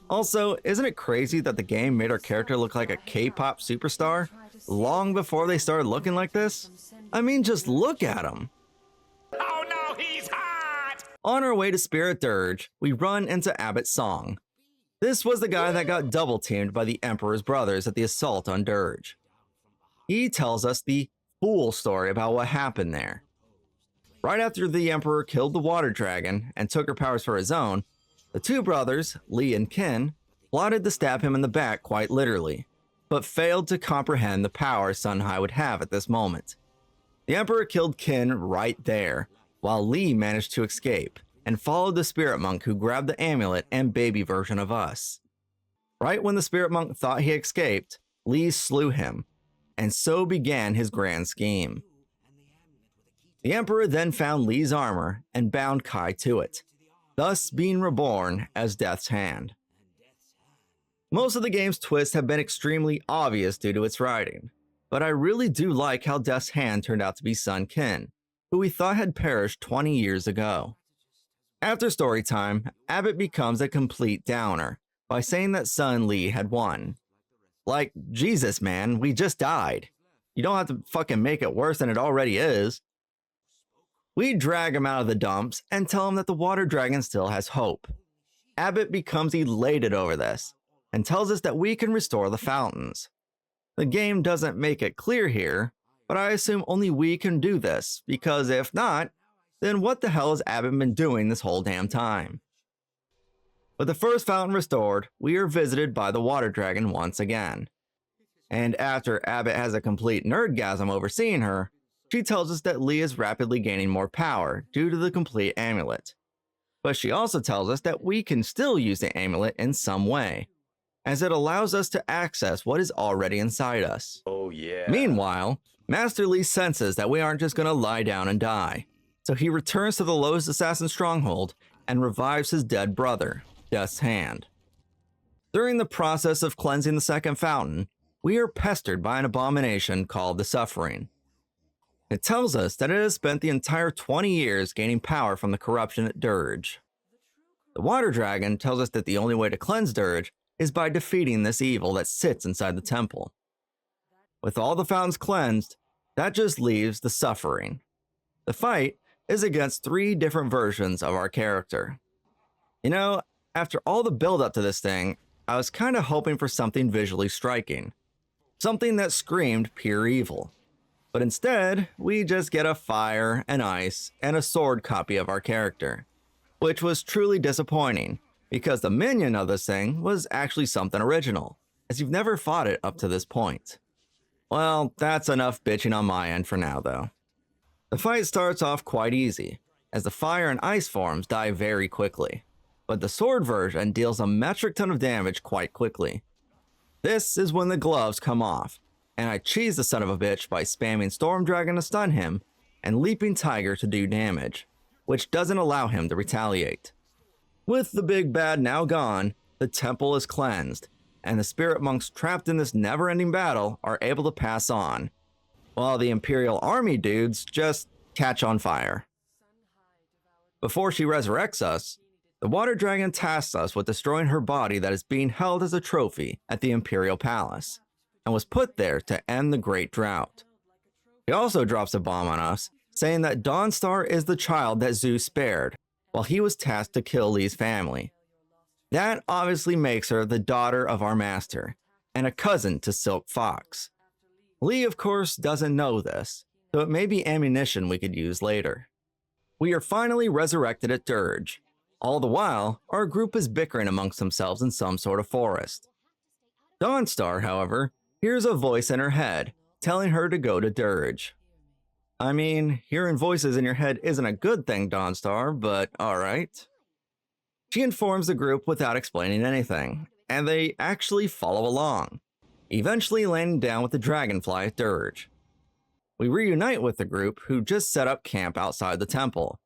Also, isn't it crazy that the game made our character look like a K-pop superstar long before they started looking like this? I mean, just look at him. Oh no, he's hot! On our way to Spirit Dirge, we run into Abbot Song. This was the guy that got double-teamed by the Emperor's brothers at the assault on Dirge. He tells us the full story about what happened there. Right after the Emperor killed the water dragon and took her powers for his own, the two brothers, Lee and Kin, plotted to stab him in the back quite literally, but failed to comprehend the power Sun Hai would have at this moment. The Emperor killed Kin right there, while Lee managed to escape and followed the spirit monk who grabbed the amulet and baby version of us. Right when the spirit monk thought he escaped, Lee slew him, and so began his grand scheme. The Emperor then found Lee's armor and bound Kai to it, thus being reborn as Death's Hand. Most of the game's twists have been extremely obvious due to its writing, but I really do like how Death's Hand turned out to be Sun Kin, who we thought had perished 20 years ago. After story time, Abbott becomes a complete downer by saying that Sun Lee had won. Like, Jesus man, we just died. You don't have to fucking make it worse than it already is. We drag him out of the dumps and tell him that the water dragon still has hope. Abbott becomes elated over this and tells us that we can restore the fountains. The game doesn't make it clear here, but I assume only we can do this, because if not, then what the hell has Abbott been doing this whole damn time? With the first fountain restored, we are visited by the water dragon once again. And after Abbott has a complete nerdgasm over seeing her, she tells us that Lee is rapidly gaining more power due to the complete amulet. But she also tells us that we can still use the amulet in some way, as it allows us to access what is already inside us. Oh yeah. Meanwhile, Master Lee senses that we aren't just going to lie down and die, so he returns to the Lotus Assassin stronghold and revives his dead brother, Death's Hand. During the process of cleansing the second fountain, we are pestered by an abomination called the Suffering. It tells us that it has spent the entire 20 years gaining power from the corruption at Dirge. The water dragon tells us that the only way to cleanse Dirge is by defeating this evil that sits inside the temple. With all the fountains cleansed, that just leaves the Suffering. The fight is against 3 different versions of our character. You know, after all the build up to this thing, I was kind of hoping for something visually striking. Something that screamed pure evil. But instead, we just get a fire, an ice, and a sword copy of our character. Which was truly disappointing, because the minion of this thing was actually something original, as you've never fought it up to this point. Well, that's enough bitching on my end for now though. The fight starts off quite easy, as the fire and ice forms die very quickly, but the sword version deals a metric ton of damage quite quickly. This is when the gloves come off, and I cheese the son of a bitch by spamming Storm Dragon to stun him and Leaping Tiger to do damage, which doesn't allow him to retaliate. With the big bad now gone, the temple is cleansed, and the spirit monks trapped in this never-ending battle are able to pass on, while the Imperial army dudes just catch on fire. Before she resurrects us, the water dragon tasks us with destroying her body that is being held as a trophy at the Imperial Palace, and was put there to end the Great Drought. He also drops a bomb on us, saying that Dawnstar is the child that Zeus spared, while he was tasked to kill Lee's family. That obviously makes her the daughter of our master, and a cousin to Silk Fox. Lee, of course, doesn't know this, so it may be ammunition we could use later. We are finally resurrected at Dirge. All the while, our group is bickering amongst themselves in some sort of forest. Dawnstar, however, hears a voice in her head, telling her to go to Dirge. I mean, hearing voices in your head isn't a good thing, Dawnstar, but alright. She informs the group without explaining anything, and they actually follow along, eventually landing down with the Dragonfly at Dirge. We reunite with the group who just set up camp outside the temple,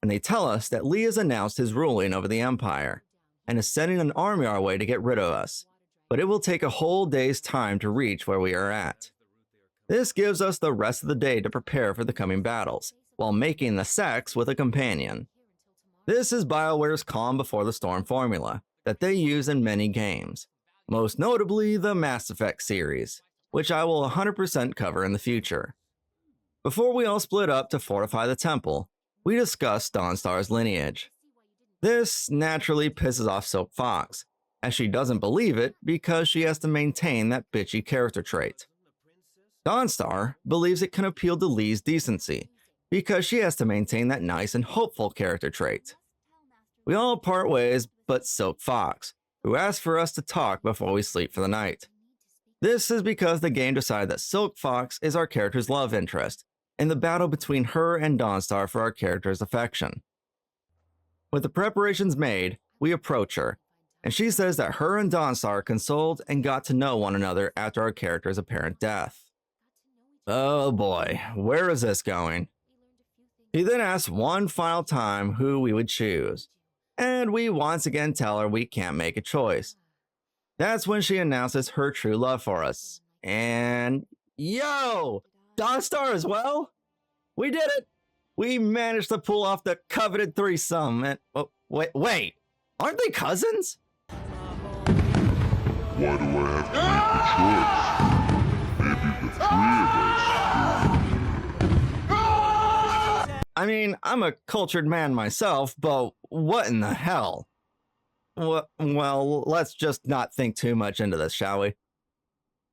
and they tell us that Lee has announced his ruling over the Empire, and is sending an army our way to get rid of us, but it will take a whole day's time to reach where we are at. This gives us the rest of the day to prepare for the coming battles, while making the sex with a companion. This is BioWare's calm before the storm formula that they use in many games, most notably the Mass Effect series, which I will 100% cover in the future. Before we all split up to fortify the temple, we discuss Dawnstar's lineage. This naturally pisses off Silk Fox, as she doesn't believe it because she has to maintain that bitchy character trait. Dawnstar believes it can appeal to Lee's decency, because she has to maintain that nice and hopeful character trait. We all part ways but Silk Fox, who asks for us to talk before we sleep for the night. This is because the game decided that Silk Fox is our character's love interest, in the battle between her and Dawnstar for our character's affection. With the preparations made, we approach her, and she says that her and Dawnstar consoled and got to know one another after our character's apparent death. Oh boy, where is this going? He then asks one final time who we would choose, and we once again tell her we can't make a choice. That's when she announces her true love for us, and yo! Dawnstar as well? We did it! We managed to pull off the coveted threesome, and wait, aren't they cousins? Why do I have to make a choice? Maybe the three of us. I mean, I'm a cultured man myself, but what in the hell? Well, let's just not think too much into this, shall we?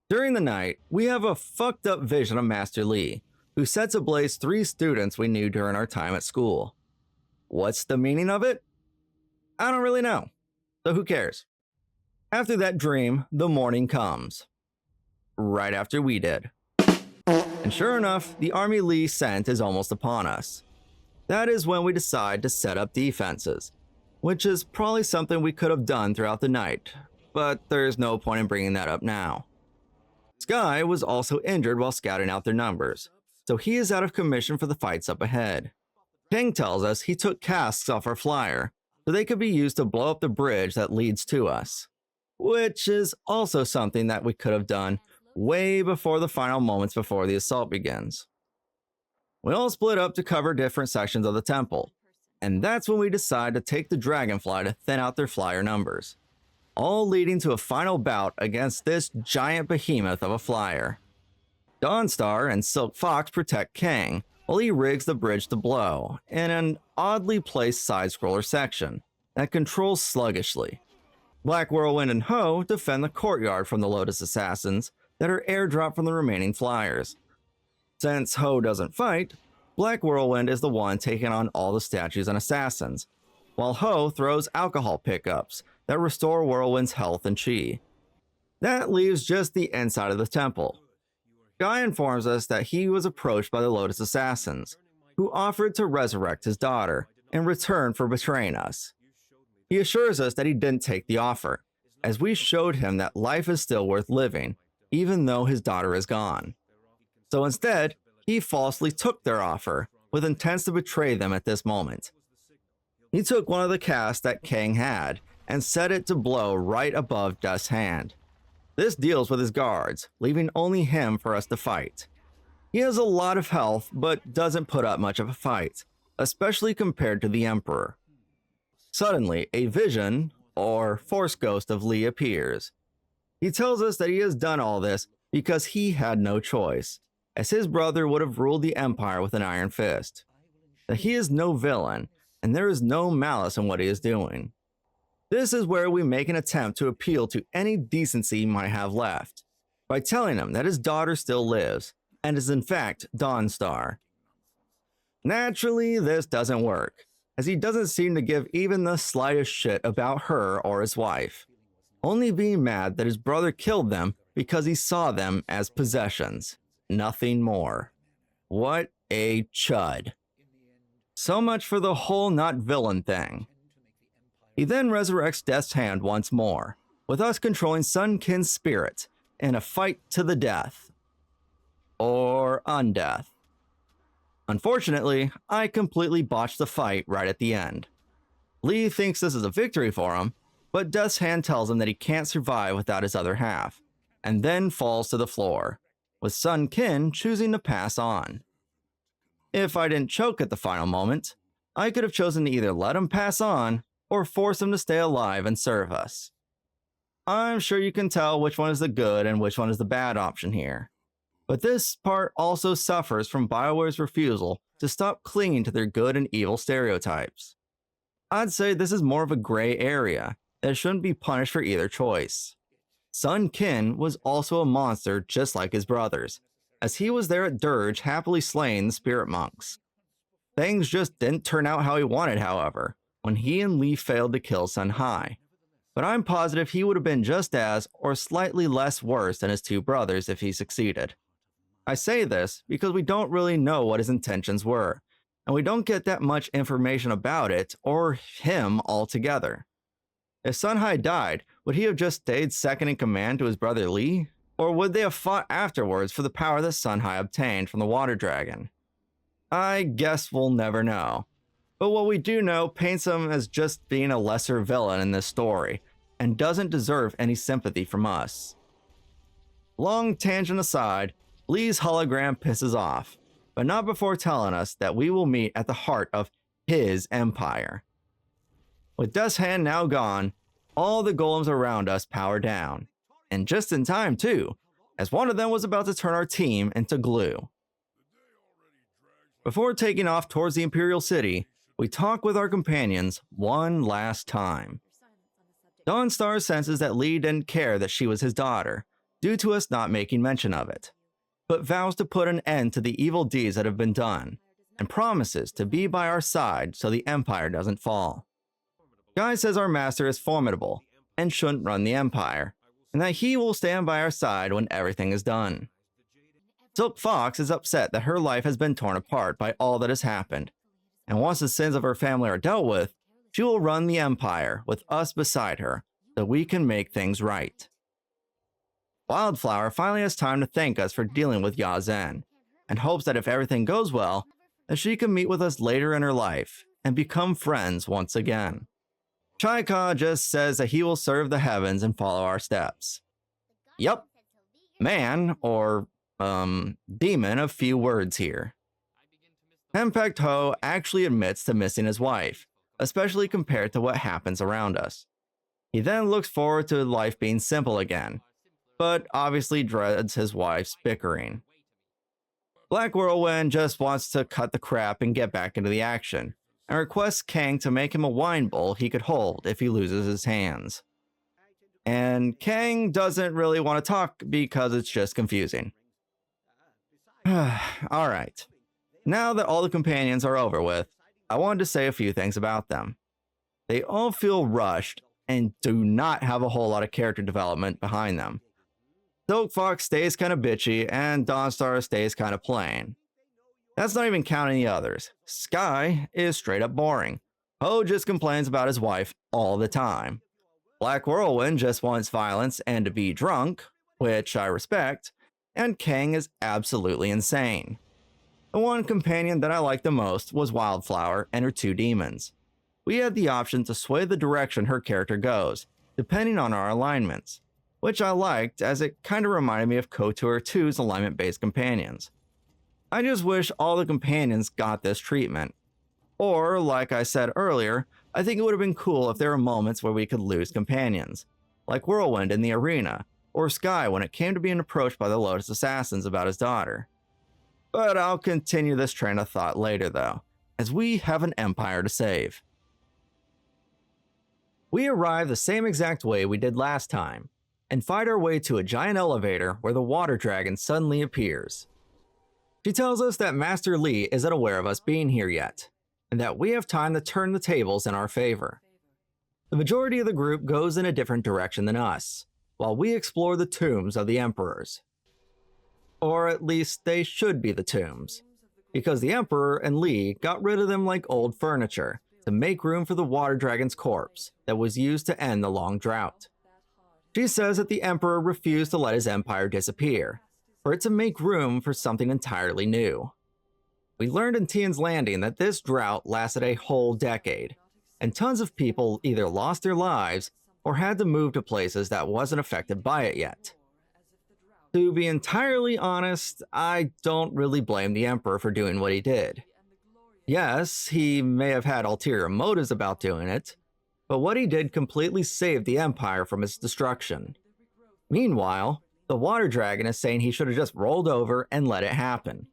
During the night, we have a fucked up vision of Master Lee, who sets ablaze 3 students we knew during our time at school. What's the meaning of it? I don't really know, so who cares? After that dream, the morning comes. Right after we did. And sure enough, the army Lee sent is almost upon us. That is when we decide to set up defenses, which is probably something we could have done throughout the night, but there's no point in bringing that up now. Sky was also injured while scouting out their numbers, so he is out of commission for the fights up ahead. King tells us he took casks off our flyer, so they could be used to blow up the bridge that leads to us, which is also something that we could have done way before the final moments before the assault begins. We all split up to cover different sections of the temple, and that's when we decide to take the Dragonfly to thin out their flyer numbers, all leading to a final bout against this giant behemoth of a flyer. Dawnstar and Silk Fox protect Kang while he rigs the bridge to blow in an oddly placed side-scroller section that controls sluggishly. Black Whirlwind and Ho defend the courtyard from the Lotus Assassins that are airdropped from the remaining flyers. Since Ho doesn't fight, Black Whirlwind is the one taking on all the statues and assassins, while Ho throws alcohol pickups that restore Whirlwind's health and chi. That leaves just the inside of the temple. Guy informs us that he was approached by the Lotus Assassins, who offered to resurrect his daughter in return for betraying us. He assures us that he didn't take the offer, as we showed him that life is still worth living, even though his daughter is gone. So instead, he falsely took their offer, with intents to betray them at this moment. He took one of the casts that Kang had, and set it to blow right above Death's hand. This deals with his guards, leaving only him for us to fight. He has a lot of health, but doesn't put up much of a fight, especially compared to the Emperor. Suddenly, a vision, or Force Ghost of Lee appears. He tells us that he has done all this because he had no choice, as his brother would have ruled the Empire with an iron fist. That he is no villain, and there is no malice in what he is doing. This is where we make an attempt to appeal to any decency he might have left, by telling him that his daughter still lives, and is in fact Dawnstar. Naturally, this doesn't work, as he doesn't seem to give even the slightest shit about her or his wife, only being mad that his brother killed them because he saw them as possessions. Nothing more. What a chud. So much for the whole not villain thing. He then resurrects Death's hand once more, with us controlling Sunkin's spirit in a fight to the death. Or undeath. Unfortunately, I completely botched the fight right at the end. Lee thinks this is a victory for him, but Death's Hand tells him that he can't survive without his other half, and then falls to the floor, with Sun Qin choosing to pass on. If I didn't choke at the final moment, I could have chosen to either let him pass on or force him to stay alive and serve us. I'm sure you can tell which one is the good and which one is the bad option here. But this part also suffers from BioWare's refusal to stop clinging to their good and evil stereotypes. I'd say this is more of a gray area that shouldn't be punished for either choice. Sun Qin was also a monster just like his brothers, as he was there at Dirge happily slaying the spirit monks. Things just didn't turn out how he wanted, however, when he and Li failed to kill Sun Hai. But I'm positive he would have been just as, or slightly less worse than his two brothers if he succeeded. I say this because we don't really know what his intentions were, and we don't get that much information about it or him altogether. If Sun Hai died, would he have just stayed second in command to his brother Li? Or would they have fought afterwards for the power that Sun Hai obtained from the water dragon? I guess we'll never know. But what we do know paints him as just being a lesser villain in this story, and doesn't deserve any sympathy from us. Long tangent aside, Li's hologram pisses off, but not before telling us that we will meet at the heart of his empire. With Death's Hand now gone, all the golems around us power down, and just in time too, as one of them was about to turn our team into glue. Before taking off towards the Imperial City, we talk with our companions one last time. Dawnstar senses that Li didn't care that she was his daughter, due to us not making mention of it, but vows to put an end to the evil deeds that have been done, and promises to be by our side so the Empire doesn't fall. Guy says our master is formidable, and shouldn't run the Empire, and that he will stand by our side when everything is done. Silk Fox is upset that her life has been torn apart by all that has happened, and once the sins of her family are dealt with, she will run the Empire with us beside her, so we can make things right. Wildflower finally has time to thank us for dealing with Ya Zhen, and hopes that if everything goes well, that she can meet with us later in her life, and become friends once again. Chaika just says that he will serve the heavens and follow our steps. Yup. Man, or, demon of few words here. Henpecked Ho actually admits to missing his wife, especially compared to what happens around us. He then looks forward to life being simple again, but obviously dreads his wife's bickering. Black Whirlwind just wants to cut the crap and get back into the action, and requests Kang to make him a wine bowl he could hold if he loses his hands. And Kang doesn't really want to talk because it's just confusing. Alright, now that all the companions are over with, I wanted to say a few things about them. They all feel rushed and do not have a whole lot of character development behind them. Silk Fox stays kind of bitchy and Dawnstar stays kind of plain. That's not even counting the others. Sky is straight up boring. Ho just complains about his wife all the time. Black Whirlwind just wants violence and to be drunk, which I respect, and Kang is absolutely insane. The one companion that I liked the most was Wildflower and her two demons. We had the option to sway the direction her character goes, depending on our alignments, which I liked as it kind of reminded me of KOTOR 2's alignment-based companions. I just wish all the companions got this treatment. Or, like I said earlier, I think it would have been cool if there were moments where we could lose companions, like Whirlwind in the arena, or Sky when it came to being approached by the Lotus Assassins about his daughter. But I'll continue this train of thought later though, as we have an empire to save. We arrive the same exact way we did last time, and fight our way to a giant elevator where the water dragon suddenly appears. She tells us that Master Li isn't aware of us being here yet, and that we have time to turn the tables in our favor. The majority of the group goes in a different direction than us, while we explore the tombs of the emperors. Or at least they should be the tombs, because the Emperor and Li got rid of them like old furniture to make room for the water dragon's corpse that was used to end the long drought. She says that the Emperor refused to let his empire disappear, for it to make room for something entirely new. We learned in Tian's Landing that this drought lasted a whole decade, and tons of people either lost their lives or had to move to places that wasn't affected by it yet. To be entirely honest, I don't really blame the Emperor for doing what he did. Yes, he may have had ulterior motives about doing it, but what he did completely saved the Empire from its destruction. Meanwhile, the Water Dragon is saying he should have just rolled over and let it happen.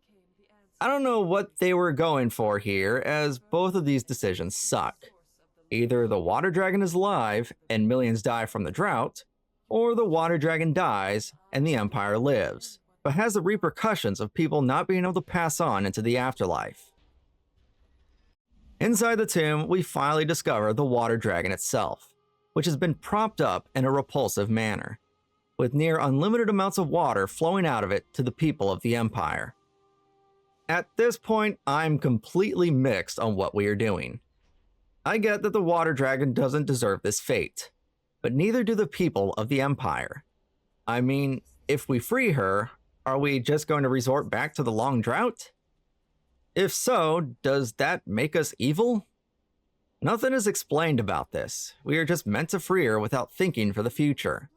I don't know what they were going for here, as both of these decisions suck. Either the Water Dragon is alive and millions die from the drought, or the Water Dragon dies and the Empire lives, but has the repercussions of people not being able to pass on into the afterlife. Inside the tomb, we finally discover the Water Dragon itself, which has been propped up in a repulsive manner, with near unlimited amounts of water flowing out of it to the people of the Empire. At this point, I'm completely mixed on what we are doing. I get that the Water Dragon doesn't deserve this fate, but neither do the people of the Empire. I mean, if we free her, are we just going to resort back to the long drought? If so, does that make us evil? Nothing is explained about this. We are just meant to free her without thinking for the future.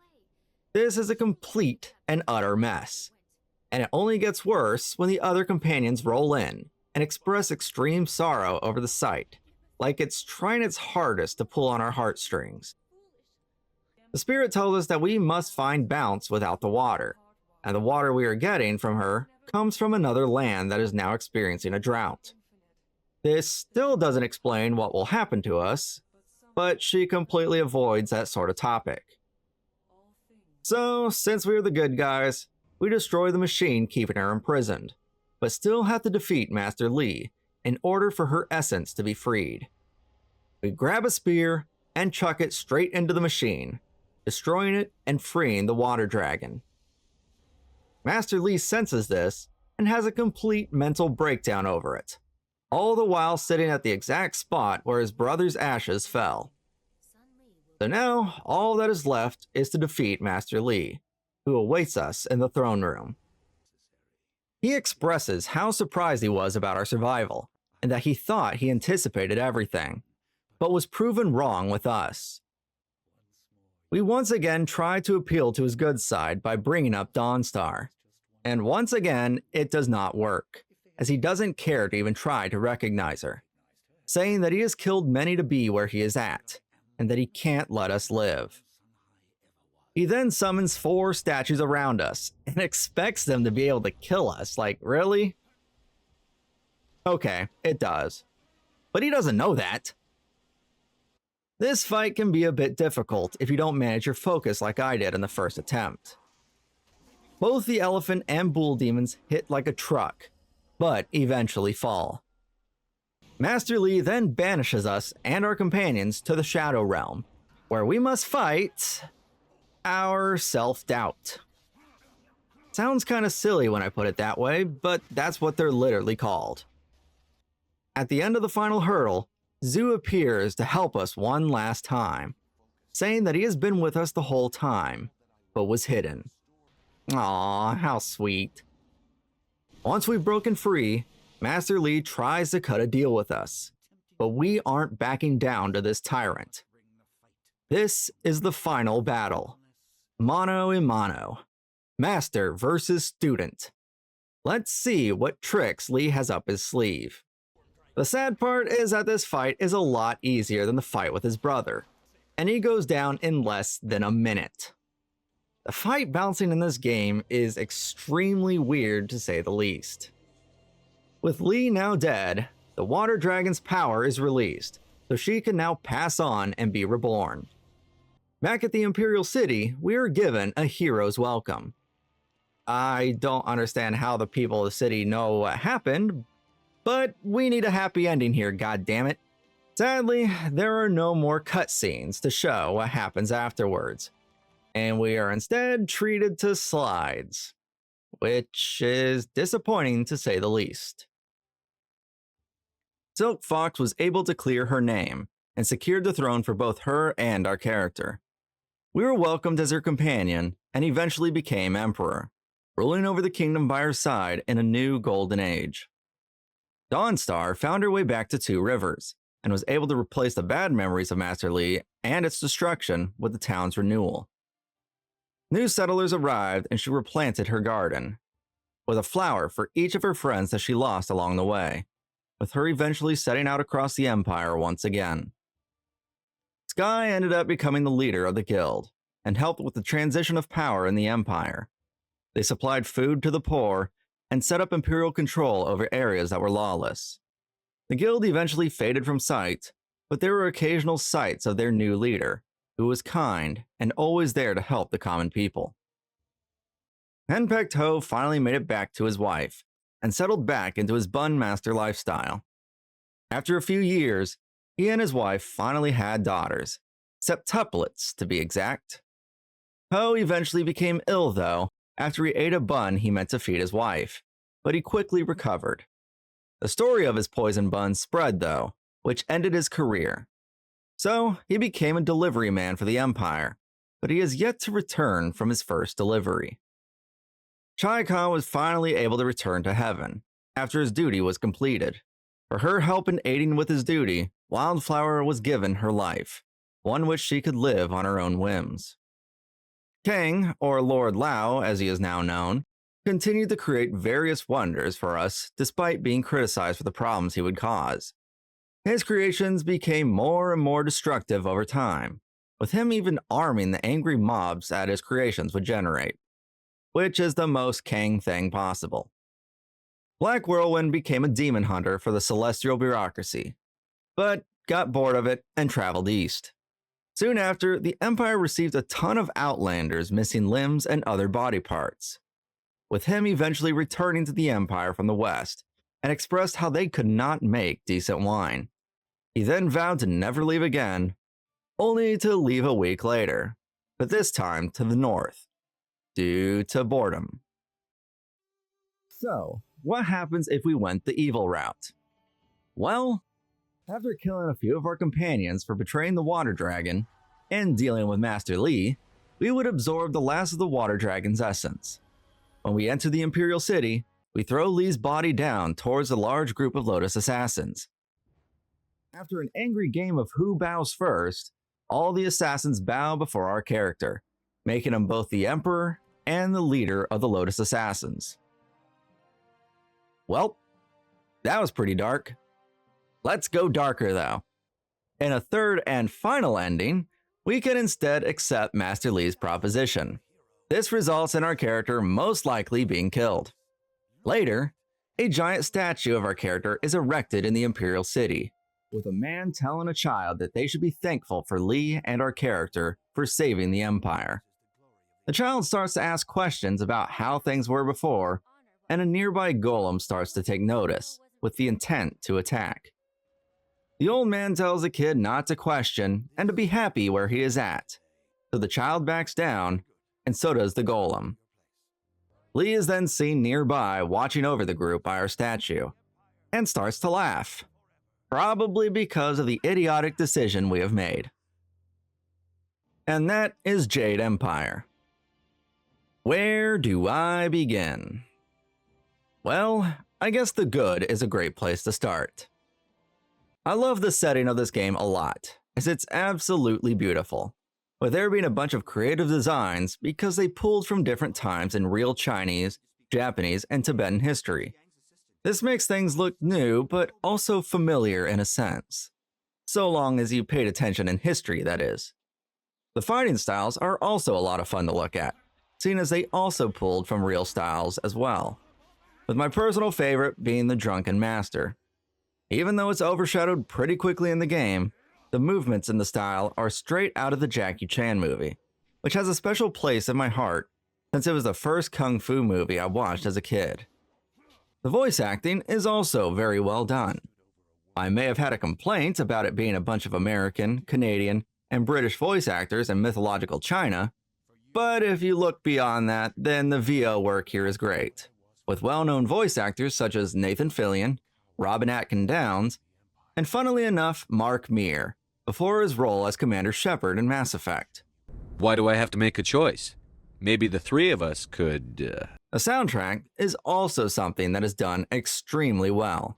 This is a complete and utter mess, and it only gets worse when the other companions roll in and express extreme sorrow over the sight, like it's trying its hardest to pull on our heartstrings. The spirit tells us that we must find balance without the water, and the water we are getting from her comes from another land that is now experiencing a drought. This still doesn't explain what will happen to us, but she completely avoids that sort of topic. So, since we are the good guys, we destroy the machine keeping her imprisoned, but still have to defeat Master Li in order for her essence to be freed. We grab a spear and chuck it straight into the machine, destroying it and freeing the Water Dragon. Master Li senses this and has a complete mental breakdown over it, all the while sitting at the exact spot where his brother's ashes fell. So now, all that is left is to defeat Master Li, who awaits us in the throne room. He expresses how surprised he was about our survival, and that he thought he anticipated everything, but was proven wrong with us. We once again try to appeal to his good side by bringing up Dawnstar, and once again it does not work, as he doesn't care to even try to recognize her, saying that he has killed many to be where he is at, and that he can't let us live. He then summons 4 statues around us, and expects them to be able to kill us. Like, really? Okay, it does. But he doesn't know that. This fight can be a bit difficult if you don't manage your focus like I did in the first attempt. Both the elephant and bull demons hit like a truck, but eventually fall. Master Li then banishes us and our companions to the Shadow Realm, where we must fight our self-doubt. Sounds kind of silly when I put it that way, but that's what they're literally called. At the end of the final hurdle, Zhu appears to help us one last time, saying that he has been with us the whole time, but was hidden. Aw, how sweet. Once we've broken free, Master Li tries to cut a deal with us, but we aren't backing down to this tyrant. This is the final battle. Mano a mano. Master versus student. Let's see what tricks Li has up his sleeve. The sad part is that this fight is a lot easier than the fight with his brother, and he goes down in less than a minute. The fight bouncing in this game is extremely weird to say the least. With Li now dead, the Water Dragon's power is released, so she can now pass on and be reborn. Back at the Imperial City, we are given a hero's welcome. I don't understand how the people of the city know what happened, but we need a happy ending here, goddammit. Sadly, there are no more cutscenes to show what happens afterwards, and we are instead treated to slides, which is disappointing to say the least. Silk Fox was able to clear her name and secured the throne for both her and our character. We were welcomed as her companion and eventually became emperor, ruling over the kingdom by her side in a new golden age. Dawnstar found her way back to Two Rivers and was able to replace the bad memories of Master Li and its destruction with the town's renewal. New settlers arrived and she replanted her garden, with a flower for each of her friends that she lost along the way, with her eventually setting out across the Empire once again. Sky ended up becoming the leader of the guild, and helped with the transition of power in the Empire. They supplied food to the poor, and set up Imperial control over areas that were lawless. The guild eventually faded from sight, but there were occasional sights of their new leader, who was kind and always there to help the common people. Henpecked Ho finally made it back to his wife, and settled back into his bun master lifestyle. After a few years, he and his wife finally had daughters, septuplets to be exact. Ho eventually became ill though, after he ate a bun he meant to feed his wife, but he quickly recovered. The story of his poison bun spread though, which ended his career. So he became a delivery man for the Empire, but he has yet to return from his first delivery. Chai Khan was finally able to return to heaven, after his duty was completed. For her help in aiding with his duty, Wildflower was given her life, one which she could live on her own whims. Kang, or Lord Lao as he is now known, continued to create various wonders for us despite being criticized for the problems he would cause. His creations became more and more destructive over time, with him even arming the angry mobs that his creations would generate, which is the most Kang thing possible. Black Whirlwind became a demon hunter for the celestial bureaucracy, but got bored of it and traveled east. Soon after, the Empire received a ton of Outlanders missing limbs and other body parts, with him eventually returning to the Empire from the west and expressed how they could not make decent wine. He then vowed to never leave again, only to leave a week later, but this time to the north, due to boredom. So, what happens if we went the evil route? Well, after killing a few of our companions for betraying the water dragon and dealing with Master Li, we would absorb the last of the water dragon's essence. When we enter the Imperial city, we throw Li's body down towards a large group of Lotus Assassins. After an angry game of who bows first, all the assassins bow before our character, making him both the Emperor and the leader of the Lotus Assassins. Well, that was pretty dark. Let's go darker though. In a third and final ending, we can instead accept Master Li's proposition. This results in our character most likely being killed. Later, a giant statue of our character is erected in the Imperial city, with a man telling a child that they should be thankful for Li and our character for saving the Empire. The child starts to ask questions about how things were before, and a nearby golem starts to take notice, with the intent to attack. The old man tells the kid not to question and to be happy where he is at, so the child backs down, and so does the golem. Li is then seen nearby watching over the group by our statue, and starts to laugh, probably because of the idiotic decision we have made. And that is Jade Empire. Where do I begin? Well, I guess the good is a great place to start. I love the setting of this game a lot, as it's absolutely beautiful, with there being a bunch of creative designs because they pulled from different times in real Chinese, Japanese, and Tibetan history. This makes things look new, but also familiar in a sense. So long as you paid attention in history, that is. The fighting styles are also a lot of fun to look at, seeing as they also pulled from real styles as well, with my personal favorite being the Drunken Master. Even though it's overshadowed pretty quickly in the game, the movements in the style are straight out of the Jackie Chan movie, which has a special place in my heart since it was the first kung fu movie I watched as a kid. The voice acting is also very well done. I may have had a complaint about it being a bunch of American, Canadian, and British voice actors in mythological China, but if you look beyond that, then the VO work here is great, with well-known voice actors such as Nathan Fillion, Robin Atkin Downes, and funnily enough, Mark Meer, before his role as Commander Shepard in Mass Effect. Why do I have to make a choice? Maybe the three of us could, The soundtrack is also something that is done extremely well.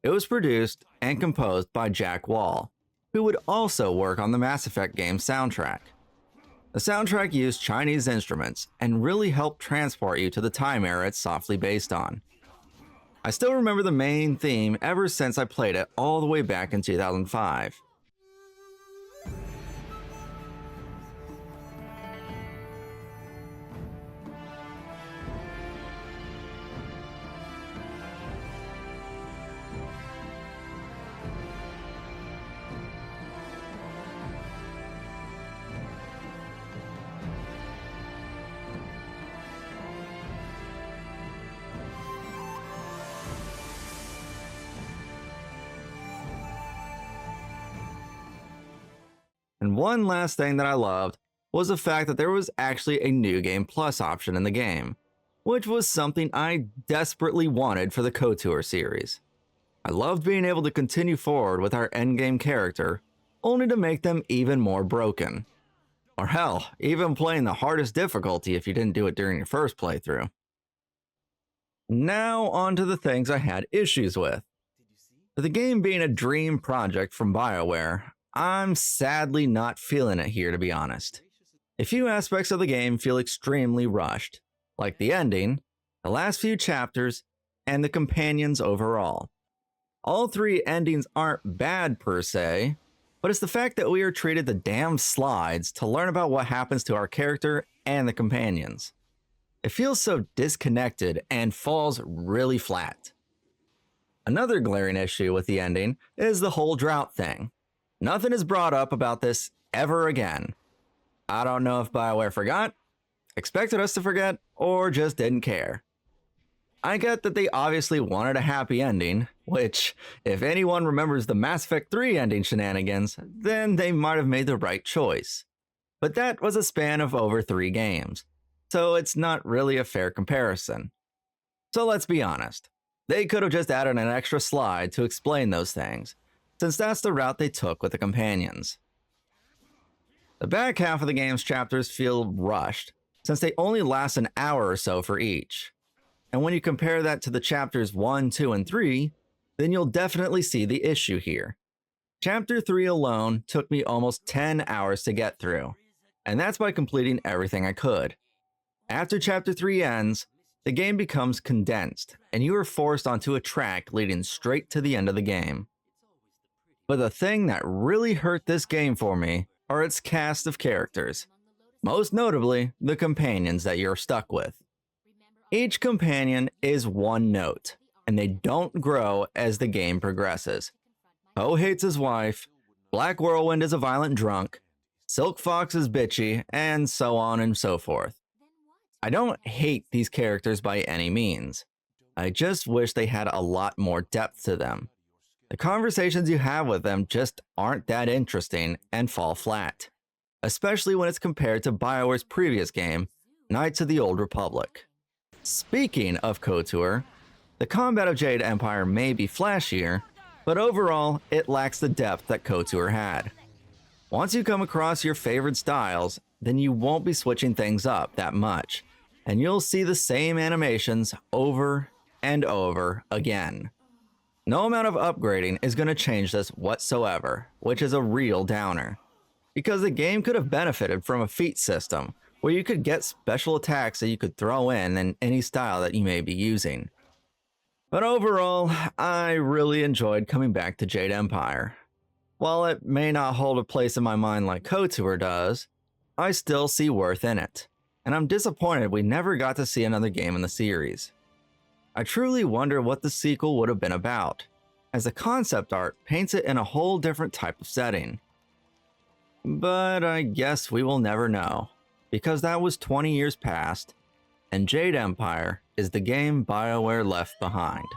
It was produced and composed by Jack Wall, who would also work on the Mass Effect game's soundtrack. The soundtrack used Chinese instruments and really helped transport you to the time era it's softly based on. I still remember the main theme ever since I played it all the way back in 2005. And one last thing that I loved was the fact that there was actually a New Game Plus option in the game, which was something I desperately wanted for the KOTOR series. I loved being able to continue forward with our endgame character, only to make them even more broken. Or hell, even playing the hardest difficulty if you didn't do it during your first playthrough. Now on to the things I had issues with. With the game being a dream project from BioWare, I'm sadly not feeling it here, to be honest. A few aspects of the game feel extremely rushed, like the ending, the last few chapters, and the companions overall. All three endings aren't bad per se, but it's the fact that we are treated the damn slides to learn about what happens to our character and the companions. It feels so disconnected and falls really flat. Another glaring issue with the ending is the whole drought thing. Nothing is brought up about this ever again. I don't know if BioWare forgot, expected us to forget, or just didn't care. I get that they obviously wanted a happy ending, which, if anyone remembers the Mass Effect 3 ending shenanigans, then they might have made the right choice. But that was a span of over 3 games, so it's not really a fair comparison. So let's be honest, they could have just added an extra slide to explain those things, since that's the route they took with the companions. The back half of the game's chapters feel rushed, since they only last an hour or so for each. And when you compare that to the chapters 1, 2, and 3, then you'll definitely see the issue here. Chapter 3 alone took me almost 10 hours to get through, and that's by completing everything I could. After Chapter 3 ends, the game becomes condensed, and you are forced onto a track leading straight to the end of the game. But the thing that really hurt this game for me are its cast of characters, most notably the companions that you're stuck with. Each companion is one note, and they don't grow as the game progresses. Poe hates his wife, Black Whirlwind is a violent drunk, Silk Fox is bitchy, and so on and so forth. I don't hate these characters by any means. I just wish they had a lot more depth to them. The conversations you have with them just aren't that interesting and fall flat, especially when it's compared to BioWare's previous game, Knights of the Old Republic. Speaking of KOTOR, the combat of Jade Empire may be flashier, but overall, it lacks the depth that KOTOR had. Once you come across your favorite styles, then you won't be switching things up that much, and you'll see the same animations over and over again. No amount of upgrading is going to change this whatsoever, which is a real downer. Because the game could have benefited from a feat system, where you could get special attacks that you could throw in any style that you may be using. But overall, I really enjoyed coming back to Jade Empire. While it may not hold a place in my mind like KOTOR does, I still see worth in it, and I'm disappointed we never got to see another game in the series. I truly wonder what the sequel would have been about, as the concept art paints it in a whole different type of setting. But I guess we will never know, because that was 20 years past, and Jade Empire is the game BioWare left behind.